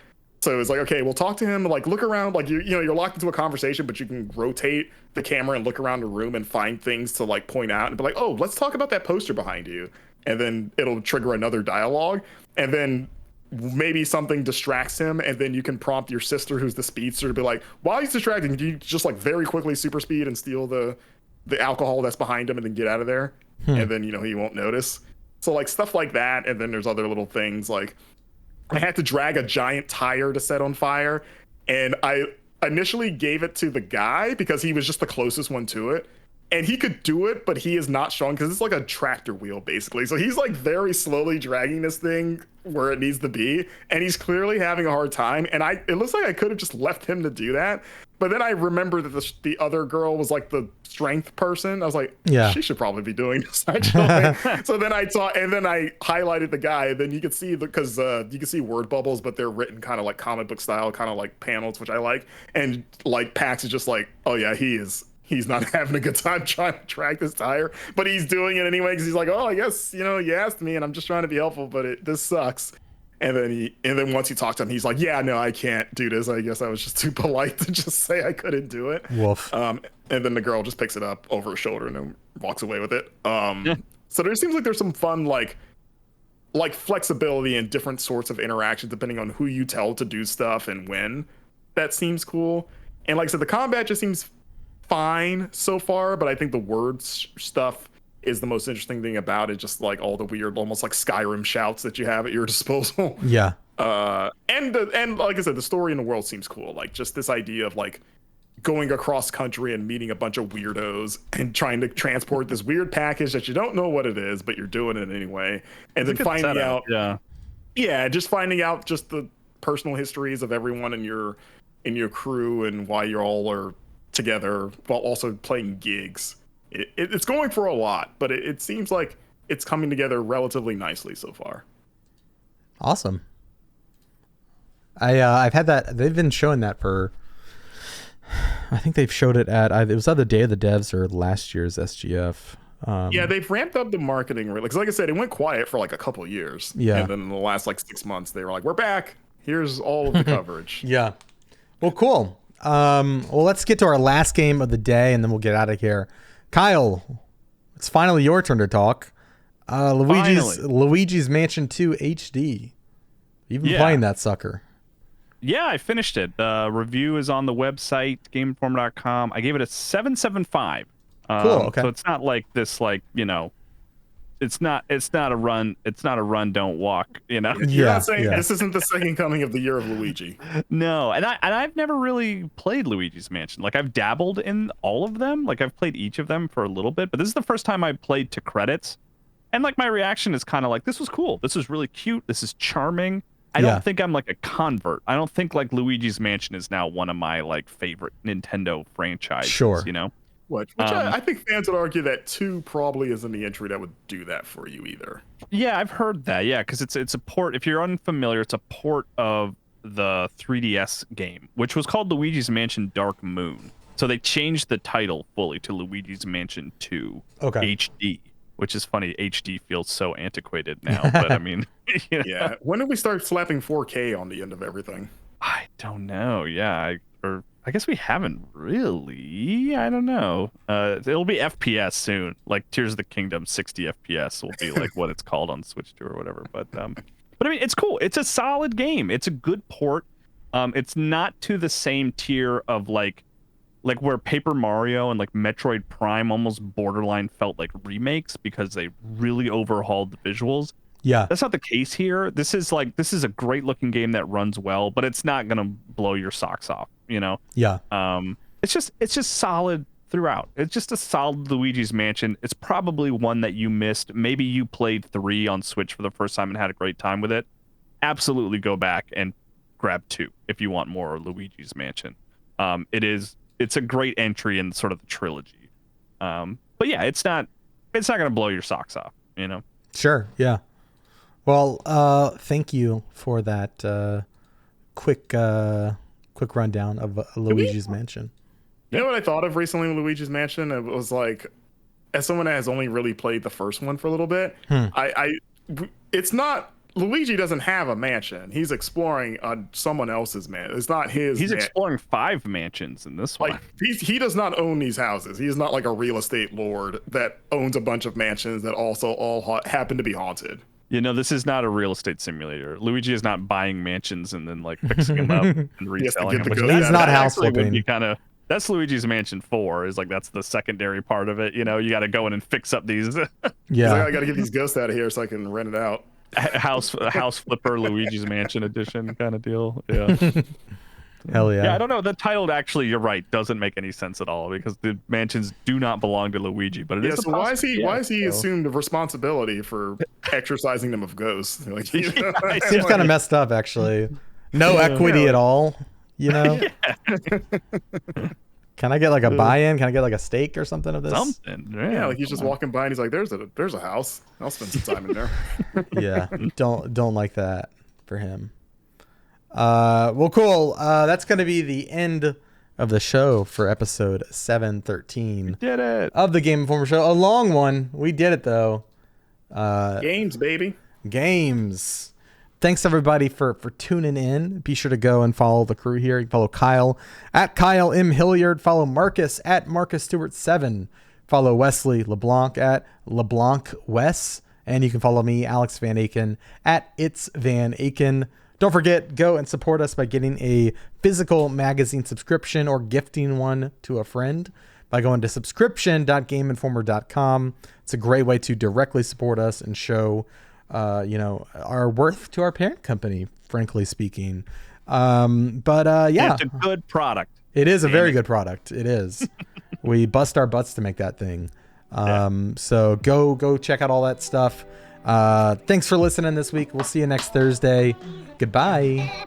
So it was like, okay, we'll talk to him, like look around, like you're locked into a conversation, but you can rotate the camera and look around the room and find things to like point out and be like, oh, let's talk about that poster behind you. And then it'll trigger another dialogue. And then maybe something distracts him, and then you can prompt your sister, who's the speedster, to be like, while he's distracting, you just like very quickly super speed and steal the alcohol that's behind him and then get out of there. And then, he won't notice. So like stuff like that. And then there's other little things like I had to drag a giant tire to set on fire, and I initially gave it to the guy because he was just the closest one to it. And he could do it, but he is not strong because it's like a tractor wheel, basically. So he's like very slowly dragging this thing where it needs to be. And he's clearly having a hard time. And it looks like I could have just left him to do that. But then I remember that the other girl was like the strength person. I was like, she should probably be doing this, actually. So then I highlighted the guy. And then you could see, because you can see word bubbles, but they're written kind of like comic book style, kind of like panels, which I like. And like Pax is just like, oh yeah, he's not having a good time trying to track this tire, but he's doing it anyway because he's like, oh, I guess, you asked me and I'm just trying to be helpful, but this sucks. And then once he talked to him, he's like, yeah, no, I can't do this. I guess I was just too polite to just say I couldn't do it. Woof. And then the girl just picks it up over her shoulder and then walks away with it. So there seems like there's some fun, like flexibility and different sorts of interactions depending on who you tell to do stuff and when. That seems cool. And like I said, the combat just seems fine so far, but I think the words stuff is the most interesting thing about it. Just like all the weird, almost like Skyrim shouts that you have at your disposal. Yeah. And like I said, the story in the world seems cool. Like just this idea of like going across country and meeting a bunch of weirdos and trying to transport this weird package that you don't know what it is, but you're doing it anyway. And then finding out, just finding out just the personal histories of everyone in your crew and why you all are together while also playing gigs. It's going for a lot, but it seems like it's coming together relatively nicely so far. Awesome. I've had that. They've been showing that for, I think they've showed it at, it was either Day of the Devs or last year's SGF. Yeah, they've ramped up the marketing. Like I said, it went quiet for like a couple years. Yeah. And then in the last like 6 months, they were like, we're back. Here's all of the coverage. Yeah. Well, cool. Well, let's get to our last game of the day, and then we'll get out of here. Kyle, it's finally your turn to talk. Luigi's Mansion 2 HD. You've been playing that sucker. Yeah, I finished it. The review is on the website, GameInformer.com. I gave it a 7.75. Cool. Okay. So it's not like this, like, it's not a run. It's not a run, don't walk. You're not saying this isn't the second coming of the year of Luigi. No, and I've never really played Luigi's Mansion. Like I've dabbled in all of them. Like I've played each of them for a little bit, but this is the first time I played to credits. And like my reaction is kind of like, this was cool. This is really cute. This is charming. I don't think I'm like a convert. I don't think like Luigi's Mansion is now one of my like favorite Nintendo franchises. Sure. Which I think fans would argue that 2 probably isn't the entry that would do that for you either. Yeah, I've heard that. Yeah, because it's a port. If you're unfamiliar, it's a port of the 3DS game, which was called Luigi's Mansion Dark Moon. So they changed the title fully to Luigi's Mansion 2 HD, which is funny. HD feels so antiquated now, but I mean, yeah. When did we start slapping 4K on the end of everything? I don't know. Yeah, I guess we haven't really. I don't know. It'll be FPS soon. Like Tears of the Kingdom 60 FPS will be like what it's called on Switch 2 or whatever. But I mean, it's cool. It's a solid game. It's a good port. It's not to the same tier of like where Paper Mario and like Metroid Prime almost borderline felt like remakes because they really overhauled the visuals. Yeah. That's not the case here. This is a great looking game that runs well, but it's not going to blow your socks off, Yeah. It's just solid throughout. It's just a solid Luigi's Mansion. It's probably one that you missed. Maybe you played 3 on Switch for the first time and had a great time with it. Absolutely go back and grab 2 if you want more Luigi's Mansion. It's a great entry in sort of the trilogy. But yeah, it's not going to blow your socks off, Sure. Yeah. Well, thank you for that quick rundown of Luigi's Mansion. You know what I thought of recently with Luigi's Mansion? It was like, as someone that has only really played the first one for a little bit, it's not, Luigi doesn't have a mansion. He's exploring someone else's mansion. It's not his. He's exploring 5 mansions in this one. Like he does not own these houses. He's not like a real estate lord that owns a bunch of mansions that also all happen to be haunted. This is not a real estate simulator. Luigi is not buying mansions and then like fixing them up and reselling them. He's not house flipping. That's Luigi's Mansion 4. Is like that's the secondary part of it. You got to go in and fix up these. Yeah, I got to get these ghosts out of here so I can rent it out. House flipper Luigi's Mansion edition kind of deal. Yeah. Hell yeah. Yeah, I don't know. The title actually, you're right, doesn't make any sense at all because the mansions do not belong to Luigi. But it is. So why is he assumed responsibility for exercising them of ghosts? Like, seems kind of messed up, actually. No equity at all. Can I get like a buy-in? Can I get like a stake or something of this? Something. Yeah, like he's just walking by and he's like, "There's a house. I'll spend some time in there." Yeah, don't like that for him. Well, cool. That's going to be the end of the show for episode 713. Did it of the Game Informer Show? A long one. We did it though. Games, baby. Games. Thanks everybody for tuning in. Be sure to go and follow the crew here. You can follow Kyle at Kyle M. Hilliard. Follow Marcus at Marcus Stewart 7. Follow Wesley LeBlanc at LeBlanc Wes. And you can follow me, Alex Van Aken, at It's Van Aken. Don't forget, go and support us by getting a physical magazine subscription or gifting one to a friend by going to subscription.gameinformer.com. It's a great way to directly support us and show, our worth to our parent company, frankly speaking. Yeah. It's a good product. It is a very good product. It is. We bust our butts to make that thing. So go check out all that stuff. Thanks for listening this week. We'll see you next Thursday. Goodbye.